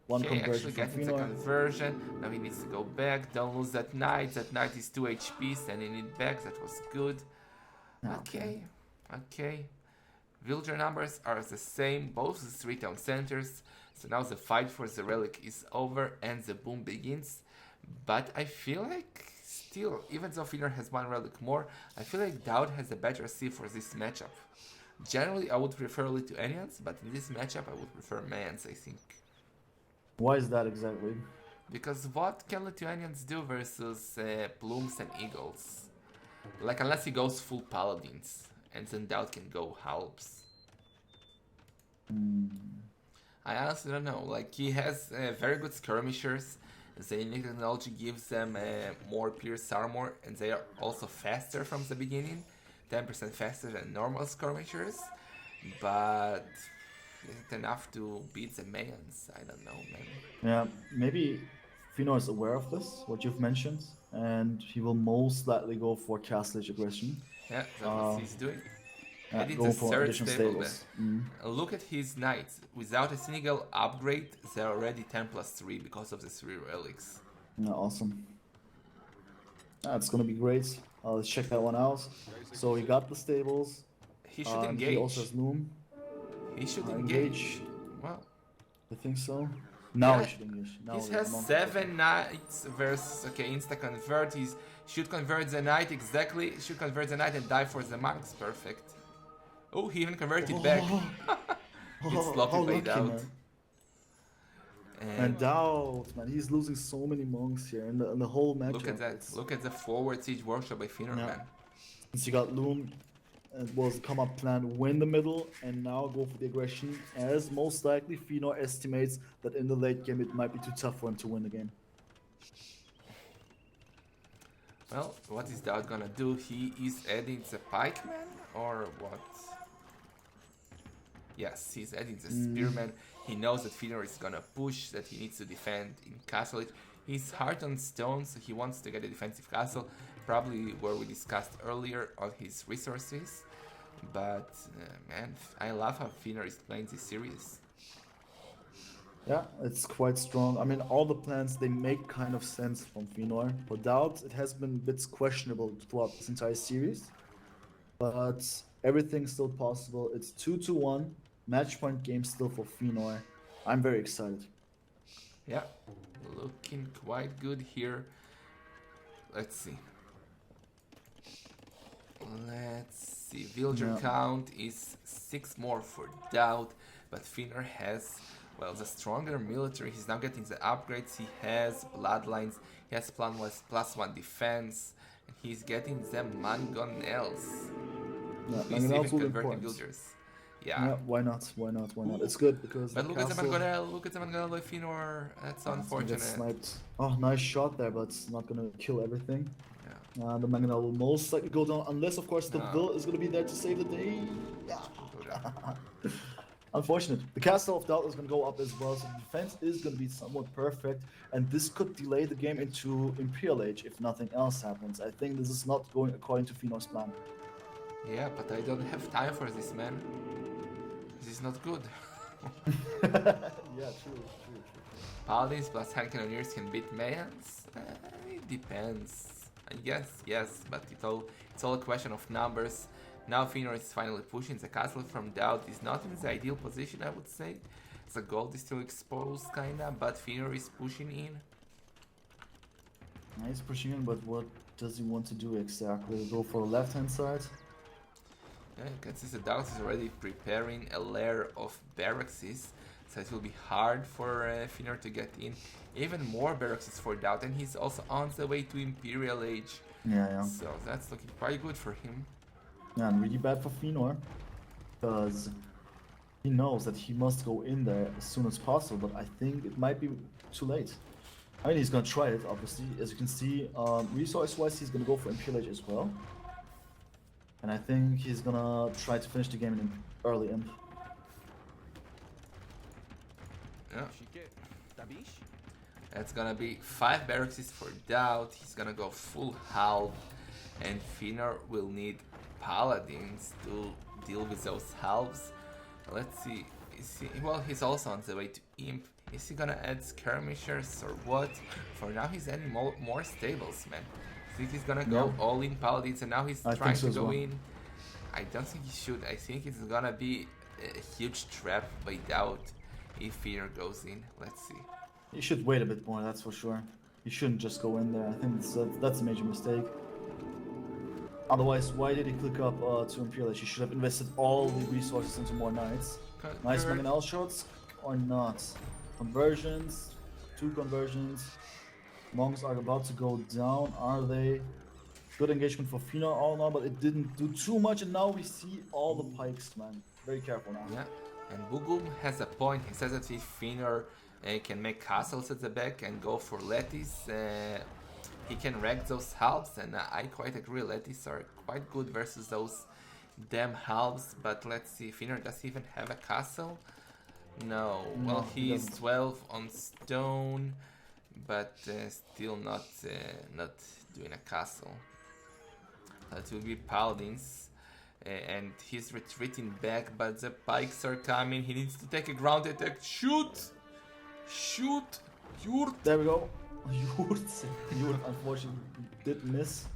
1 Okay, conversion actually from getting the Feanor. conversion. Now he needs to go back. Don't lose that knight. That knight is 2 HP, sending it back. That was good. Okay. Villager numbers are the same, both the 3 town centers. So now the fight for the relic is over and the boom begins. But I feel like still, even though Feanor has 1 relic more, I feel like Daut has a better C for this matchup. Generally, I would prefer Lithuanians, but in this matchup, I would prefer Mayans, I think. Why is that exactly? Because what can Lithuanians do versus Plumes and Eagles? Like, unless he goes full Paladins, and then Daut can go Halbs. I honestly don't know. Like, he has very good skirmishers. The unique technology gives them more pierce armor, and they are also faster from the beginning. 10% faster than normal skirmishers. But is it enough to beat the Mayans? I don't know, man. Yeah, maybe Feanor is aware of this, what you've mentioned, and he will most likely go for Castle Age aggression. Yeah, that's what he's doing. Heading going to for third additional stable stables. then. Look at his knights. Without a single upgrade, they're already 10+3 because of the 3 relics. Yeah, awesome. It's gonna be great. Let's check that one out. So he got the stables. He should And he also engage. has Loom. He should Engage. engage. Well, I think so. Now yeah, he should engage. Now he has Monk 7 knights versus, okay, insta convert. He should convert the knight exactly. Should convert the knight and die for the monks. Perfect. Oh, he even converted back. It's sloppy how by lucky, Daut. man. And Daut, man, he's losing so many monks here in the whole matchup. Look at that. Look at the forward siege workshop by Feanor, man. Since you got Loom, it was come up plan, win the middle, and now go for the aggression, as most likely Feanor estimates that in the late game it might be too tough for him to win the game. Well, what is Daut gonna do? He is adding the pikeman, or what? Yes, he's adding the spearman. He knows that Feanor is gonna push, that he needs to defend in castle. He's hard on stones, so he wants to get a defensive castle, probably where we discussed earlier on his resources. But man, I love how Feanor is playing this series. Yeah, it's quite strong. I mean, all the plans, they make kind of sense from Feanor. For Daut, it has been a bit questionable throughout this entire series. But everything's still possible. It's 2-1. Match point game still for Feanor. I'm very excited. Yeah, looking quite good here. Let's see. Villager count is 6 more for Daut, but Feanor has, well, the stronger military. He's now getting the upgrades. He has bloodlines. He has +1 defense, and he's getting the mangonels. Yeah, He's even converting villagers. Yeah, why not? Why not? Why not? It's good because. But look at the mangonel. Look at the mangonel by Feanor. That's unfortunate. Sniped. Oh, nice shot there, but it's not gonna kill everything. The mangonel will most likely go down, unless of course the Vil is gonna be there to save the day. Unfortunate. The castle of Daut is gonna go up as well, so the defense is gonna be somewhat perfect, and this could delay the game into Imperial Age if nothing else happens. I think this is not going according to Feanor's plan. Yeah, but I don't have time for this, man. This is not good. Yeah, true. Paladins plus hand cannoneers can beat Mayans? It depends. I guess, yes, but it's all a question of numbers. Now Feanor is finally pushing. The castle from Daut is not in the ideal position, I would say. The gold is still exposed, kinda, but Feanor is pushing in. He's pushing in, but what does he want to do exactly? Go for the left-hand side? Yeah, you can see the Daut is already preparing a layer of barracks, so it will be hard for Feanor to get in. Even more barracks for Daut, and he's also on the way to Imperial Age. Yeah. So that's looking quite good for him. Yeah, and really bad for Feanor, because he knows that he must go in there as soon as possible, but I think it might be too late. I mean, he's gonna try it, obviously. As you can see, resource-wise, he's gonna go for Imperial Age as well. And I think he's gonna try to finish the game in early imp. Yeah. That's gonna be 5 barracks for Daut. He's gonna go full half, and Feanor will need paladins to deal with those halves. Let's see. Well, he's also on the way to imp. Is he gonna add skirmishers or what? For now, he's adding more stables, man. I think he's gonna go all in paladins, and now he's trying to go in. I don't think he should. I think it's gonna be a huge trap by Daut if Feanor goes in. Let's see. You should wait a bit more, that's for sure. You shouldn't just go in there. I think that's a major mistake. Otherwise, why did he click up to Imperial Age? He should have invested all the resources into more knights. Nice mangonel shots or not? Conversions, 2 conversions. Monks are about to go down, are they? Good engagement for Feanor all now, but it didn't do too much, and now we see all the pikes, man. Very careful now. Yeah, and Bugum has a point. He says that if Feanor can make castles at the back and go for Letties, he can wreck those halves, and I quite agree. Letties are quite good versus those damn halves, but let's see. Feanor does he even have a castle? No. Well, he's 12 on stone, but still not doing a castle. That will be paladins. and he's retreating back, but the pikes are coming. He needs to take a ground attack. Shoot! Shoot! Yurt! There we go. Yurt unfortunately did miss.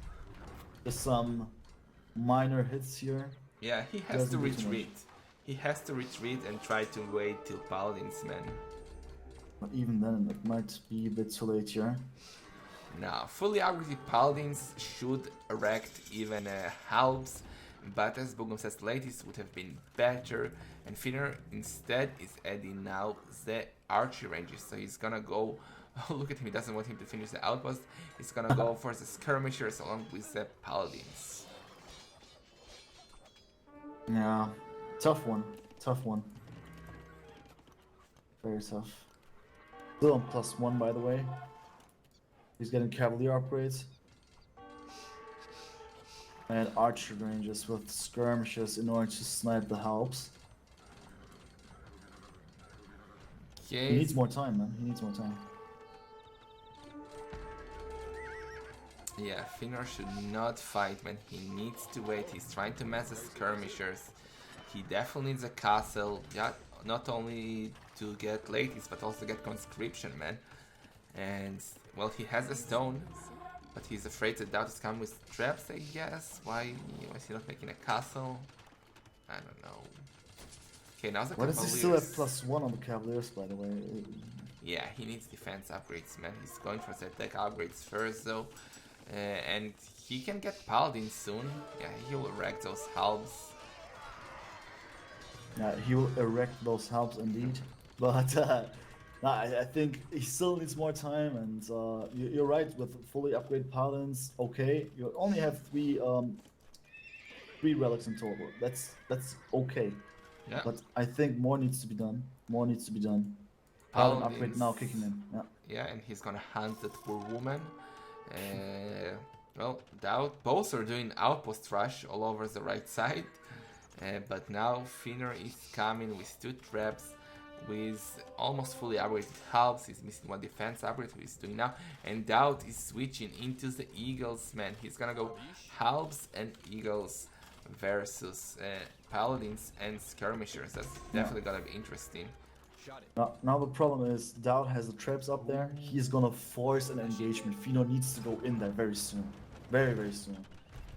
Just some minor hits here. Yeah, he has Doesn't to do too much. retreat. He has to retreat and try to wait till Paladins, man. But even then, it might be a bit too late here. Now, fully aggressive Paladins should erect even halves, but as Bugum says, latest would have been better, and Feanor instead is adding now the archery ranges, so he's gonna go, oh look at him, he doesn't want him to finish the outpost, he's gonna go for the skirmishers along with the Paladins. Yeah, tough one. Tough one. Very tough. Still on +1 by the way. He's getting Cavalier upgrades. And archer ranges with skirmishes in order to snipe the helps. Okay. He needs more time, man. He needs more time. Yeah, Feanor should not fight, man. He needs to wait. He's trying to mess the skirmishers. He definitely needs a castle. Yeah, not only to get ladies, but also get conscription, man. And, well, he has a stone, but he's afraid that Daut is coming with traps, I guess. Why is he not making a castle? I don't know. Okay, now the Why does he still have +1 on the Cavaliers, by the way? Yeah, he needs defense upgrades, man. He's going for the attack upgrades first, though. And he can get Paladin soon. Yeah, he will erect those halves. Yeah, he will erect those helps indeed. But no, I think he still needs more time, and you're right with fully upgraded paladins. Okay, you only have three relics in total. That's okay. Yeah. But I think more needs to be done. More needs to be done. Paladin upgrade now kicking in. Yeah. Yeah, and he's gonna hunt that poor woman. Well, Daut, both are doing outpost rush all over the right side. But now Feanor is coming with 2 traps, with almost fully upgraded halves. He's missing 1 defense upgrade, which he's doing now. And Daut is switching into the Eagles, man. He's gonna go halves and Eagles versus Paladins and Skirmishers. That's definitely gonna be interesting. Now the problem is Daut has the traps up there. He's gonna force an engagement. Feanor needs to go in there very soon. Very, very soon.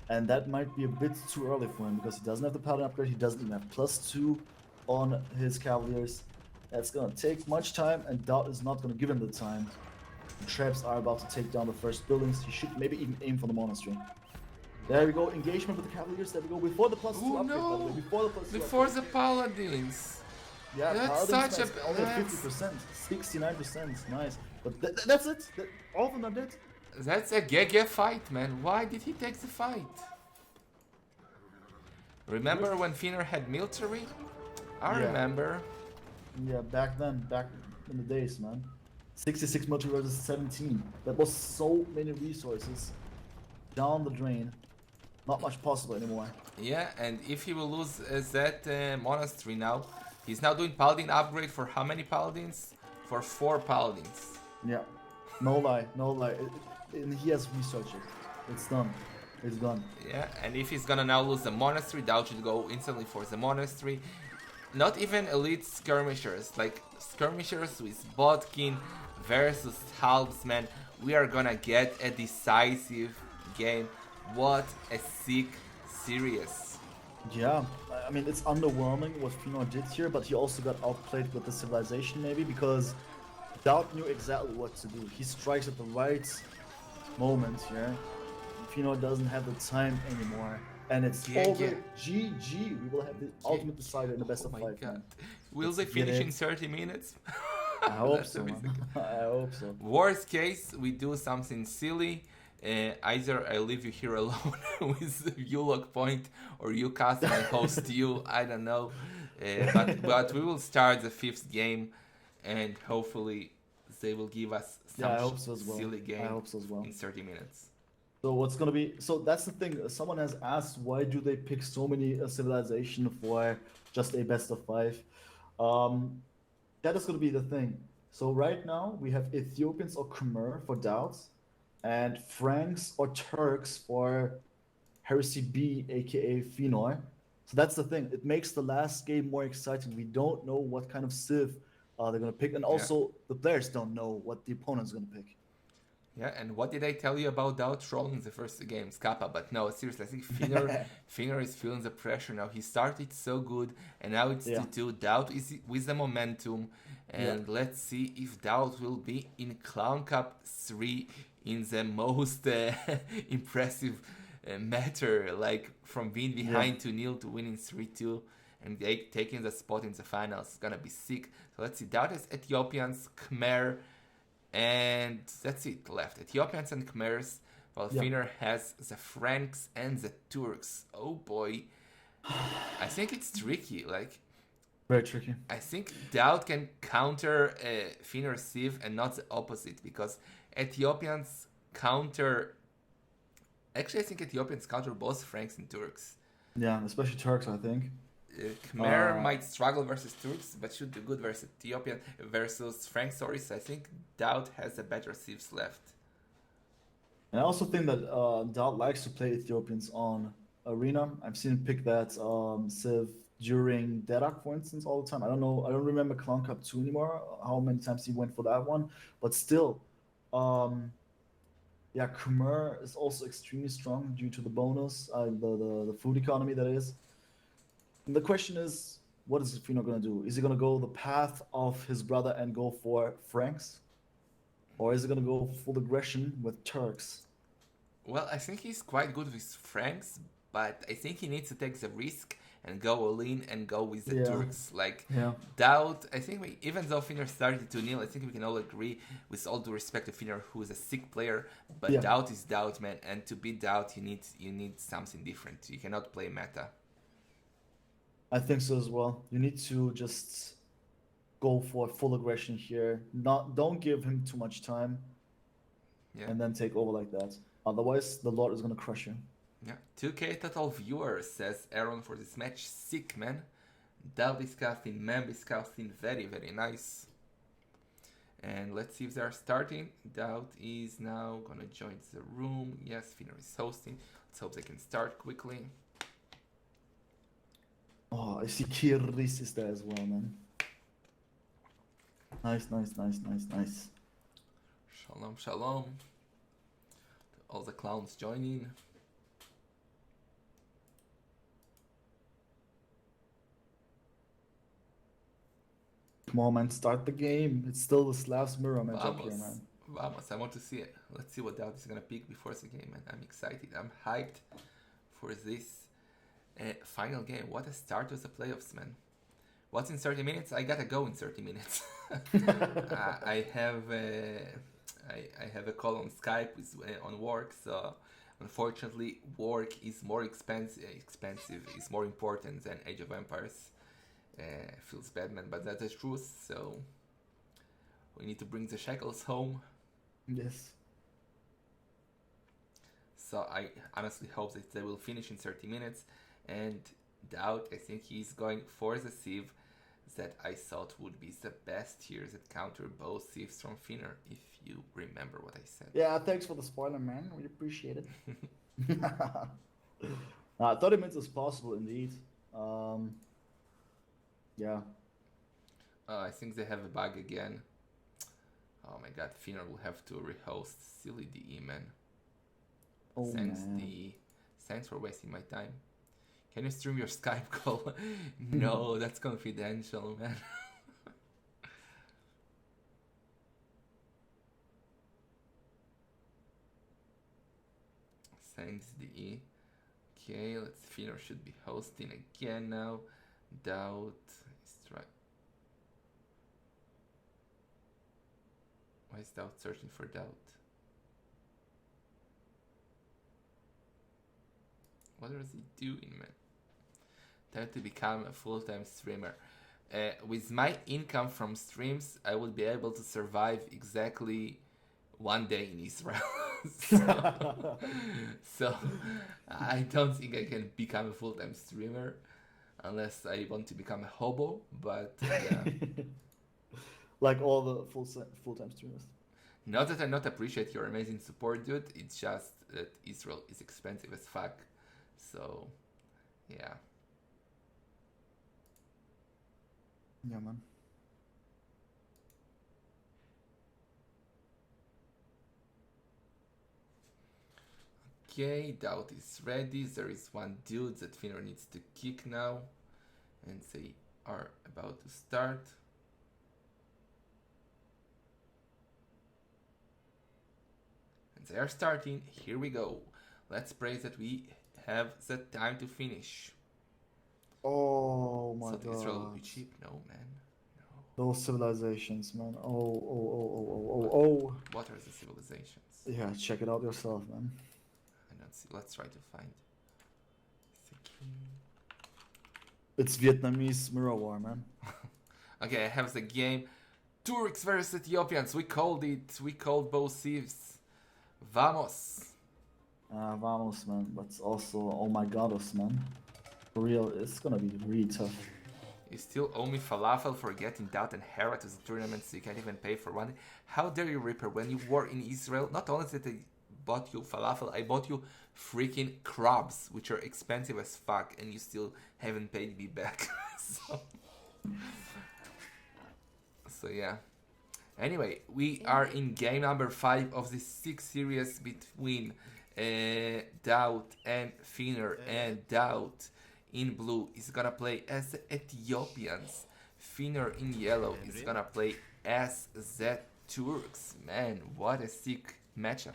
And that might be a bit too early for him because he doesn't have the Paladin upgrade. He doesn't even have +2 on his Cavaliers. That's gonna take much time, and Daut is not gonna give him the time. The traps are about to take down the first buildings. He should maybe even aim for the monastery. There we go, engagement with the Cavaliers. There we go, before the +2 upgrade, by the way. Before the +2 Before upgrade. the Paladins. Yeah, That's Paladins such a only at 50%, 69%, nice. But that's it. All of them are dead. That's a GG fight, man. Why did he take the fight? Remember when Feanor had military? I remember. Yeah, back in the days, man. 66 military versus 17. That was so many resources down the drain. Not much possible anymore. Yeah, and if he will lose that monastery now, he's now doing Paladin upgrade for how many Paladins? For 4 Paladins. Yeah, no lie, no lie. And he has researched it. It's done. It's done. Yeah, and if he's gonna now lose the monastery, Daut should go instantly for the monastery. Not even elite skirmishers, like skirmishers with Bodkin versus halves, man. We are gonna get a decisive game. What a sick series. Yeah, I mean, it's underwhelming what Feanor did here, but he also got outplayed with the civilization maybe because Daut knew exactly what to do. He strikes at the right moment here. Feanor doesn't have the time anymore. And it's over. GG. We will have the ultimate decider in the best of 5. Man. Will they finish in 30 minutes? I hope so, man. I hope so. Worst case, we do something silly. Either I leave you here alone with you log point, or you cast and I host you. I don't know. But we will start the 5th game, and hopefully they will give us some silly game in 30 minutes. So what's gonna be? So that's the thing. Someone has asked, why do they pick so many civilization for just a best of 5? That is gonna be the thing. So right now we have Ethiopians or Khmer for Daut, and Franks or Turks for Heresy B, aka Feanor. So that's the thing. It makes the last game more exciting. We don't know what kind of Civ they're going to pick. And Yeah. also, the players don't know what the opponent's going to pick. Yeah, and what did I tell you about Daut trolling the first games, Kappa? But no, seriously, I think Feanor is feeling the pressure now. He started so good, and now it's Yeah. 2-2. Daut is with the momentum, and let's see if Daut will be in ClownCup3 in the most impressive matter, like from being behind 2-0 to winning 3-2. And they taking the spot in the finals. It's gonna be sick. So let's see. Daut has Ethiopians, Khmer, and that's it left. Ethiopians and Khmers, while Feanor has the Franks and the Turks. Oh boy. I think it's tricky. Like, very tricky. I think Daut can counter Feanor Civ and not the opposite, because Ethiopians counter. Actually, I think Ethiopians counter both Franks and Turks. Yeah, especially Turks, I think. Khmer might struggle versus Turks, but should do good versus Ethiopian versus Frank. Sorry, so I think Daut has a better Civs left. And I also think that Daut likes to play Ethiopians on Arena. I've seen him pick that Civ during Derak, for instance, all the time. I don't know. I don't remember ClownCup 2 anymore, how many times he went for that one. But still, yeah, Khmer is also extremely strong due to the bonus, the food economy that is. And the question is, what is Feanor going to do? Is he going to go the path of his brother and go for Franks? Or is he going to go full aggression with Turks? Well, I think he's quite good with Franks, but I think he needs to take the risk and go all in and go with the Turks. Like, Daut, I think even though Feanor started 2-0, I think we can all agree, with all due respect to Feanor, who is a sick player, but Daut is Daut, man, and to beat Daut, you need something different. You cannot play meta. I think so as well. You need to just go for full aggression here. Don't give him too much time. Yeah. And then take over like that. Otherwise, the Lord is gonna crush you. Yeah. 2K total viewers, says Aaron, for this match. Sick, man. Daut disgusting, man disgusting. Very, very nice. And let's see if they are starting. Daut is now gonna join the room. Yes, Feanor is hosting. Let's hope they can start quickly. Oh, I see Kiris is there as well, man. Nice, nice, nice, nice, nice. Shalom, shalom. All the clowns joining. Come on, man, start the game. It's still the Slavs mirror matchup here, man. Vamos, I want to see it. Let's see what Daut is gonna pick before the game, man. I'm excited. I'm hyped for this final game. What a start to the playoffs, man. What's in 30 minutes? I gotta go in 30 minutes. I have a call on Skype on work, so unfortunately work is more expensive is more important than Age of Empires. Feels bad, man, but that's the truth, so we need to bring the shekels home. Yes. So I honestly hope that they will finish in 30 minutes. And Daut, I think he's going for the Civ that I thought would be the best here that counter both Civs from Feanor, if you remember what I said. Yeah, thanks for the spoiler, man. We appreciate it. I thought it was possible, indeed. Yeah. I think they have a bug again. Oh my god, Feanor will have to rehost. Silly DE, man. Oh, Thanks, man. DE. Thanks for wasting my time. Can you stream your Skype call? No, that's confidential, man. Thanks, DE. Okay, let's Feanor should be hosting again now. Daut is trying. Why is Daut searching for Daut? What is he doing, man? Time to become a full-time streamer. With my income from streams, I will be able to survive exactly one day in Israel. so I don't think I can become a full-time streamer unless I want to become a hobo, but yeah. Like all the full-time streamers. Not that I not appreciate your amazing support, dude. It's just that Israel is expensive as fuck. So, yeah. Yeah, man. Okay, Daut is ready. There is one dude that Feanor needs to kick now. And they are about to start. And they are starting. Here we go. Let's pray that we have the time to finish. Oh my So Israel will be god. cheap? No, man. No. Those civilizations, man. Oh. What are the civilizations? Yeah, check it out yourself, man. I don't see. Let's try to find. It's Vietnamese mirror war, man. Okay, I have the game. Turks versus Ethiopians. We called it. We called both thieves. Vamos. Vamos, man. But also, oh my godos, man. For real, it's gonna be really tough. You still owe me falafel for getting Daut and Hera to the tournament, so you can't even pay for one. How dare you, Reaper? When you were in Israel, not only did I bought you falafel, I bought you freaking crabs, which are expensive as fuck, and you still haven't paid me back. So yeah. Anyway, we are in game number 5 of the 6 series between Daut and Feanor, and Daut in blue is gonna play as the Ethiopians. Feanor in yellow is gonna play as the Turks. Man, what a sick matchup.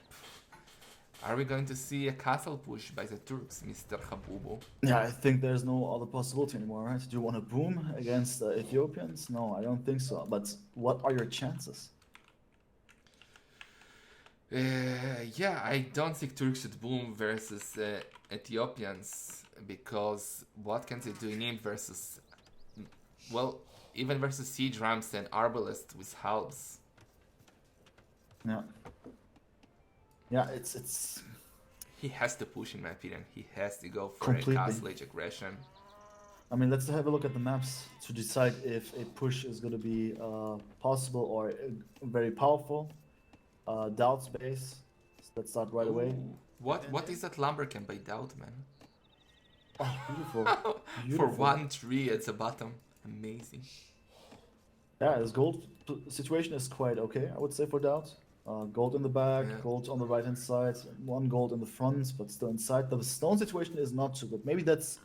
Are we going to see a castle push by the Turks, Mr. Habubu? Yeah, I think there's no other possibility anymore, right? Do you want to boom against the Ethiopians? No, I don't think so. But what are your chances? Yeah, I don't think Turks should boom versus Ethiopians, because what can they do in Imp versus, well, even versus Siege Rams and Arbalest with halves? Yeah. Yeah, it's He has to push, in my opinion. He has to go for Completely. a castle age aggression. I mean, let's have a look at the maps to decide if a push is going to be possible or very powerful. Doubt's base. So let's start right away. Ooh, what is that lumber camp by Daut, man? Oh, beautiful. For Beautiful. 1-3 at the bottom. Amazing. Yeah, his gold situation is quite okay, I would say, for Doubt. Gold in the back, Yeah. gold on the right hand side, 1 gold in the front, but still inside. The stone situation is not too good. Maybe that's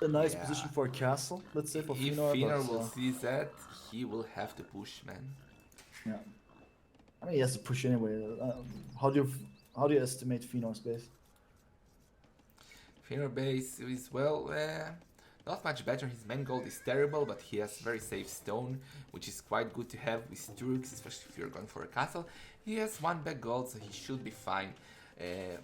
a nice Yeah. position for a castle, let's say, for If Feanor. Feanor But, will see that, he will have to push, man. yeah. I mean, he has to push anyway. How do you estimate Feanor's base? Feanor base is, well, not much better. His main gold is terrible, but he has very safe stone, which is quite good to have with Turks, especially if you're going for a castle. He has 1 back gold, so he should be fine.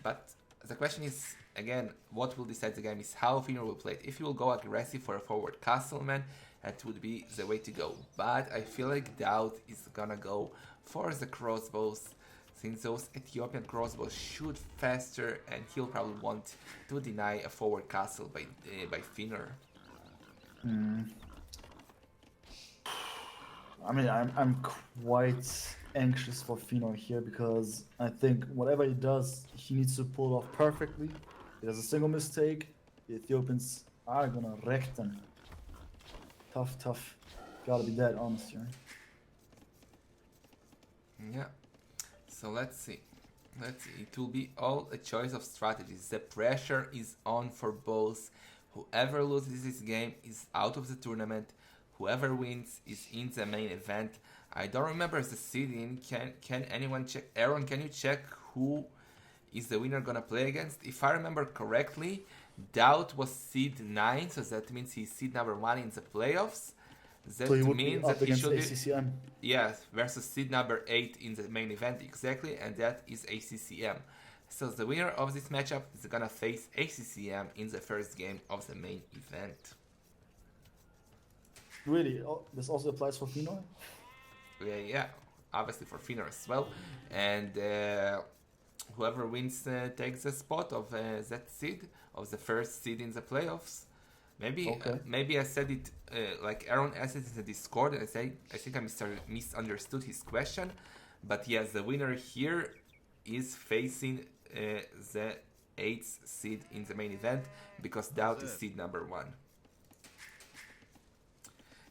But the question is, again, what will decide the game is how Feanor will play it. If he will go aggressive for a forward castle, man, that would be the way to go. But I feel like Daut is gonna go for the crossbows, since those Ethiopian crossbows shoot faster, and he'll probably want to deny a forward castle by Feanor. I mean, I'm quite anxious for Feanor here because I think whatever he does, he needs to pull off perfectly. If he does a single mistake, the Ethiopians are gonna wreck them. Tough. Gotta be dead honest here. Yeah. So let's see. It will be all a choice of strategies. The pressure is on for both. Whoever loses this game is out of the tournament. Whoever wins is in the main event. I don't remember the seeding. Can anyone check? Aaron, can you check who is the winner gonna play against? If I remember correctly, Daut was seed 9, so that means he's seed number 1 in the playoffs. That So he would be means up that he against should be, ACCM. yes, versus seed number 8 in the main event, exactly, and that is ACCM. So the winner of this matchup is gonna face ACCM in the first game of the main event. Really? Oh, this also applies for Feanor? Yeah, obviously for Feanor as well. And whoever wins takes the spot of that seed, of the first seed in the playoffs. Maybe I said it like Aaron asked it in the Discord, and I think I misunderstood his question. But yes, the winner here is facing the 8th seed in the main event, because Daut is seed number 1.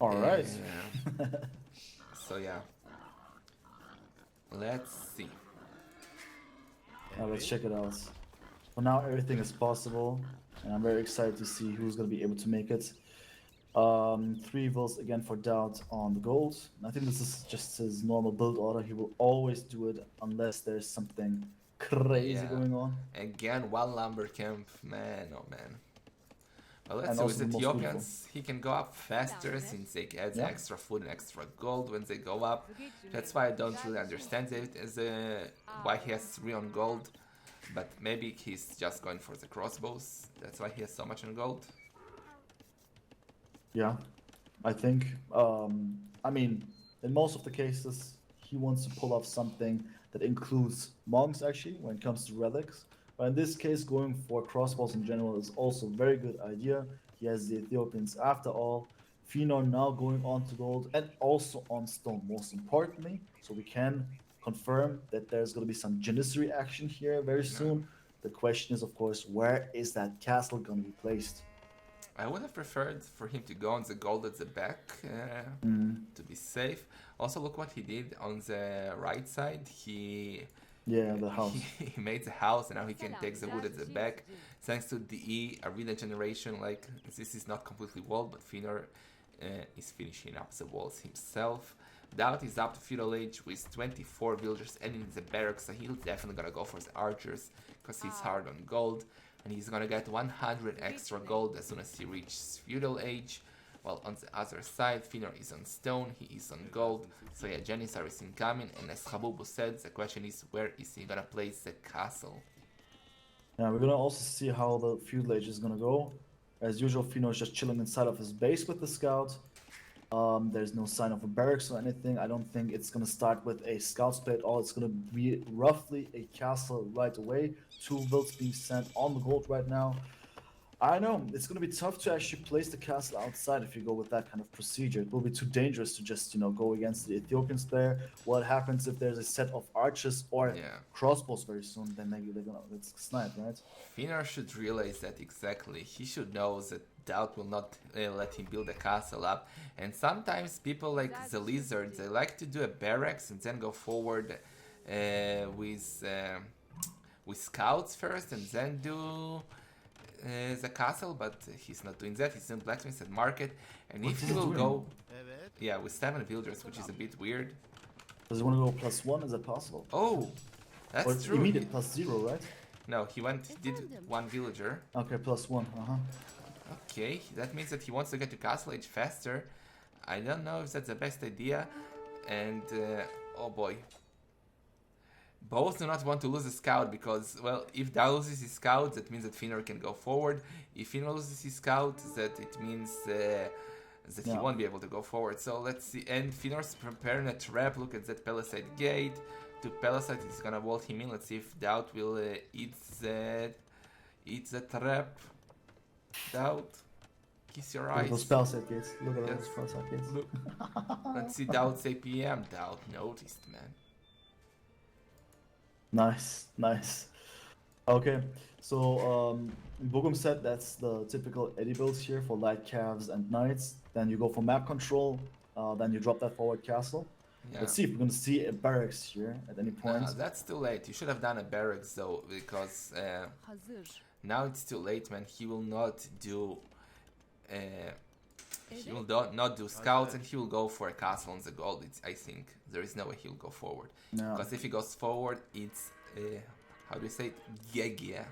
All right. So yeah, let's see. Now let's check it out. For now, everything is possible, and I'm very excited to see who's going to be able to make it. 3 volts again for Daut on the gold. I think this is just his normal build order. He will always do it unless there's something crazy Yeah. going on. Again, one lumber camp, man, oh man. Well, let's And see, also with the most Ethiopians, he can go up faster since they get Yeah. extra food and extra gold when they go up. That's why I don't really understand it as why he has 3 on gold. But maybe he's just going for the crossbows. That's why he has so much on gold. Yeah, I think. I mean, in most of the cases, he wants to pull off something that includes monks actually when it comes to relics. But in this case, going for crossbows in general is also a very good idea. He has the Ethiopians after all. Feanor now going on to gold and also on stone, most importantly. So we can confirm that there's going to be some Janissary action here very soon. The question is, of course, where is that castle going to be placed? I would have preferred for him to go on the gold at the back to be safe. Also, look what he did on the right side. Yeah, the house. He made the house, and now he can take the wood at the back. Thanks to DE, arena generation, like this is not completely walled, but Feanor is finishing up the walls himself. Daut is up to feudal age with 24 villagers and in the barracks, so he's definitely gonna go for the archers because he's hard on gold. And he's gonna get 100 extra gold as soon as he reaches feudal age. While on the other side, Feanor is on stone, he is on gold. So yeah, Janissary is incoming, and as Habubu said, the question is where is he gonna place the castle? Yeah, we're gonna also see how the feudal age is gonna go. As usual, Feanor is just chilling inside of his base with the scout. There's no sign of a barracks or anything. I don't think it's gonna start with a scout split at all. It's gonna be roughly a castle right away. 2 builds being sent on the gold right now. I know it's gonna be tough to actually place the castle outside if you go with that kind of procedure. It will be too dangerous to just go against the Ethiopians there. What happens if there's a set of archers or crossbows very soon? Then they're gonna get sniped, right? Feanor should realize that exactly. He should know that Daut will not let him build a castle up. And sometimes people like the lizards, they like to do a barracks and then go forward with scouts first and then do the castle, but he's not doing that. He's doing blacksmith and market, and if he will go, with 7 villagers, which is a bit weird. Does he want to go +1? Is that possible? Oh, that's or true. Immediate +0, right? No, he did 1 villager. Okay, +1. Okay, that means that he wants to get to castle age faster. I don't know if that's the best idea, and oh boy. Both do not want to lose a scout because, well, if Daut loses his scout, that means that Feanor can go forward. If Feanor loses his scout, that it means that he won't be able to go forward. So let's see. And Feanor's preparing a trap. Look at that palisade gate. To palisade, he's gonna wall him in. Let's see if Daut will eat the trap. Daut, kiss your eyes. Look at those palisade gates. Look at those palisade gates. Look. Let's see Daut's APM. Daut noticed, man. Nice. Okay, so Bogum said that's the typical Eddie builds here for light calves and knights. Then you go for map control, then you drop that forward castle. Yeah. Let's see if we're gonna see a barracks here at any point. Nah, that's too late. You should have done a barracks though, because now it's too late, man. He will not do. He will not do scouts, and he will go for a castle on the gold. I think there is no way he will go forward. No. Because if he goes forward, it's how do you say it? Yeah.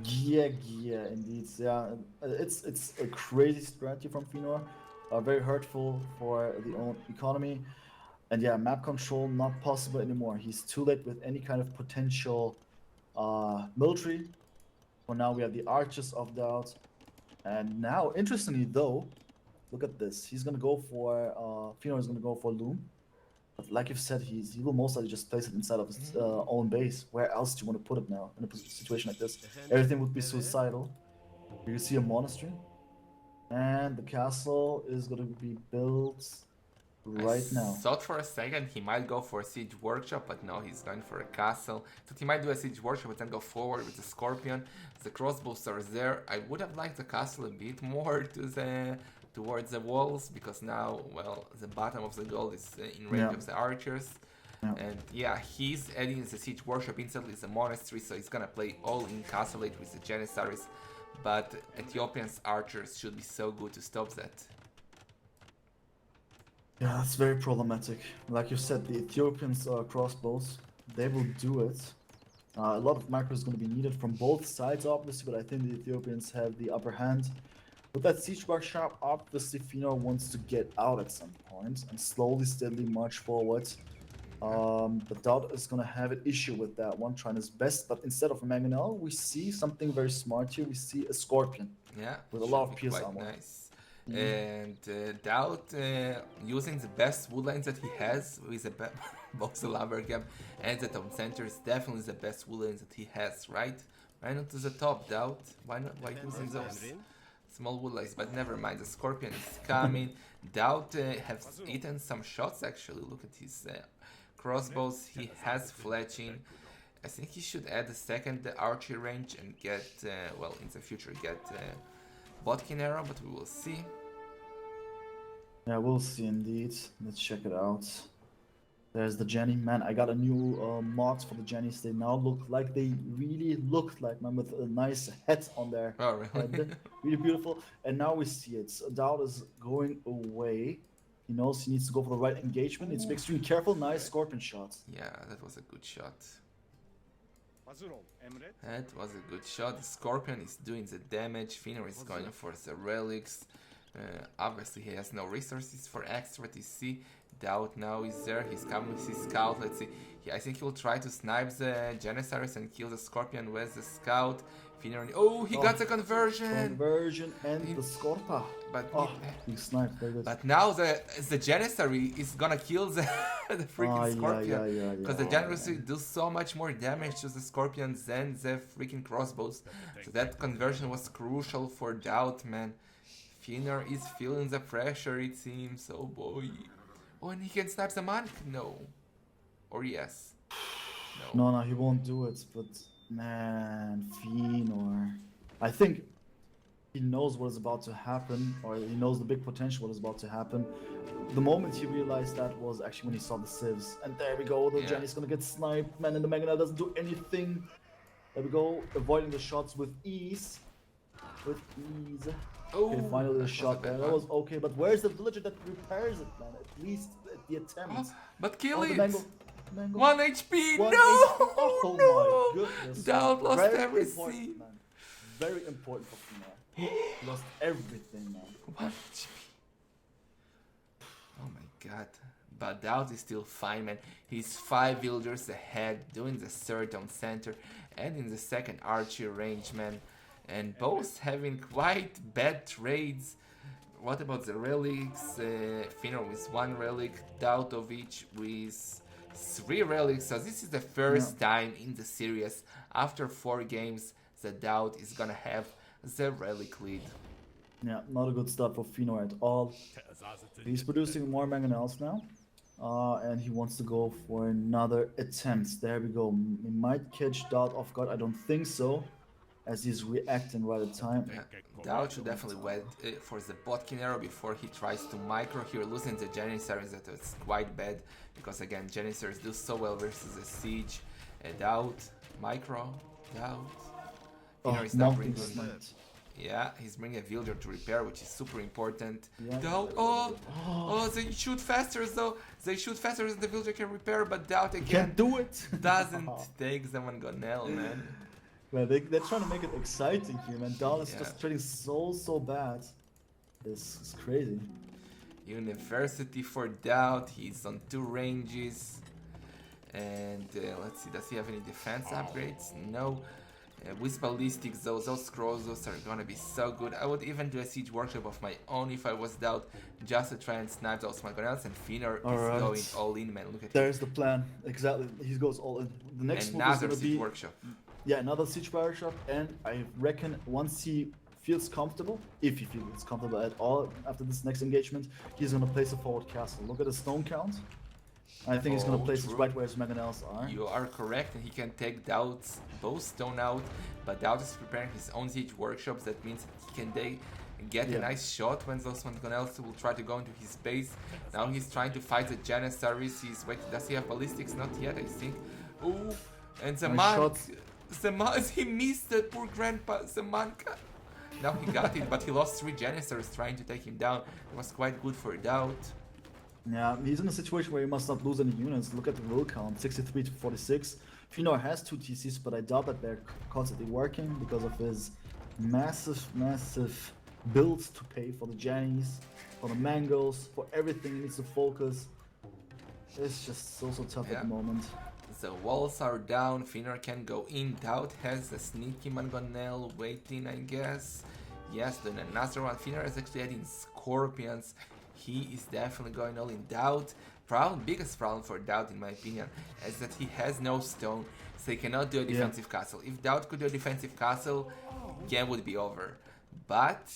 Yeah, indeed. Yeah, it's a crazy strategy from Feanor. Very hurtful for the own economy. And yeah, map control not possible anymore. He's too late with any kind of potential military. For now, we have the archers of Daut. And now, interestingly though, look at this. He's gonna go for Feanor is gonna go for loom. But like you've said, he will most likely just place it inside of his own base. Where else do you want to put it now in a situation like this? Everything would be suicidal. You can see a monastery, and the castle is gonna be built right now. I thought for a second he might go for a siege workshop, but no, he's going for a castle. So he might do a siege workshop but then go forward with the scorpion. The crossbows are there. I would have liked the castle a bit more to towards the walls, because now, well, the bottom of the gold is in range Yeah. of the archers. Yeah. And yeah, he's adding the siege workshop instantly, the monastery, so he's gonna play all in Castlade with the Janissaries. But Ethiopian's archers should be so good to stop that. Yeah, that's very problematic. Like you said, the Ethiopians crossbows, they will do it. A lot of macro is going to be needed from both sides, obviously, but I think the Ethiopians have the upper hand. With that siege workshop, obviously Feanor wants to get out at some point and slowly, steadily march forward. But Daut is going to have an issue with that one, trying his best. But instead of a Mangonel, we see something very smart here. We see a Scorpion. Yeah, With a should lot of be pierce quite armor. nice. And Daut using the best wood lines that he has with both the Lumbergam and the town center is definitely the best wood lines that he has, right? Why not to the top, Daut? Why not? Why using those small wood lines? But never mind, the Scorpion is coming. Daut has eaten some shots actually. Look at his crossbows. He has fletching. I think he should add a second archery range and get, well, in the future get Botkin arrow, but we will see. Yeah, we'll see indeed. Let's check it out. There's the Jenny. Man, I got a new mods for the Jennies. They now look like they really looked like, man, with a nice head on their Oh, really? head. Really beautiful. And now we see it. So Daut is going away. He knows he needs to go for the right engagement. Needs to be extremely careful. Nice Scorpion shot. Yeah, that was a good shot. That was a good shot. The Scorpion is doing the damage. Feanor is going for the relics. Obviously, he has no resources for extra TC. Daut now is there. He's coming with his scout. Let's see. I think he will try to snipe the Janissaries and kill the Scorpion with the scout. Feanor. Oh, he got the conversion. Conversion and the Scorpa. But he sniped. Very good. But now the Janissary is gonna kill the freaking Scorpion. Because the Janissary do so much more damage to the Scorpions than the freaking crossbows. So that conversion was crucial for Daut, man. Feanor is feeling the pressure, it seems. Oh boy. Oh, and he can snipe the monk? No. Or yes. No, he won't do it. But man, Feanor. I think he knows what is about to happen, or he knows the big potential what is about to happen. The moment he realized that was actually when he saw the civs. And there we go, the Jenny's gonna get sniped, man, and the Mangonel doesn't do anything. There we go, avoiding the shots with ease. With ease. Oh, okay, finally the shot there. That was okay, but where's the villager that repairs it, man? At least at the attempt. But kill it! Mango. 1 HP! One No! HP. Oh No! my goodness. Daut lost Very everything. important, man. Very important for Feanor. Lost everything, man. 1 HP. Oh my god. But Daut is still fine, man. He's 5 villagers ahead, doing the third on center and in the second archery range, man. And both having quite bad trades. What about the relics? Feanor with 1 relic, Dautovich with 3 relics. So this is the first time in the series after 4 games that Daut is gonna have the relic lead. Yeah, not a good start for Feanor at all. He's producing more Mangonels now. And he wants to go for another attempt. There we go. He might catch Daut off guard. I don't think so, as he's reacting right at time. Yeah, Daut should definitely wait for the Botkin arrow before he tries to micro here, losing the Janissaries. That is quite bad, because again, Janissaries do so well versus the siege. Daut, micro, Daut. Feanor is now bringing... Yeah, he's bringing a villager to repair, which is super important. Yeah. Daut, oh, they shoot faster though. They shoot faster than the villager can repair, but Daut again Can't do it. doesn't take the Mangonel, man. Well, they're trying to make it exciting here, man. Daut is just trading so bad. This is crazy. University for Daut, he's on 2 ranges. And let's see, does he have any defense upgrades? No. With ballistics, those crossbows are gonna be so good. I would even do a siege workshop of my own if I was Daut, just to try and snipe those Mangonels. And Feanor is going all in, man. Look at There's the plan. Exactly. He goes all in. The next move is another gonna siege be workshop. Yeah, another siege workshop, and I reckon once he feels comfortable, if he feels comfortable at all after this next engagement, he's gonna place a forward castle. Look at the stone count. I think he's gonna place it right where his Mangonels are. You are correct, and he can take Daut's bow stone out, but Daut is preparing his own siege workshops. That means he can get a nice shot when those Mangonels will try to go into his base. Now he's trying to fight the Janissaries. He's waiting. Does he have ballistics? Not yet, I think. Ooh, and the monk. He missed the poor grandpa, the monk. Now he got it, but he lost 3 Janissaries trying to take him down. It was quite good for Daut. Yeah, he's in a situation where he must not lose any units. Look at the roll count, 63 to 46. Feanor has 2 TCs, but I doubt that they're constantly working because of his massive builds to pay for the Jannies, for the Mangoes, for everything he needs to focus. It's just so tough at the moment. The walls are down, Feanor can go in. Daut has a sneaky Mangonel waiting, I guess. Yes, then another one. Feanor is actually adding Scorpions. He is definitely going all in. Daut. Biggest problem for Daut, in my opinion, is that he has no stone, so he cannot do a defensive castle. If Daut could do a defensive castle, game would be over. But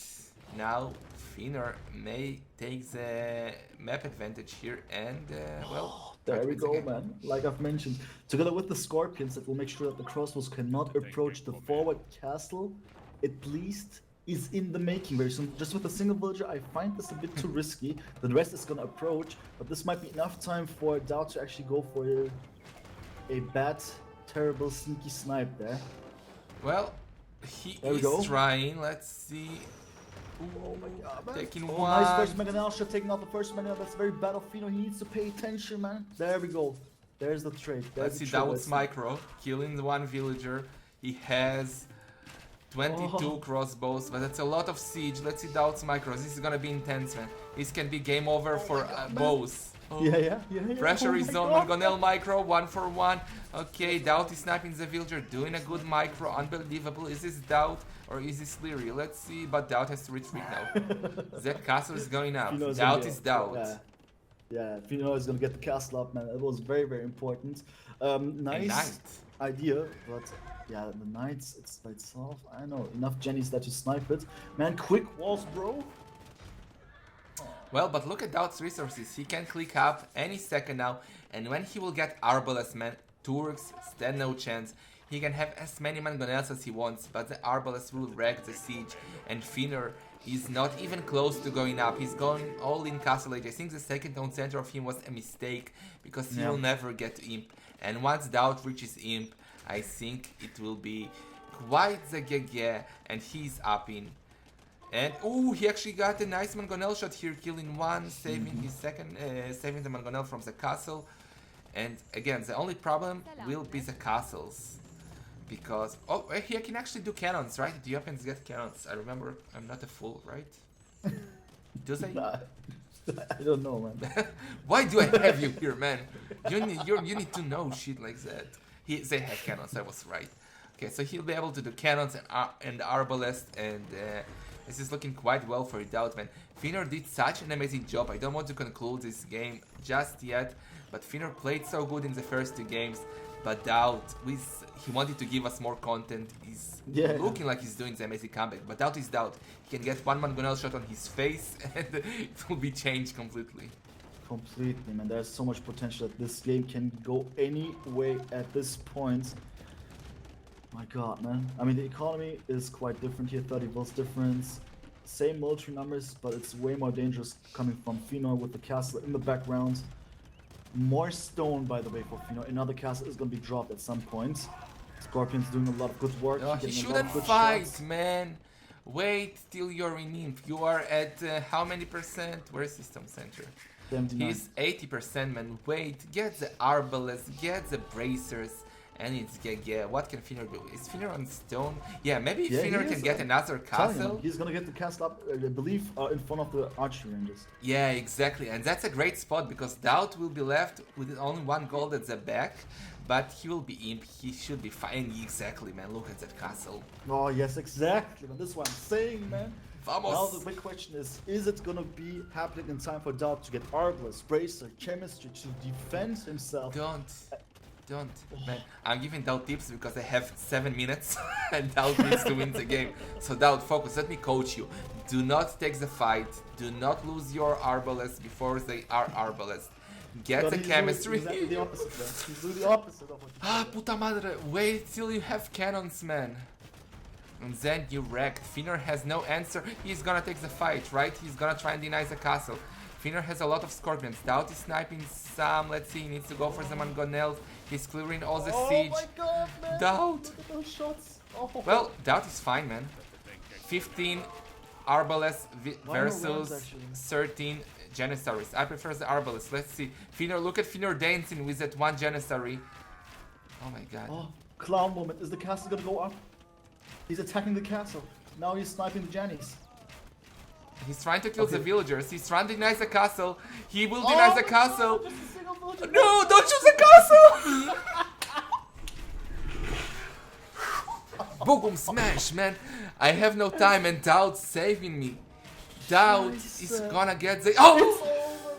now Feanor may take the map advantage here and, well... There we go, man. Like I've mentioned, together with the Scorpions that will make sure that the crossbows cannot approach the forward castle, at least is in the making very soon. Just with a single villager, I find this a bit too risky. The rest is gonna approach, but this might be enough time for Daut to actually go for a bad, terrible, sneaky snipe there. Well, he is trying. Let's see. Oh my god, man. Taking one. Nice first Mangonel shot, taking out the first Mangonel. That's very bad of Feanor. He needs to pay attention, man. There we go. There's the trade. Let's see Daut's micro. Killing the one villager. He has 22 crossbows, but that's a lot of siege. Let's see Daut's micros. This is gonna be intense, man. This can be game over for bows. Oh. Yeah. Pressure is on. Mangonel micro, 1-for-1. Okay, Daut is sniping the villager, doing a good micro. Unbelievable. Is this Daut or is this Leary? Let's see, but Daut has to retreat now. That castle is going up. Daut is Daut. Yeah, Feanor is gonna get the castle up, man. It was very important. Nice idea, but yeah, the knights, it's by itself. I know, enough Jennies there to snipe it. Man, quick walls, bro. Well, but look at Daut's resources. He can click up any second now, and when he will get Arbalest, man, Turks stand no chance. He can have as many Mangonels as he wants, but the Arbalest will wreck the siege, and Feanor is not even close to going up. He's going all in Castle Age. I think the second town center of him was a mistake, because he will never get to Imp. And once Daut reaches Imp, I think it will be quite the GG, and he's up in. And he actually got a nice Mangonel shot here, killing one, saving his second, saving the Mangonel from the castle. And again, the only problem will be the castles, because here can actually do cannons, right? The Europeans get cannons. I remember, I'm not a fool, right? Do they? I don't know, man. Why do I have you here, man? You need to know shit like that. They have cannons. I was right. Okay, so he'll be able to do cannons and arbalest, and this is looking quite well for Daut, man. Feanor did such an amazing job. I don't want to conclude this game just yet, but Feanor played so good in the first 2 games. But Daut, he wanted to give us more content. He's looking like he's doing the amazing comeback. But Daut is Daut. He can get one Mangonel shot on his face and it will be changed completely. Completely, man. There's so much potential that this game can go any way at this point. My god, man. I mean, the economy is quite different here. 30 volts difference. Same military numbers, but it's way more dangerous coming from Feanor with the castle in the background. More stone, by the way, for Feanor. Another castle is going to be dropped at some point. Scorpion's doing a lot of good work. He shouldn't fight, man. Wait till you're in Imp. You are at how many percent? Where's System Center? 79. He's 80%, man. Wait, get the Arbalest, get the Bracers, and it's GG. What can Feanor do? Is Feanor on stone? Yeah, maybe Feanor can get another castle. He's gonna get the castle up, I believe, in front of the archery ranges. Yeah, exactly. And that's a great spot, because Daut will be left with only 1 gold at the back, but he will be Imp. He should be fine. Exactly, man. Look at that castle. Oh, yes, exactly. Man. This is what I'm saying, man. Vamos. Now the big question is it gonna be happening in time for Daut to get Arbalest, Bracer, Chemistry to defend himself? Don't, man. I'm giving Daut tips because I have 7 minutes and Daut needs to win the game. So Daut, focus. Let me coach you. Do not take the fight. Do not lose your Arbalest before they are Arbalest. Get the chemistry. Exactly the opposite, man. He's doing the opposite of what puta madre. Wait till you have cannons, man. And then you wrecked. Feanor has no answer. He's gonna take the fight, right? He's gonna try and deny the castle. Feanor has a lot of scorpions. Daut is sniping some. Let's see, he needs to go for the mangonels. He's clearing all the siege. Oh my god, man! Daut! Look at those shots! Oh. Well, Daut is fine, man. 15 Arbalest Why no versus rounds, actually? 13 Janissaries. I prefer the Arbalest. Let's see. Feanor, look at Feanor dancing with that one Janissary. Oh my god. Oh, clown moment. Is the castle gonna go up? He's attacking the castle. Now he's sniping the Jannies. He's trying to kill the Okay. villagers. He's trying to deny the castle. He will deny the my castle. God, just a single villager. No, don't choose the castle! Boom, smash, man. I have no time and Daut saving me. Daut is gonna get the... It's Oh! over, man.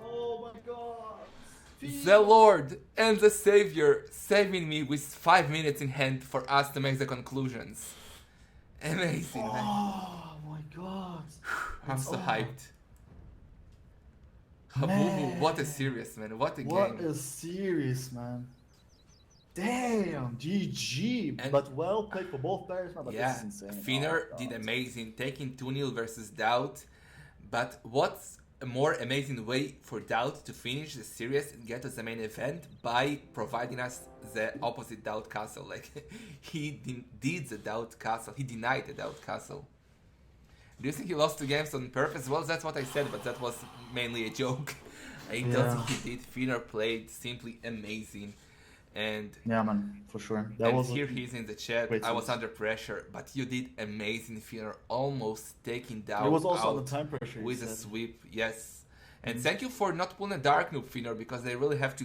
Oh my god. The Lord and the Savior saving me with 5 minutes in hand for us to make the conclusions. Amazing, man. Oh my god. I'm so Oh. hyped. Habubu, what a series, man. What a What game. a series, man. Damn, GG. And- but well played for both players, man. But Yeah, this is insane. Feanor Oh, did God. amazing, taking 2-0 versus Daut. But what's a more amazing way for Daut to finish the series and get to the main event by providing us the opposite Daut castle? Like, he did the Daut castle, he denied the Daut castle. Do you think he lost 2 games on purpose? Well, that's what I said, but that was mainly a joke. I don't Yeah. think he did. Feanor played simply amazing. And Yeah, man, for sure. That and was here he's in the chat. great I was series. under pressure, but you did amazing, Feanor. Almost taking down It was also out under time pressure. you with a said. sweep. Yes. And thank you for not pulling a dark noob, Feanor, because they really have to go.